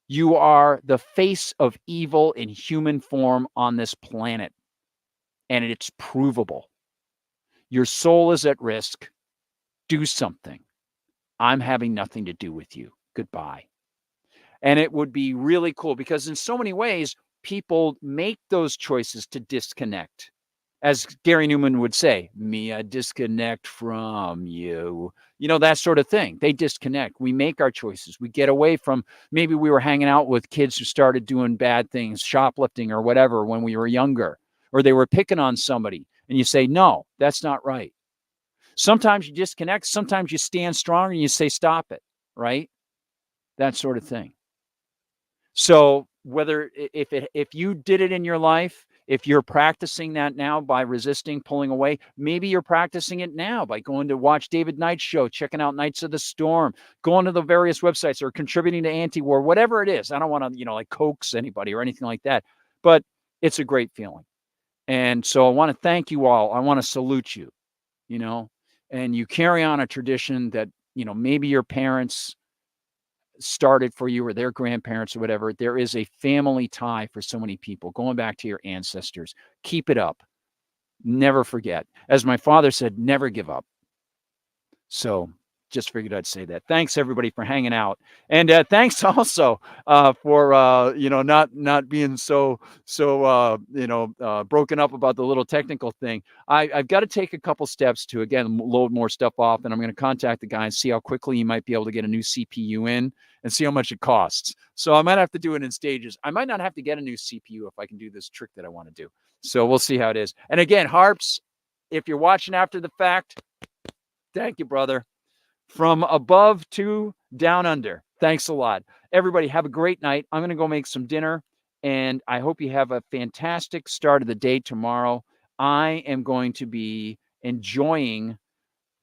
A: You are the face of evil in human form on this planet, and it's provable. Your soul is at risk. Do something. I'm having nothing to do with you. Goodbye. And it would be really cool because in so many ways, people make those choices to disconnect. As Gary Newman would say, I disconnect from you. That sort of thing. They disconnect. We make our choices. We get away from, maybe we were hanging out with kids who started doing bad things, shoplifting or whatever when we were younger, or they were picking on somebody. And you say, no, that's not right. Sometimes you disconnect. Sometimes you stand strong and you say, stop it, right? That sort of thing. So whether if you did it in your life, if you're practicing that now by resisting, pulling away, maybe you're practicing it now by going to watch David Knight's show, checking out Knights of the Storm, going to the various websites or contributing to anti-war, whatever it is. I don't want to, like coax anybody or anything like that, but it's a great feeling. And so I want to thank you all. I want to salute you, and you carry on a tradition that, maybe your parents started for you or their grandparents or whatever. There is a family tie for so many people going back to your ancestors. Keep it up. Never forget. As my father said, never give up. So just figured I'd say that. Thanks everybody for hanging out. And thanks also for, not being so broken up about the little technical thing. I've got to take a couple steps to, again, load more stuff off, and I'm going to contact the guy and see how quickly you might be able to get a new CPU in and see how much it costs. So I might have to do it in stages. I might not have to get a new CPU if I can do this trick that I want to do. So we'll see how it is. And again, Harps, if you're watching after the fact, thank you, brother. From above to down under. Thanks a lot. Everybody have a great night. I'm going to go make some dinner, and I hope you have a fantastic start of the day tomorrow. I am going to be enjoying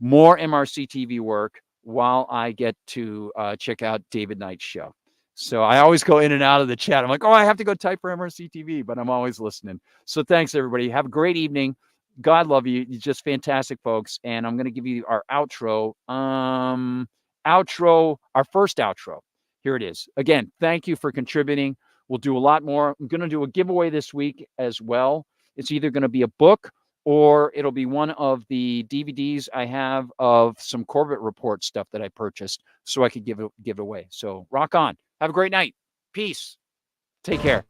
A: more MRC TV work while I get to check out David Knight's show. So I always go in and out of the chat. I'm like, I have to go type for MRC TV, but I'm always listening. So thanks, everybody. Have a great evening. God love you. You're just fantastic, folks. And I'm going to give you our outro. Our first outro. Here it is. Again, thank you for contributing. We'll do a lot more. I'm going to do a giveaway this week as well. It's either going to be a book or it'll be one of the DVDs I have of some Corbett Report stuff that I purchased so I could give away. So rock on. Have a great night. Peace. Take care.